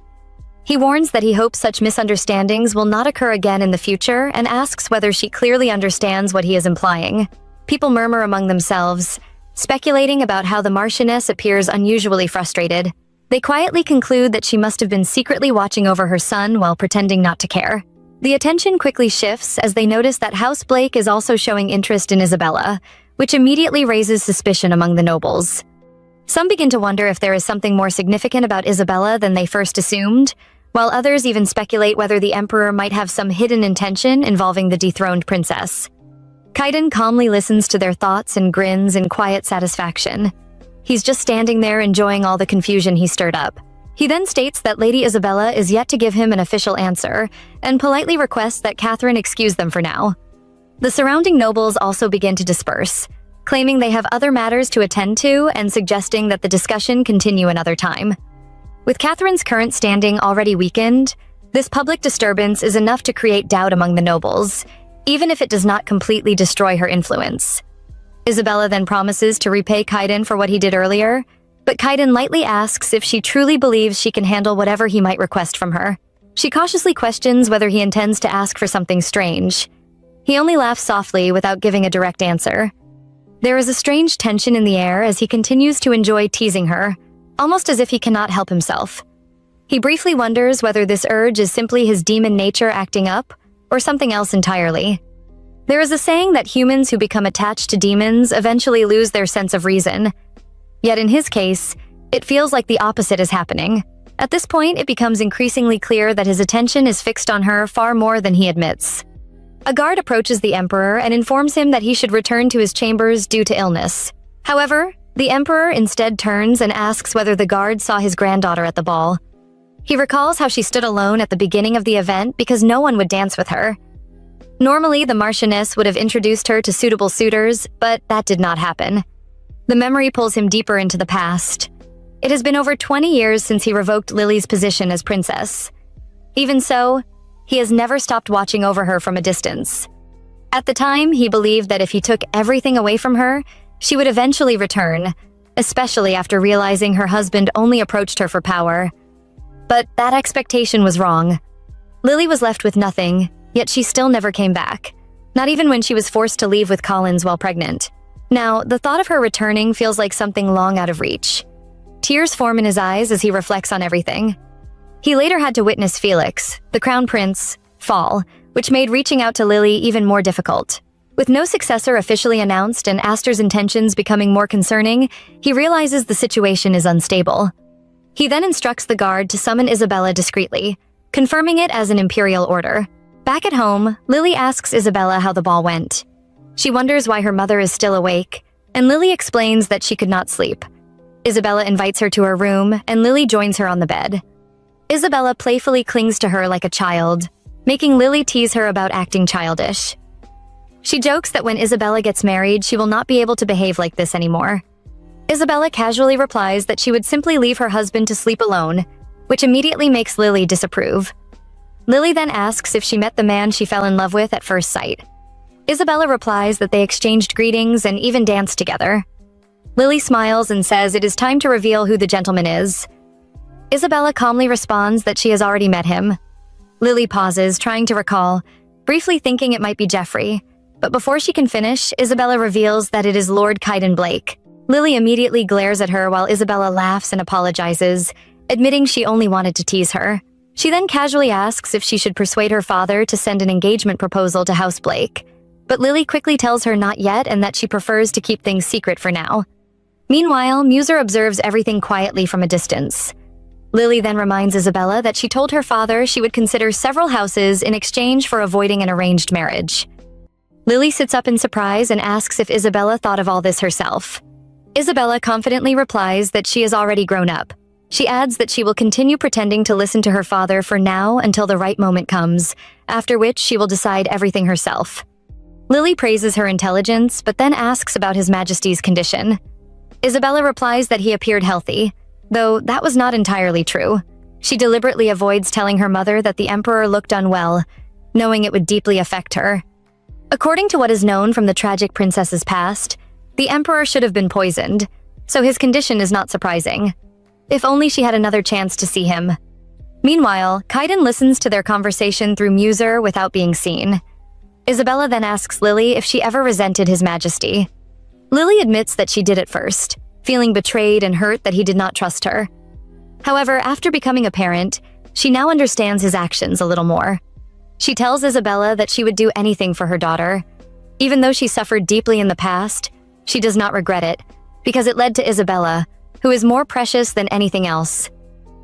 He warns that he hopes such misunderstandings will not occur again in the future and asks whether she clearly understands what he is implying. People murmur among themselves, speculating about how the Marchioness appears unusually frustrated. They quietly conclude that she must have been secretly watching over her son while pretending not to care. The attention quickly shifts as they notice that House Blake is also showing interest in Isabella, which immediately raises suspicion among the nobles. Some begin to wonder if there is something more significant about Isabella than they first assumed, while others even speculate whether the emperor might have some hidden intention involving the dethroned princess. Kaiden calmly listens to their thoughts and grins in quiet satisfaction. He's just standing there enjoying all the confusion he stirred up. He then states that Lady Isabella is yet to give him an official answer, and politely requests that Catherine excuse them for now. The surrounding nobles also begin to disperse, claiming they have other matters to attend to and suggesting that the discussion continue another time. With Catherine's current standing already weakened, this public disturbance is enough to create doubt among the nobles, even if it does not completely destroy her influence. Isabella then promises to repay Kaiden for what he did earlier, but Kaiden lightly asks if she truly believes she can handle whatever he might request from her. She cautiously questions whether he intends to ask for something strange. He only laughs softly without giving a direct answer. There is a strange tension in the air as he continues to enjoy teasing her, almost as if he cannot help himself. He briefly wonders whether this urge is simply his demon nature acting up, or something else entirely. There is a saying that humans who become attached to demons eventually lose their sense of reason. Yet in his case, it feels like the opposite is happening. At this point, it becomes increasingly clear that his attention is fixed on her far more than he admits. A guard approaches the emperor and informs him that he should return to his chambers due to illness. However, the emperor instead turns and asks whether the guard saw his granddaughter at the ball. He recalls how she stood alone at the beginning of the event because no one would dance with her. Normally, the Marchioness would have introduced her to suitable suitors, but that did not happen. The memory pulls him deeper into the past. It has been over 20 years since he revoked Lily's position as princess. Even so, he has never stopped watching over her from a distance. At the time, he believed that if he took everything away from her, she would eventually return, especially after realizing her husband only approached her for power. But that expectation was wrong. Lily was left with nothing, yet she still never came back, not even when she was forced to leave with Collins while pregnant. Now, the thought of her returning feels like something long out of reach. Tears form in his eyes as he reflects on everything. He later had to witness Felix, the crown prince, fall, which made reaching out to Lily even more difficult. With no successor officially announced and Aster's intentions becoming more concerning, he realizes the situation is unstable. He then instructs the guard to summon Isabella discreetly, confirming it as an imperial order. Back at home, Lily asks Isabella how the ball went. She wonders why her mother is still awake, and Lily explains that she could not sleep. Isabella invites her to her room, and Lily joins her on the bed. Isabella playfully clings to her like a child, making Lily tease her about acting childish. She jokes that when Isabella gets married, she will not be able to behave like this anymore. Isabella casually replies that she would simply leave her husband to sleep alone, which immediately makes Lily disapprove. Lily then asks if she met the man she fell in love with at first sight. Isabella replies that they exchanged greetings and even danced together. Lily smiles and says it is time to reveal who the gentleman is. Isabella calmly responds that she has already met him. Lily pauses, trying to recall, briefly thinking it might be Jeffrey, but before she can finish, Isabella reveals that it is Lord Kaiden Blake. Lily immediately glares at her while Isabella laughs and apologizes, admitting she only wanted to tease her. She then casually asks if she should persuade her father to send an engagement proposal to House Blake, but Lily quickly tells her not yet and that she prefers to keep things secret for now. Meanwhile, Muser observes everything quietly from a distance. Lily then reminds Isabella that she told her father she would consider several houses in exchange for avoiding an arranged marriage. Lily sits up in surprise and asks if Isabella thought of all this herself. Isabella confidently replies that she has already grown up. She adds that she will continue pretending to listen to her father for now until the right moment comes, after which she will decide everything herself. Lily praises her intelligence, but then asks about His Majesty's condition. Isabella replies that he appeared healthy, though that was not entirely true. She deliberately avoids telling her mother that the Emperor looked unwell, knowing it would deeply affect her. According to what is known from the tragic princess's past, the Emperor should have been poisoned, so his condition is not surprising. If only she had another chance to see him. Meanwhile, Kaiden listens to their conversation through Muser without being seen. Isabella then asks Lily if she ever resented His Majesty. Lily admits that she did at first, feeling betrayed and hurt that he did not trust her. However, after becoming a parent, she now understands his actions a little more. She tells Isabella that she would do anything for her daughter. Even though she suffered deeply in the past, she does not regret it, because it led to Isabella, who is more precious than anything else.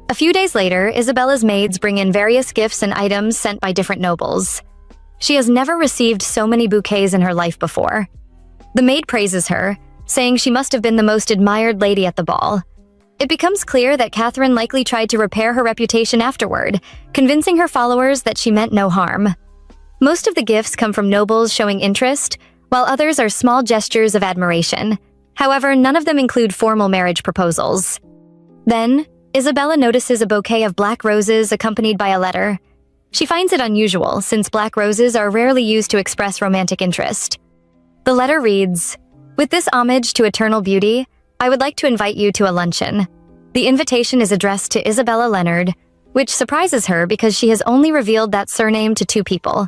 A few days later, Isabella's maids bring in various gifts and items sent by different nobles. She has never received so many bouquets in her life before. The maid praises her, saying she must have been the most admired lady at the ball. It becomes clear that Catherine likely tried to repair her reputation afterward, convincing her followers that she meant no harm. Most of the gifts come from nobles showing interest, while others are small gestures of admiration. However, none of them include formal marriage proposals. Then, Isabella notices a bouquet of black roses accompanied by a letter. She finds it unusual, since black roses are rarely used to express romantic interest. The letter reads, "With this homage to eternal beauty, I would like to invite you to a luncheon." The invitation is addressed to Isabella Leonard, which surprises her because she has only revealed that surname to two people,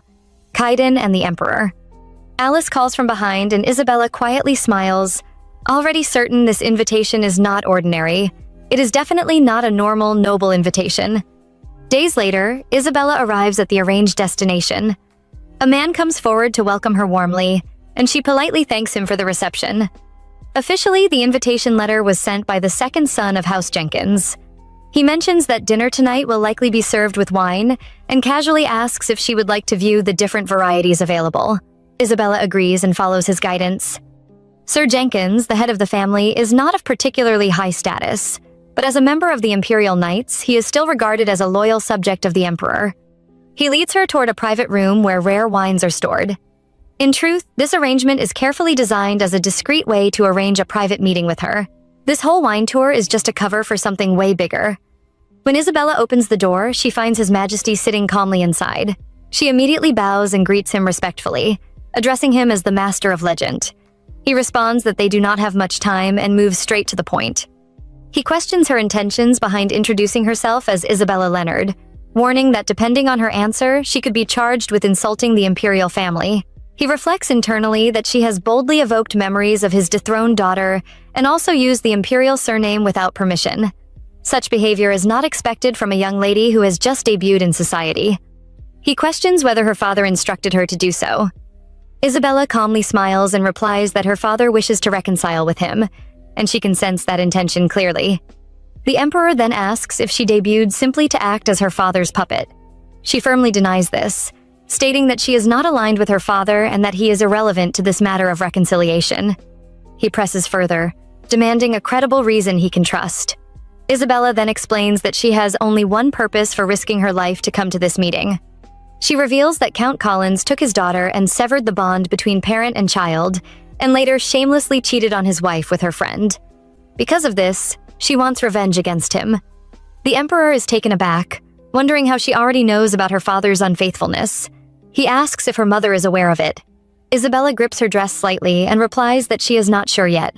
Kaiden and the Emperor. Alice calls from behind and Isabella quietly smiles, already certain this invitation is not ordinary. It is definitely not a normal, noble invitation. Days later, Isabella arrives at the arranged destination. A man comes forward to welcome her warmly, and she politely thanks him for the reception. Officially, the invitation letter was sent by the second son of House Jenkins. He mentions that dinner tonight will likely be served with wine, and casually asks if she would like to view the different varieties available. Isabella agrees and follows his guidance. Sir Jenkins, the head of the family, is not of particularly high status, but as a member of the Imperial Knights, he is still regarded as a loyal subject of the Emperor. He leads her toward a private room where rare wines are stored. In truth, this arrangement is carefully designed as a discreet way to arrange a private meeting with her. This whole wine tour is just a cover for something way bigger. When Isabella opens the door, she finds His Majesty sitting calmly inside. She immediately bows and greets him respectfully, addressing him as the Master of Legend. He responds that they do not have much time and moves straight to the point. He questions her intentions behind introducing herself as Isabella Leonard, warning that depending on her answer, she could be charged with insulting the imperial family. He reflects internally that she has boldly evoked memories of his dethroned daughter and also used the imperial surname without permission. Such behavior is not expected from a young lady who has just debuted in society. He questions whether her father instructed her to do so. Isabella calmly smiles and replies that her father wishes to reconcile with him, and she can sense that intention clearly. The Emperor then asks if she debuted simply to act as her father's puppet. She firmly denies this, stating that she is not aligned with her father and that he is irrelevant to this matter of reconciliation. He presses further, demanding a credible reason he can trust. Isabella then explains that she has only one purpose for risking her life to come to this meeting. She reveals that Count Collins took his daughter and severed the bond between parent and child, and later shamelessly cheated on his wife with her friend. Because of this, she wants revenge against him. The Emperor is taken aback, wondering how she already knows about her father's unfaithfulness. He asks if her mother is aware of it. Isabella grips her dress slightly and replies that she is not sure yet.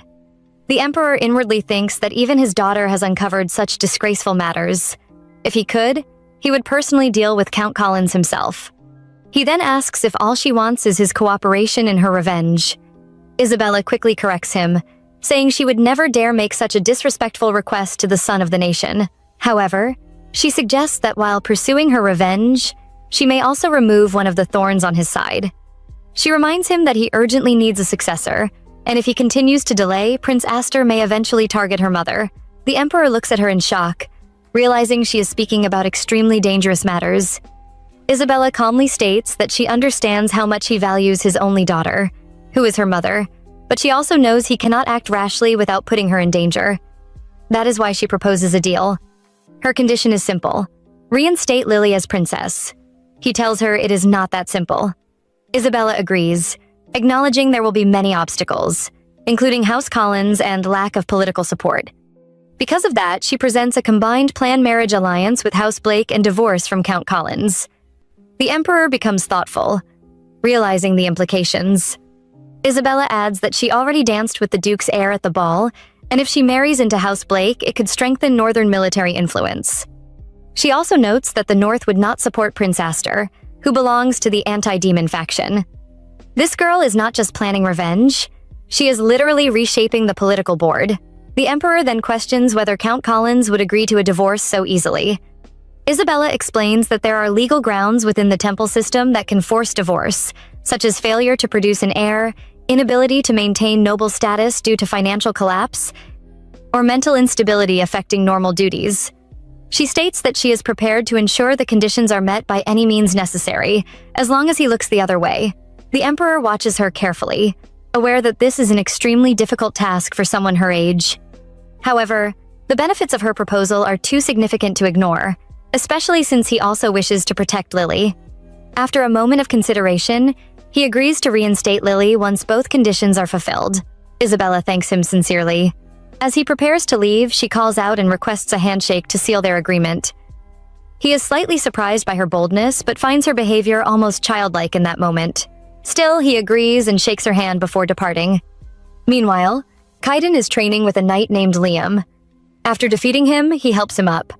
The Emperor inwardly thinks that even his daughter has uncovered such disgraceful matters. If he could, he would personally deal with Count Collins himself. He then asks if all she wants is his cooperation in her revenge. Isabella quickly corrects him, saying she would never dare make such a disrespectful request to the son of the nation. However, she suggests that while pursuing her revenge, she may also remove one of the thorns on his side. She reminds him that he urgently needs a successor, and if he continues to delay, Prince Aster may eventually target her mother. The Emperor looks at her in shock, realizing she is speaking about extremely dangerous matters. Isabella calmly states that she understands how much he values his only daughter, who is her mother, but she also knows he cannot act rashly without putting her in danger. That is why she proposes a deal. Her condition is simple: reinstate Lily as princess. He tells her it is not that simple. Isabella agrees, acknowledging there will be many obstacles, including House Collins and lack of political support. Because of that, she presents a combined planned marriage alliance with House Blake and divorce from Count Collins. The Emperor becomes thoughtful, realizing the implications. Isabella adds that she already danced with the Duke's heir at the ball, and if she marries into House Blake, it could strengthen Northern military influence. She also notes that the North would not support Prince Aster, who belongs to the anti-demon faction. This girl is not just planning revenge, she is literally reshaping the political board. The Emperor then questions whether Count Collins would agree to a divorce so easily. Isabella explains that there are legal grounds within the temple system that can force divorce, such as failure to produce an heir, inability to maintain noble status due to financial collapse, or mental instability affecting normal duties. She states that she is prepared to ensure the conditions are met by any means necessary, as long as he looks the other way. The Emperor watches her carefully, aware that this is an extremely difficult task for someone her age. However, the benefits of her proposal are too significant to ignore, especially since he also wishes to protect Lily. After a moment of consideration, he agrees to reinstate Lily once both conditions are fulfilled. Isabella thanks him sincerely. As he prepares to leave, she calls out and requests a handshake to seal their agreement. He is slightly surprised by her boldness, but finds her behavior almost childlike in that moment. Still, he agrees and shakes her hand before departing. Meanwhile, Kaiden is training with a knight named Liam. After defeating him, he helps him up.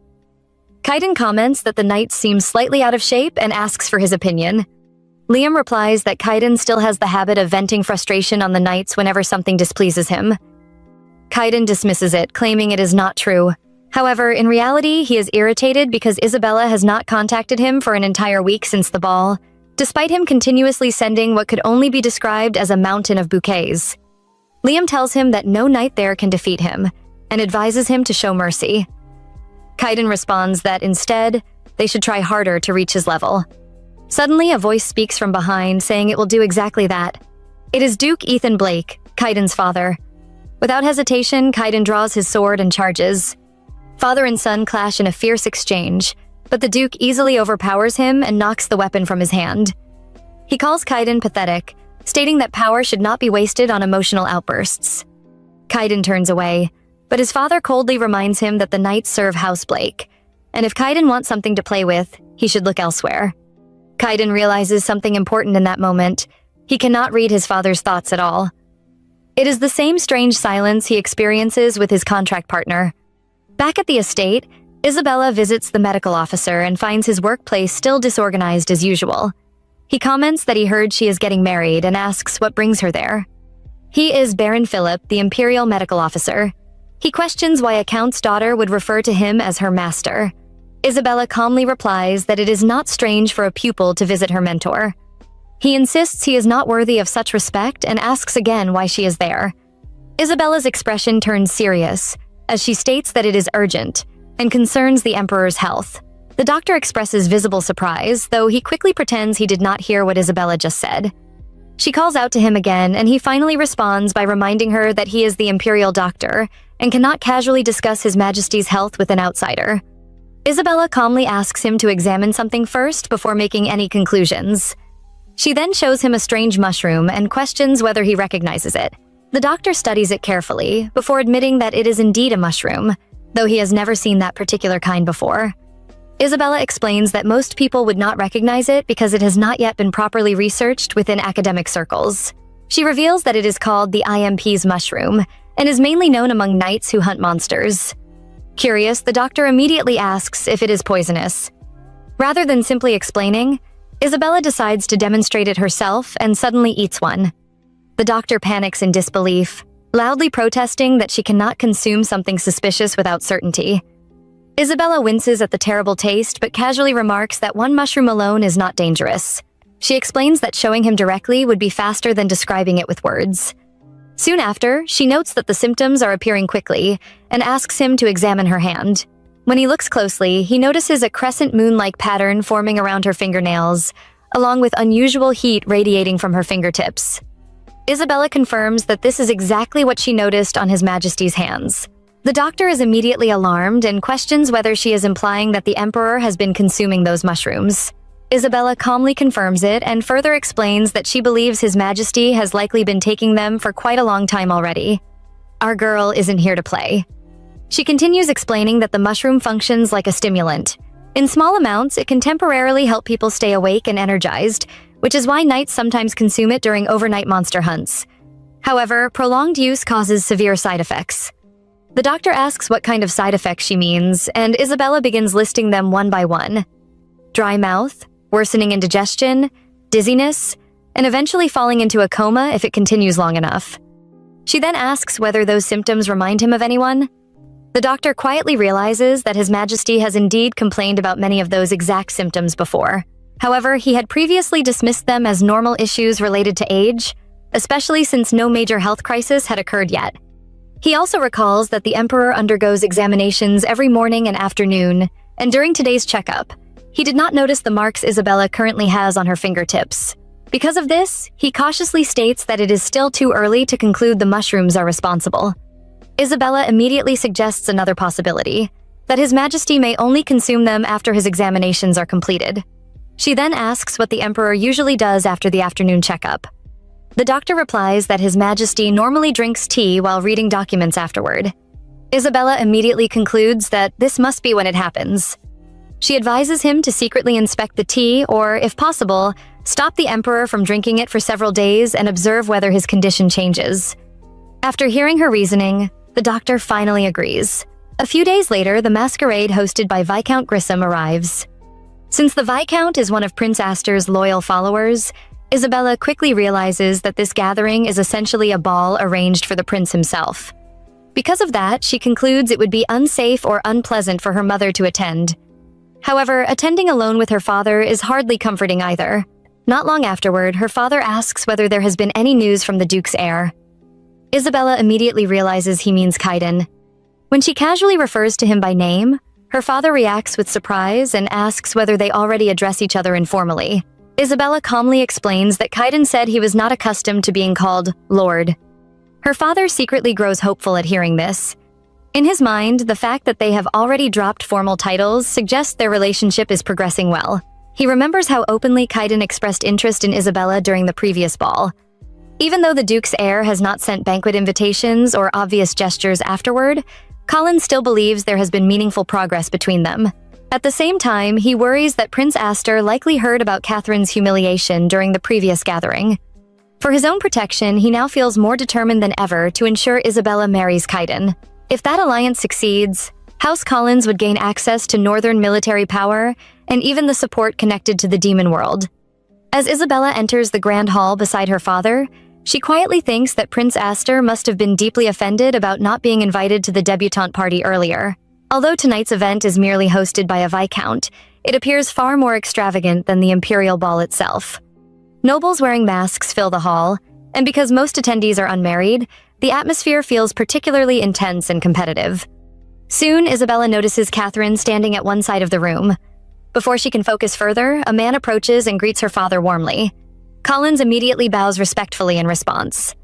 Kaiden comments that the knight seems slightly out of shape and asks for his opinion. Liam replies that Kaiden still has the habit of venting frustration on the knights whenever something displeases him. Kaiden dismisses it, claiming it is not true. However, in reality, he is irritated because Isabella has not contacted him for an entire week since the ball, despite him continuously sending what could only be described as a mountain of bouquets. Liam tells him that no knight there can defeat him, and advises him to show mercy. Kaiden responds that instead, they should try harder to reach his level. Suddenly, a voice speaks from behind, saying it will do exactly that. It is Duke Ethan Blake, Kaiden's father. Without hesitation, Kaiden draws his sword and charges. Father and son clash in a fierce exchange, but the Duke easily overpowers him and knocks the weapon from his hand. He calls Kaiden pathetic, stating that power should not be wasted on emotional outbursts. Kaiden turns away, but his father coldly reminds him that the knights serve House Blake, and if Kaiden wants something to play with, he should look elsewhere. Kaiden realizes something important in that moment. He cannot read his father's thoughts at all. It is the same strange silence he experiences with his contract partner. Back at the estate, Isabella visits the medical officer and finds his workplace still disorganized as usual. He comments that he heard she is getting married and asks what brings her there. He is Baron Philip, the Imperial Medical Officer. He questions why a count's daughter would refer to him as her master. Isabella calmly replies that it is not strange for a pupil to visit her mentor. He insists he is not worthy of such respect and asks again why she is there. Isabella's expression turns serious, as she states that it is urgent and concerns the Emperor's health. The doctor expresses visible surprise, though he quickly pretends he did not hear what Isabella just said. She calls out to him again, and he finally responds by reminding her that he is the Imperial Doctor and cannot casually discuss His Majesty's health with an outsider. Isabella calmly asks him to examine something first before making any conclusions. She then shows him a strange mushroom and questions whether he recognizes it. The doctor studies it carefully before admitting that it is indeed a mushroom, though he has never seen that particular kind before. Isabella explains that most people would not recognize it because it has not yet been properly researched within academic circles. She reveals that it is called the IMP's mushroom and is mainly known among knights who hunt monsters. Curious, the doctor immediately asks if it is poisonous. Rather than simply explaining, Isabella decides to demonstrate it herself and suddenly eats one. The doctor panics in disbelief, loudly protesting that she cannot consume something suspicious without certainty. Isabella winces at the terrible taste but casually remarks that one mushroom alone is not dangerous. She explains that showing him directly would be faster than describing it with words. Soon after, she notes that the symptoms are appearing quickly and asks him to examine her hand. When he looks closely, he notices a crescent moon-like pattern forming around her fingernails, along with unusual heat radiating from her fingertips. Isabella confirms that this is exactly what she noticed on His Majesty's hands. The doctor is immediately alarmed and questions whether she is implying that the Emperor has been consuming those mushrooms. Isabella calmly confirms it and further explains that she believes His Majesty has likely been taking them for quite a long time already. Our girl isn't here to play. She continues explaining that the mushroom functions like a stimulant. In small amounts, it can temporarily help people stay awake and energized, which is why knights sometimes consume it during overnight monster hunts. However, prolonged use causes severe side effects. The doctor asks what kind of side effects she means, and Isabella begins listing them one by one. Dry mouth, worsening indigestion, dizziness, and eventually falling into a coma if it continues long enough. She then asks whether those symptoms remind him of anyone. The doctor quietly realizes that His Majesty has indeed complained about many of those exact symptoms before. However, he had previously dismissed them as normal issues related to age, especially since no major health crisis had occurred yet. He also recalls that the Emperor undergoes examinations every morning and afternoon, and during today's checkup, he did not notice the marks Isabella currently has on her fingertips. Because of this, he cautiously states that it is still too early to conclude the mushrooms are responsible. Isabella immediately suggests another possibility, that His Majesty may only consume them after his examinations are completed. She then asks what the Emperor usually does after the afternoon checkup. The doctor replies that His Majesty normally drinks tea while reading documents afterward. Isabella immediately concludes that this must be when it happens. She advises him to secretly inspect the tea or, if possible, stop the Emperor from drinking it for several days and observe whether his condition changes. After hearing her reasoning, the doctor finally agrees. A few days later, the masquerade hosted by Viscount Grissom arrives. Since the Viscount is one of Prince Astor's loyal followers, Isabella quickly realizes that this gathering is essentially a ball arranged for the prince himself. Because of that, she concludes it would be unsafe or unpleasant for her mother to attend. However, attending alone with her father is hardly comforting either. Not long afterward, her father asks whether there has been any news from the Duke's heir. Isabella immediately realizes he means Kaiden. When she casually refers to him by name, her father reacts with surprise and asks whether they already address each other informally. Isabella calmly explains that Kaiden said he was not accustomed to being called Lord. Her father secretly grows hopeful at hearing this. In his mind, the fact that they have already dropped formal titles suggests their relationship is progressing well. He remembers how openly Kaiden expressed interest in Isabella during the previous ball. Even though the Duke's heir has not sent banquet invitations or obvious gestures afterward, Colin still believes there has been meaningful progress between them. At the same time, he worries that Prince Astor likely heard about Catherine's humiliation during the previous gathering. For his own protection, he now feels more determined than ever to ensure Isabella marries Kaiden. If that alliance succeeds, House Collins would gain access to northern military power and even the support connected to the demon world. As Isabella enters the grand hall beside her father, she quietly thinks that Prince Astor must have been deeply offended about not being invited to the debutante party earlier. Although tonight's event is merely hosted by a viscount, it appears far more extravagant than the imperial ball itself. Nobles wearing masks fill the hall, and because most attendees are unmarried, the atmosphere feels particularly intense and competitive. Soon, Isabella notices Catherine standing at one side of the room. Before she can focus further, a man approaches and greets her father warmly. Collins immediately bows respectfully in response.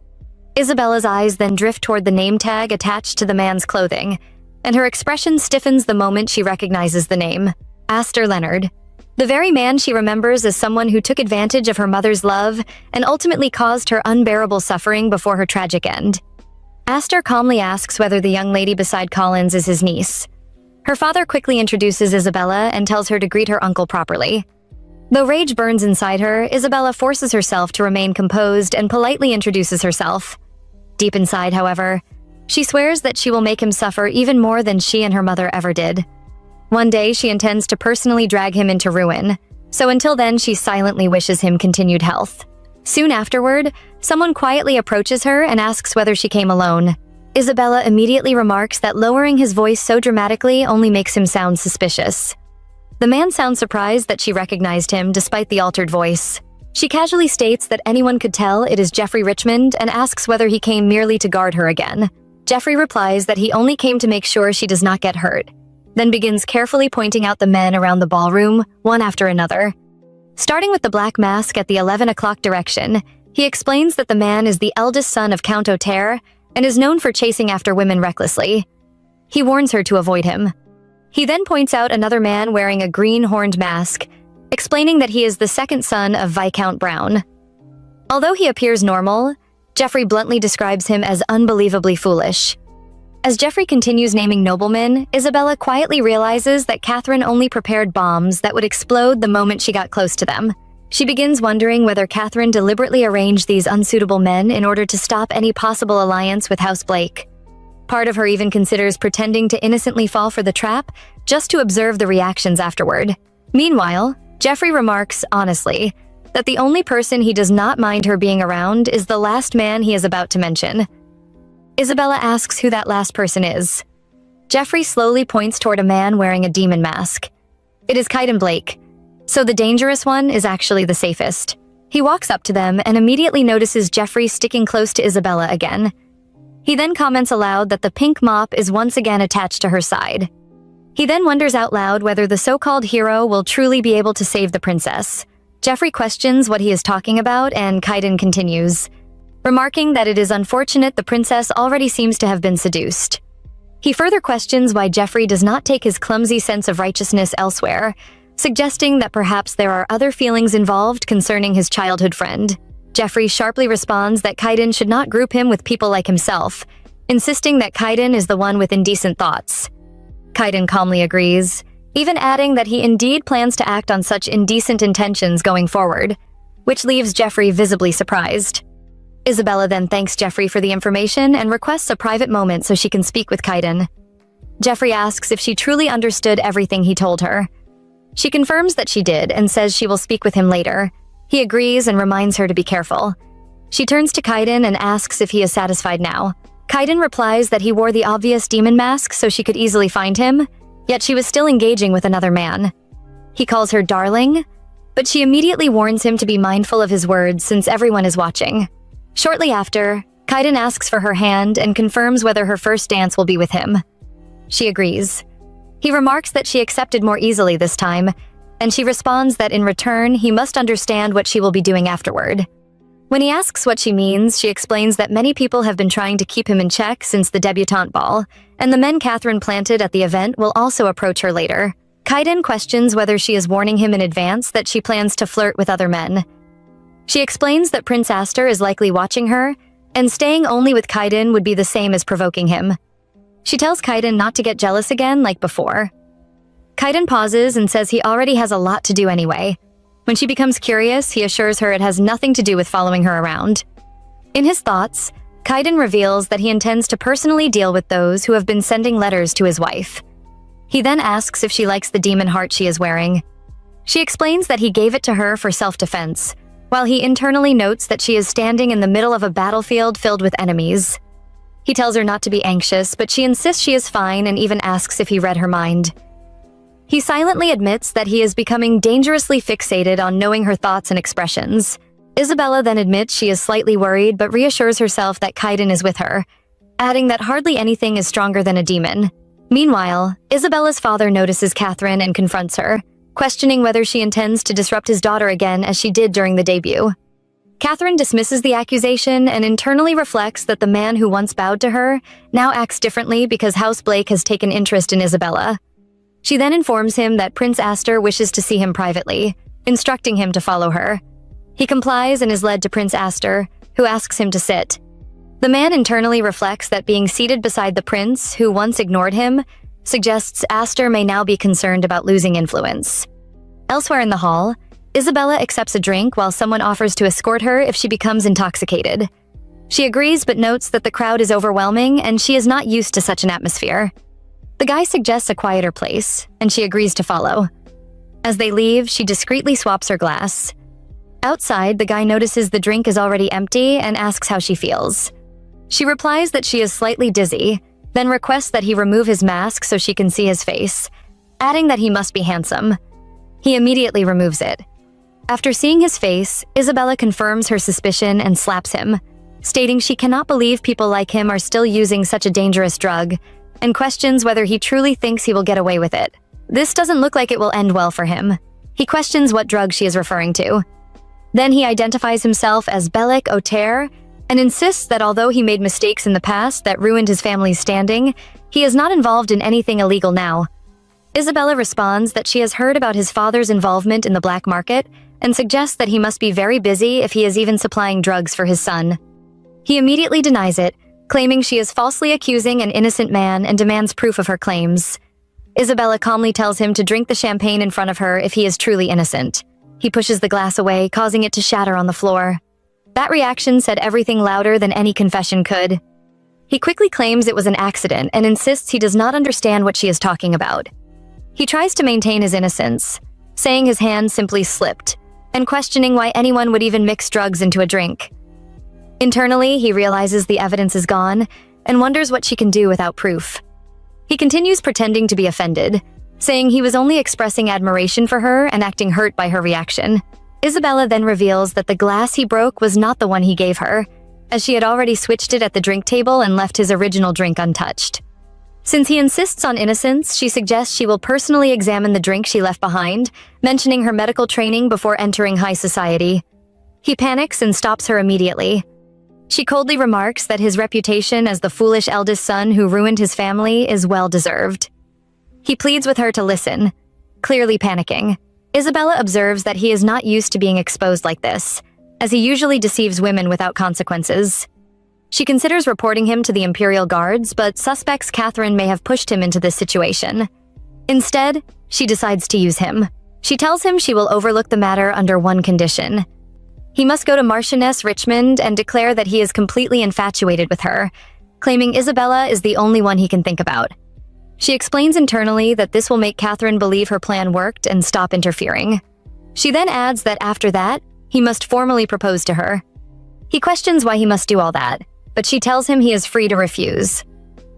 Isabella's eyes then drift toward the name tag attached to the man's clothing, and her expression stiffens the moment she recognizes the name, Astor Leonard. The very man she remembers as someone who took advantage of her mother's love and ultimately caused her unbearable suffering before her tragic end. Astor calmly asks whether the young lady beside Collins is his niece. Her father quickly introduces Isabella and tells her to greet her uncle properly. Though rage burns inside her, Isabella forces herself to remain composed and politely introduces herself. Deep inside, however, she swears that she will make him suffer even more than she and her mother ever did. One day, she intends to personally drag him into ruin, so until then, she silently wishes him continued health. Soon afterward, someone quietly approaches her and asks whether she came alone. Isabella immediately remarks that lowering his voice so dramatically only makes him sound suspicious. The man sounds surprised that she recognized him despite the altered voice. She casually states that anyone could tell it is Jeffrey Richmond and asks whether he came merely to guard her again. Jeffrey replies that he only came to make sure she does not get hurt, then begins carefully pointing out the men around the ballroom, one after another. Starting with the black mask at the 11 o'clock direction, he explains that the man is the eldest son of Count O'Terre and is known for chasing after women recklessly. He warns her to avoid him. He then points out another man wearing a green horned mask, explaining that he is the second son of Viscount Brown. Although he appears normal, Jeffrey bluntly describes him as unbelievably foolish. As Jeffrey continues naming noblemen, Isabella quietly realizes that Catherine only prepared bombs that would explode the moment she got close to them. She begins wondering whether Catherine deliberately arranged these unsuitable men in order to stop any possible alliance with House Blake. Part of her even considers pretending to innocently fall for the trap, just to observe the reactions afterward. Meanwhile, Jeffrey remarks, honestly, that the only person he does not mind her being around is the last man he is about to mention. Isabella asks who that last person is. Jeffrey slowly points toward a man wearing a demon mask. It is Kaiden Blake, so the dangerous one is actually the safest. He walks up to them and immediately notices Jeffrey sticking close to Isabella again. He then comments aloud that the pink mop is once again attached to her side. He then wonders out loud whether the so-called hero will truly be able to save the princess. Jeffrey questions what he is talking about, and Kaiden continues, remarking that it is unfortunate the princess already seems to have been seduced. He further questions why Jeffrey does not take his clumsy sense of righteousness elsewhere, suggesting that perhaps there are other feelings involved concerning his childhood friend. Jeffrey sharply responds that Kaiden should not group him with people like himself, insisting that Kaiden is the one with indecent thoughts. Kaiden calmly agrees, even adding that he indeed plans to act on such indecent intentions going forward, which leaves Jeffrey visibly surprised. Isabella then thanks Jeffrey for the information and requests a private moment so she can speak with Kaiden. Jeffrey asks if she truly understood everything he told her. She confirms that she did and says she will speak with him later. He agrees and reminds her to be careful. She turns to Kaiden and asks if he is satisfied now. Kaiden replies that he wore the obvious demon mask so she could easily find him, yet she was still engaging with another man. He calls her darling, but she immediately warns him to be mindful of his words since everyone is watching. Shortly after, Kaiden asks for her hand and confirms whether her first dance will be with him. She agrees. He remarks that she accepted more easily this time, and she responds that in return, he must understand what she will be doing afterward. When he asks what she means, she explains that many people have been trying to keep him in check since the debutante ball, and the men Catherine planted at the event will also approach her later. Kaiden questions whether she is warning him in advance that she plans to flirt with other men. She explains that Prince Aster is likely watching her, and staying only with Kaiden would be the same as provoking him. She tells Kaiden not to get jealous again like before. Kaiden pauses and says he already has a lot to do anyway. When she becomes curious, he assures her it has nothing to do with following her around. In his thoughts, Kaiden reveals that he intends to personally deal with those who have been sending letters to his wife. He then asks if she likes the demon heart she is wearing. She explains that he gave it to her for self-defense, while he internally notes that she is standing in the middle of a battlefield filled with enemies. He tells her not to be anxious, but she insists she is fine and even asks if he read her mind. He silently admits that he is becoming dangerously fixated on knowing her thoughts and expressions. Isabella then admits she is slightly worried but reassures herself that Kaiden is with her, adding that hardly anything is stronger than a demon. Meanwhile, Isabella's father notices Catherine and confronts her, questioning whether she intends to disrupt his daughter again as she did during the debut. Catherine dismisses the accusation and internally reflects that the man who once bowed to her now acts differently because House Blake has taken interest in Isabella. She then informs him that Prince Aster wishes to see him privately, instructing him to follow her. He complies and is led to Prince Aster, who asks him to sit. The man internally reflects that being seated beside the prince, who once ignored him, suggests Aster may now be concerned about losing influence. Elsewhere in the hall, Isabella accepts a drink while someone offers to escort her if she becomes intoxicated. She agrees but notes that the crowd is overwhelming and she is not used to such an atmosphere. The guy suggests a quieter place, and she agrees to follow. As they leave, she discreetly swaps her glass. Outside, the guy notices the drink is already empty and asks how she feels. She replies that she is slightly dizzy, then requests that he remove his mask so she can see his face, adding that he must be handsome. He immediately removes it. After seeing his face, Isabella confirms her suspicion and slaps him, stating she cannot believe people like him are still using such a dangerous drug, and questions whether he truly thinks he will get away with it. This doesn't look like it will end well for him. He questions what drug she is referring to. Then he identifies himself as Belek Oter and insists that although he made mistakes in the past that ruined his family's standing, he is not involved in anything illegal now. Isabella responds that she has heard about his father's involvement in the black market and suggests that he must be very busy if he is even supplying drugs for his son. He immediately denies it, claiming she is falsely accusing an innocent man and demands proof of her claims. Isabella calmly tells him to drink the champagne in front of her if he is truly innocent. He pushes the glass away, causing it to shatter on the floor. That reaction said everything louder than any confession could. He quickly claims it was an accident and insists he does not understand what she is talking about. He tries to maintain his innocence, saying his hand simply slipped, and questioning why anyone would even mix drugs into a drink. Internally, he realizes the evidence is gone and wonders what she can do without proof. He continues pretending to be offended, saying he was only expressing admiration for her and acting hurt by her reaction. Isabella then reveals that the glass he broke was not the one he gave her, as she had already switched it at the drink table and left his original drink untouched. Since he insists on innocence, she suggests she will personally examine the drink she left behind, mentioning her medical training before entering high society. He panics and stops her immediately. She coldly remarks that his reputation as the foolish eldest son who ruined his family is well-deserved. He pleads with her to listen, clearly panicking. Isabella observes that he is not used to being exposed like this, as he usually deceives women without consequences. She considers reporting him to the Imperial Guards, but suspects Catherine may have pushed him into this situation. Instead, she decides to use him. She tells him she will overlook the matter under one condition. He must go to Marchioness Richmond and declare that he is completely infatuated with her, claiming Isabella is the only one he can think about. She explains internally that this will make Catherine believe her plan worked and stop interfering. She then adds that after that, he must formally propose to her. He questions why he must do all that, but she tells him he is free to refuse.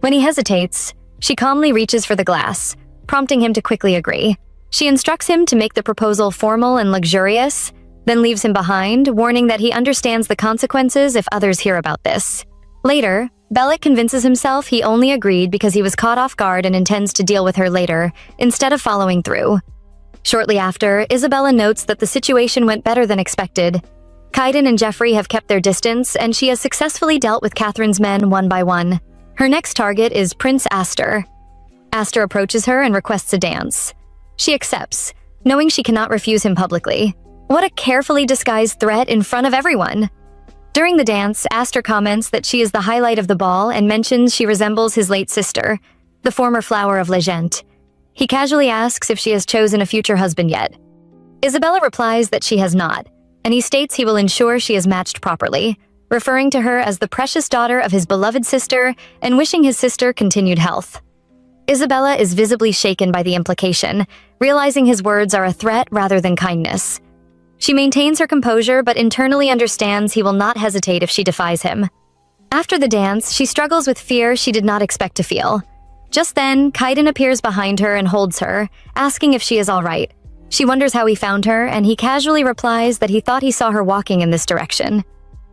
When he hesitates, she calmly reaches for the glass, prompting him to quickly agree. She instructs him to make the proposal formal and luxurious, then leaves him behind, warning that he understands the consequences if others hear about this. Later, Bellick convinces himself he only agreed because he was caught off guard and intends to deal with her later, instead of following through. Shortly after, Isabella notes that the situation went better than expected. Kaiden and Jeffrey have kept their distance, and she has successfully dealt with Catherine's men one by one. Her next target is Prince Aster. Aster approaches her and requests a dance. She accepts, knowing she cannot refuse him publicly. What a carefully disguised threat in front of everyone! During the dance, Aster comments that she is the highlight of the ball and mentions she resembles his late sister, the former flower of Legend. He casually asks if she has chosen a future husband yet. Isabella replies that she has not, and he states he will ensure she is matched properly, referring to her as the precious daughter of his beloved sister and wishing his sister continued health. Isabella is visibly shaken by the implication, realizing his words are a threat rather than kindness. She maintains her composure but internally understands he will not hesitate if she defies him. After the dance, she struggles with fear she did not expect to feel. Just then, Kaiden appears behind her and holds her, asking if she is all right. She wonders how he found her, and he casually replies that he thought he saw her walking in this direction.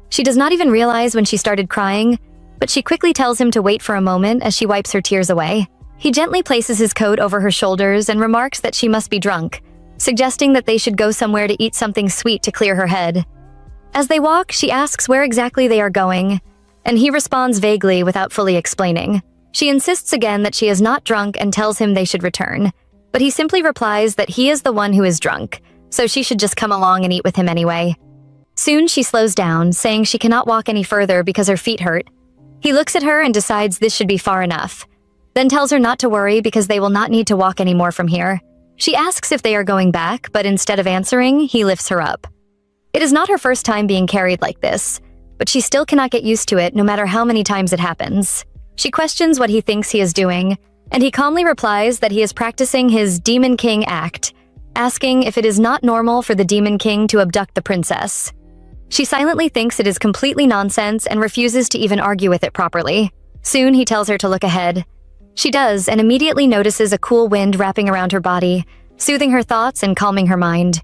She does not even realize when she started crying, but she quickly tells him to wait for a moment as she wipes her tears away. He gently places his coat over her shoulders and remarks that she must be drunk, suggesting that they should go somewhere to eat something sweet to clear her head. As they walk, she asks where exactly they are going, and he responds vaguely without fully explaining. She insists again that she is not drunk and tells him they should return, but he simply replies that he is the one who is drunk, so she should just come along and eat with him anyway. Soon she slows down, saying she cannot walk any further because her feet hurt. He looks at her and decides this should be far enough, then tells her not to worry because they will not need to walk anymore from here. She asks if they are going back, but instead of answering, he lifts her up. It is not her first time being carried like this, but she still cannot get used to it no matter how many times it happens. She questions what he thinks he is doing, and he calmly replies that he is practicing his Demon King act, asking if it is not normal for the Demon King to abduct the princess. She silently thinks it is completely nonsense and refuses to even argue with it properly. Soon he tells her to look ahead. She does, and immediately notices a cool wind wrapping around her body, soothing her thoughts and calming her mind.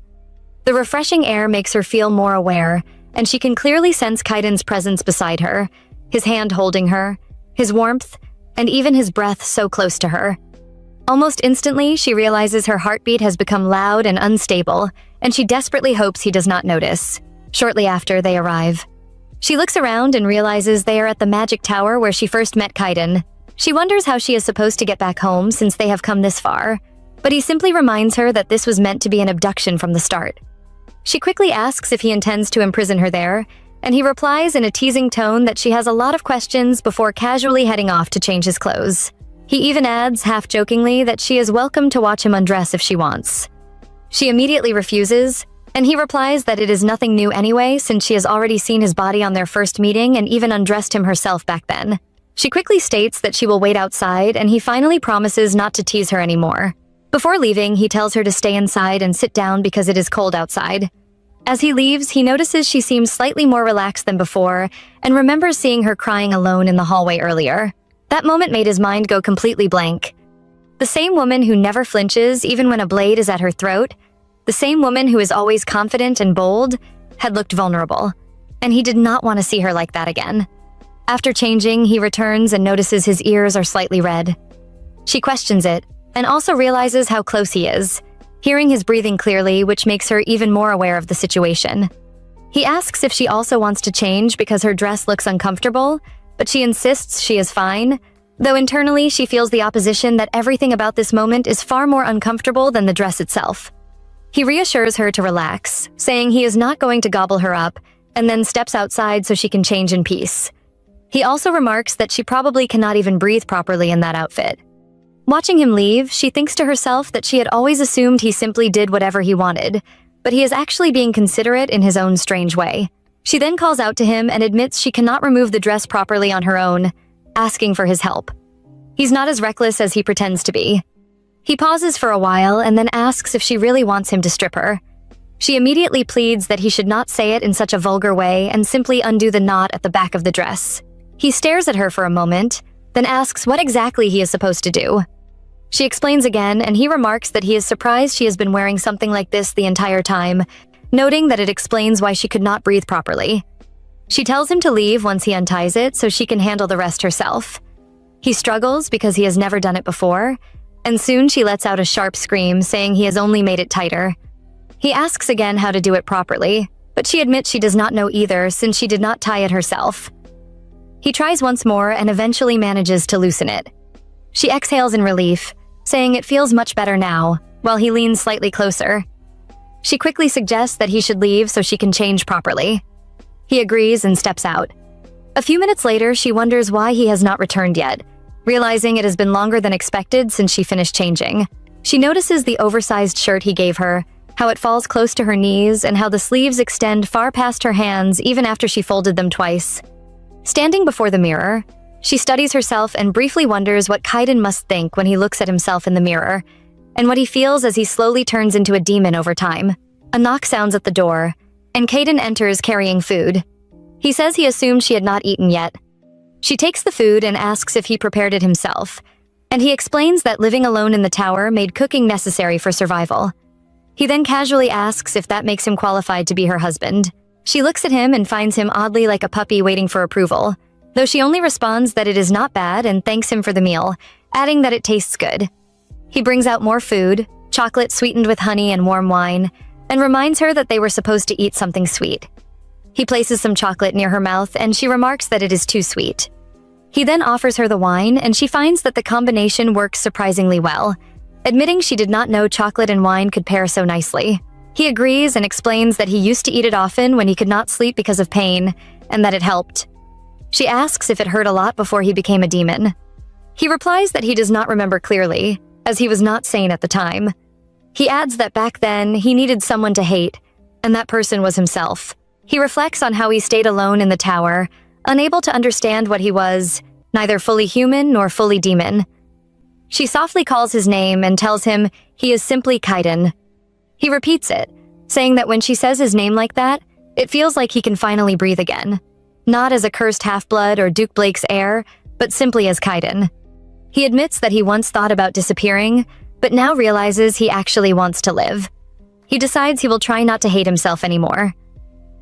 The refreshing air makes her feel more aware, and she can clearly sense Kaiden's presence beside her, his hand holding her, his warmth, and even his breath so close to her. Almost instantly, she realizes her heartbeat has become loud and unstable, and she desperately hopes he does not notice. Shortly after, they arrive. She looks around and realizes they are at the Magic Tower where she first met Kaiden. She wonders how she is supposed to get back home since they have come this far, but he simply reminds her that this was meant to be an abduction from the start. She quickly asks if he intends to imprison her there, and he replies in a teasing tone that she has a lot of questions before casually heading off to change his clothes. He even adds, half-jokingly, that she is welcome to watch him undress if she wants. She immediately refuses, and he replies that it is nothing new anyway since she has already seen his body on their first meeting and even undressed him herself back then. She quickly states that she will wait outside, and he finally promises not to tease her anymore. Before leaving, he tells her to stay inside and sit down because it is cold outside. As he leaves, he notices she seems slightly more relaxed than before and remembers seeing her crying alone in the hallway earlier. That moment made his mind go completely blank. The same woman who never flinches even when a blade is at her throat, the same woman who is always confident and bold, had looked vulnerable, and he did not want to see her like that again. After changing, he returns and notices his ears are slightly red. She questions it, and also realizes how close he is, hearing his breathing clearly, which makes her even more aware of the situation. He asks if she also wants to change because her dress looks uncomfortable, but she insists she is fine, though internally she feels the opposition that everything about this moment is far more uncomfortable than the dress itself. He reassures her to relax, saying he is not going to gobble her up, and then steps outside so she can change in peace. He also remarks that she probably cannot even breathe properly in that outfit. Watching him leave, she thinks to herself that she had always assumed he simply did whatever he wanted, but he is actually being considerate in his own strange way. She then calls out to him and admits she cannot remove the dress properly on her own, asking for his help. He's not as reckless as he pretends to be. He pauses for a while and then asks if she really wants him to strip her. She immediately pleads that he should not say it in such a vulgar way and simply undo the knot at the back of the dress. He stares at her for a moment, then asks what exactly he is supposed to do. She explains again, and he remarks that he is surprised she has been wearing something like this the entire time, noting that it explains why she could not breathe properly. She tells him to leave once he unties it so she can handle the rest herself. He struggles because he has never done it before, and soon she lets out a sharp scream, saying he has only made it tighter. He asks again how to do it properly, but she admits she does not know either since she did not tie it herself. He tries once more and eventually manages to loosen it. She exhales in relief, saying it feels much better now, while he leans slightly closer. She quickly suggests that he should leave so she can change properly. He agrees and steps out. A few minutes later, she wonders why he has not returned yet, realizing it has been longer than expected since she finished changing. She notices the oversized shirt he gave her, how it falls close to her knees, and how the sleeves extend far past her hands even after she folded them twice. Standing before the mirror, she studies herself and briefly wonders what Kaiden must think when he looks at himself in the mirror, and what he feels as he slowly turns into a demon over time. A knock sounds at the door, and Kaiden enters carrying food. He says he assumed she had not eaten yet. She takes the food and asks if he prepared it himself, and he explains that living alone in the tower made cooking necessary for survival. He then casually asks if that makes him qualified to be her husband. She looks at him and finds him oddly like a puppy waiting for approval, though she only responds that it is not bad and thanks him for the meal, adding that it tastes good. He brings out more food, chocolate sweetened with honey and warm wine, and reminds her that they were supposed to eat something sweet. He places some chocolate near her mouth and she remarks that it is too sweet. He then offers her the wine and she finds that the combination works surprisingly well, admitting she did not know chocolate and wine could pair so nicely. He agrees and explains that he used to eat it often when he could not sleep because of pain, and that it helped. She asks if it hurt a lot before he became a demon. He replies that he does not remember clearly, as he was not sane at the time. He adds that back then, he needed someone to hate, and that person was himself. He reflects on how he stayed alone in the tower, unable to understand what he was, neither fully human nor fully demon. She softly calls his name and tells him he is simply Kaiden. He repeats it, saying that when she says his name like that, it feels like he can finally breathe again. Not as a cursed half-blood or Duke Blake's heir, but simply as Kaiden. He admits that he once thought about disappearing, but now realizes he actually wants to live. He decides he will try not to hate himself anymore.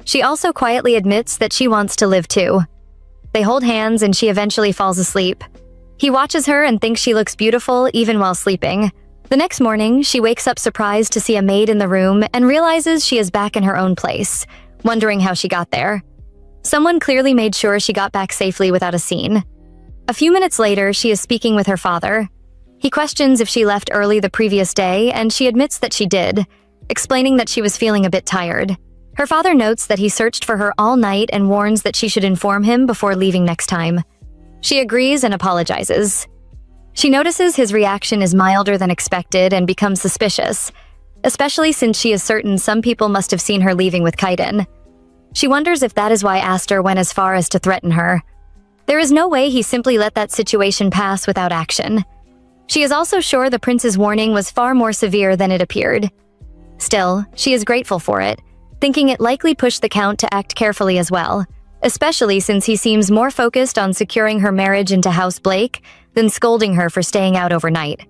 She also quietly admits that she wants to live too. They hold hands and she eventually falls asleep. He watches her and thinks she looks beautiful even while sleeping. The next morning, she wakes up surprised to see a maid in the room and realizes she is back in her own place, wondering how she got there. Someone clearly made sure she got back safely without a scene. A few minutes later, she is speaking with her father. He questions if she left early the previous day, and she admits that she did, explaining that she was feeling a bit tired. Her father notes that he searched for her all night and warns that she should inform him before leaving next time. She agrees and apologizes. She notices his reaction is milder than expected and becomes suspicious, especially since she is certain some people must have seen her leaving with Kaiden. She wonders if that is why Aster went as far as to threaten her. There is no way he simply let that situation pass without action. She is also sure the prince's warning was far more severe than it appeared. Still, she is grateful for it, thinking it likely pushed the count to act carefully as well, especially since he seems more focused on securing her marriage into House Blake than scolding her for staying out overnight.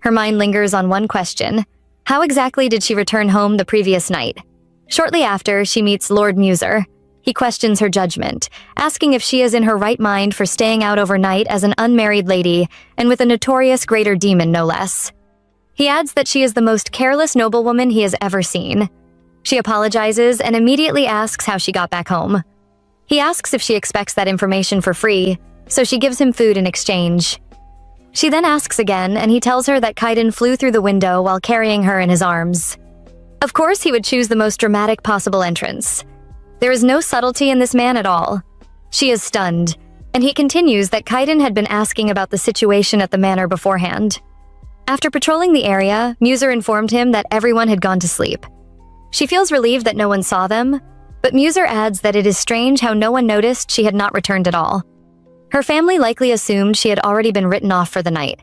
Her mind lingers on one question: how exactly did she return home the previous night? Shortly after, she meets Lord Muser. He questions her judgment, asking if she is in her right mind for staying out overnight as an unmarried lady and with a notorious greater demon, no less. He adds that she is the most careless noblewoman he has ever seen. She apologizes and immediately asks how she got back home. He asks if she expects that information for free, so she gives him food in exchange. She then asks again, and he tells her that Kaiden flew through the window while carrying her in his arms. Of course, he would choose the most dramatic possible entrance. There is no subtlety in this man at all. She is stunned, and he continues that Kaiden had been asking about the situation at the manor beforehand. After patrolling the area, Muser informed him that everyone had gone to sleep. She feels relieved that no one saw them, but Muser adds that it is strange how no one noticed she had not returned at all. Her family likely assumed she had already been written off for the night.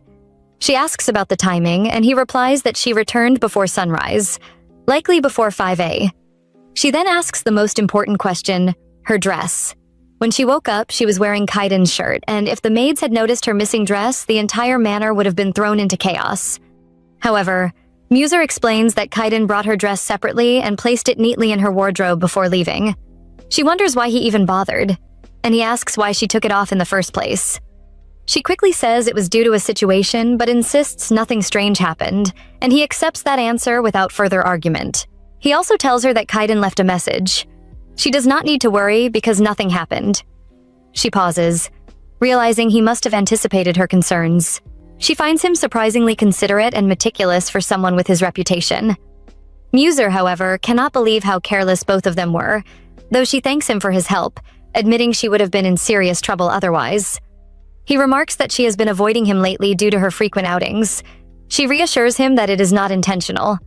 She asks about the timing, and he replies that she returned before sunrise, likely before 5 a.m. She then asks the most important question: her dress. When she woke up, she was wearing Kaiden's shirt, and if the maids had noticed her missing dress, the entire manor would have been thrown into chaos. However, Muser explains that Kaiden brought her dress separately and placed it neatly in her wardrobe before leaving. She wonders why he even bothered, and he asks why she took it off in the first place. She quickly says it was due to a situation, but insists nothing strange happened, and he accepts that answer without further argument. He also tells her that Kaiden left a message. She does not need to worry because nothing happened. She pauses, realizing he must have anticipated her concerns. She finds him surprisingly considerate and meticulous for someone with his reputation. Muser, however, cannot believe how careless both of them were, though she thanks him for his help, admitting she would have been in serious trouble otherwise. He remarks that she has been avoiding him lately due to her frequent outings. She reassures him that it is not intentional.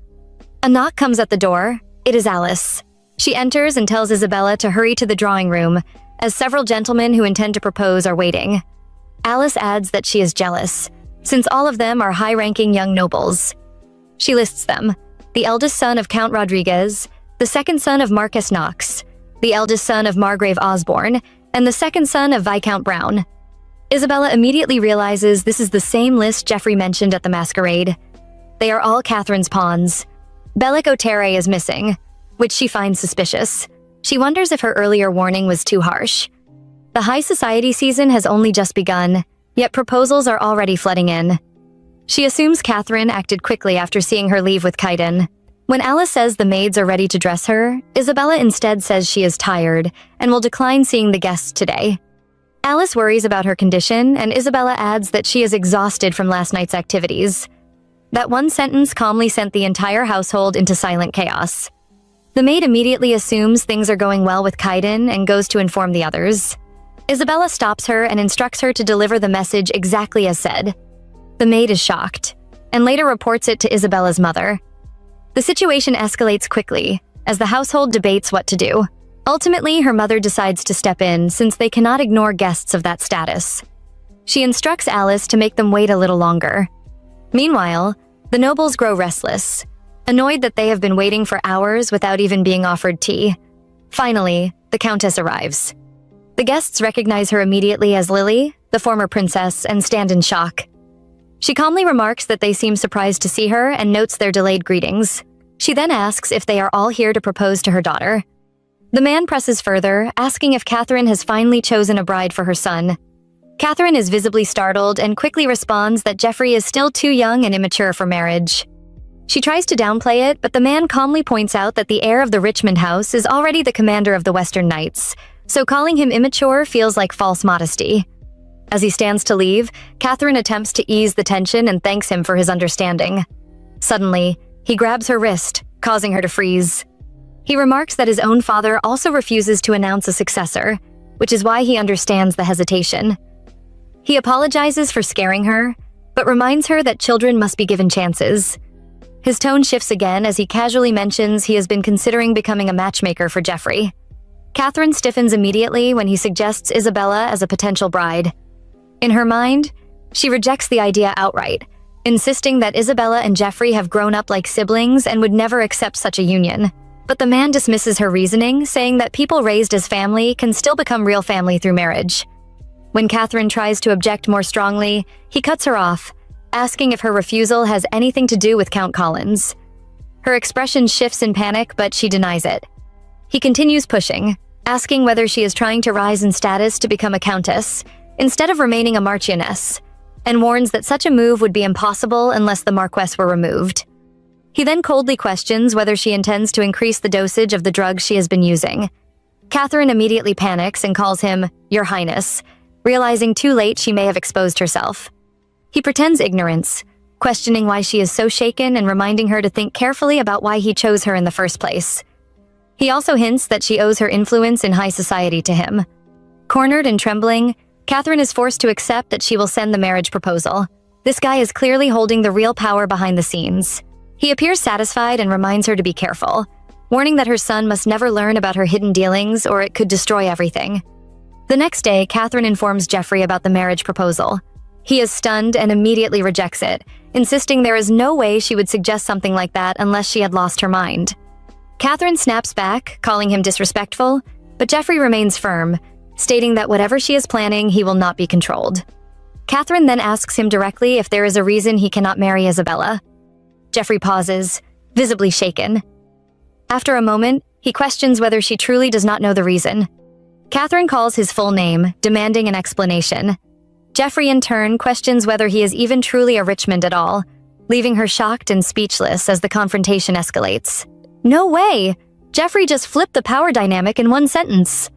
A knock comes at the door. It is Alice. She enters and tells Isabella to hurry to the drawing room, as several gentlemen who intend to propose are waiting. Alice adds that she is jealous, since all of them are high-ranking young nobles. She lists them: the eldest son of Count Rodriguez, the second son of Marquess Knox, the eldest son of Margrave Osborne, and the second son of Viscount Brown. Isabella immediately realizes this is the same list Jeffrey mentioned at the masquerade. They are all Catherine's pawns. Bellic O'Terray is missing, which she finds suspicious. She wonders if her earlier warning was too harsh. The high society season has only just begun, yet proposals are already flooding in. She assumes Catherine acted quickly after seeing her leave with Kaiden. When Alice says the maids are ready to dress her, Isabella instead says she is tired and will decline seeing the guests today. Alice worries about her condition, and Isabella adds that she is exhausted from last night's activities. That one sentence calmly sent the entire household into silent chaos. The maid immediately assumes things are going well with Kaiden and goes to inform the others. Isabella stops her and instructs her to deliver the message exactly as said. The maid is shocked, and later reports it to Isabella's mother. The situation escalates quickly, as the household debates what to do. Ultimately, her mother decides to step in, since they cannot ignore guests of that status. She instructs Alice to make them wait a little longer. Meanwhile, the nobles grow restless, annoyed that they have been waiting for hours without even being offered tea. Finally, the Countess arrives. The guests recognize her immediately as Lily, the former princess, and stand in shock. She calmly remarks that they seem surprised to see her and notes their delayed greetings. She then asks if they are all here to propose to her daughter. The man presses further, asking if Catherine has finally chosen a bride for her son. Catherine is visibly startled and quickly responds that Jeffrey is still too young and immature for marriage. She tries to downplay it, but the man calmly points out that the heir of the Richmond house is already the commander of the Western Knights, so calling him immature feels like false modesty. As he stands to leave, Catherine attempts to ease the tension and thanks him for his understanding. Suddenly, he grabs her wrist, causing her to freeze. He remarks that his own father also refuses to announce a successor, which is why he understands the hesitation. He apologizes for scaring her, but reminds her that children must be given chances. His tone shifts again as he casually mentions he has been considering becoming a matchmaker for Jeffrey. Catherine stiffens immediately when he suggests Isabella as a potential bride. In her mind, she rejects the idea outright, insisting that Isabella and Jeffrey have grown up like siblings and would never accept such a union. But the man dismisses her reasoning, saying that people raised as family can still become real family through marriage. When Catherine tries to object more strongly, he cuts her off, asking if her refusal has anything to do with Count Collins. Her expression shifts in panic, but she denies it. He continues pushing, asking whether she is trying to rise in status to become a countess, instead of remaining a marchioness, and warns that such a move would be impossible unless the marquess were removed. He then coldly questions whether she intends to increase the dosage of the drugs she has been using. Catherine immediately panics and calls him, "Your Highness," realizing too late she may have exposed herself. He pretends ignorance, questioning why she is so shaken and reminding her to think carefully about why he chose her in the first place. He also hints that she owes her influence in high society to him. Cornered and trembling, Catherine is forced to accept that she will send the marriage proposal. This guy is clearly holding the real power behind the scenes. He appears satisfied and reminds her to be careful, warning that her son must never learn about her hidden dealings or it could destroy everything. The next day, Catherine informs Jeffrey about the marriage proposal. He is stunned and immediately rejects it, insisting there is no way she would suggest something like that unless she had lost her mind. Catherine snaps back, calling him disrespectful, but Jeffrey remains firm, stating that whatever she is planning, he will not be controlled. Catherine then asks him directly if there is a reason he cannot marry Isabella. Jeffrey pauses, visibly shaken. After a moment, he questions whether she truly does not know the reason. Catherine calls his full name, demanding an explanation. Jeffrey, in turn, questions whether he is even truly a Richmond at all, leaving her shocked and speechless as the confrontation escalates. No way! Jeffrey just flipped the power dynamic in one sentence.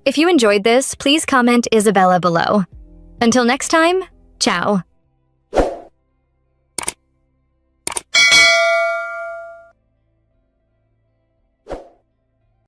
If you enjoyed this, please comment Isabella below. Until next time, ciao.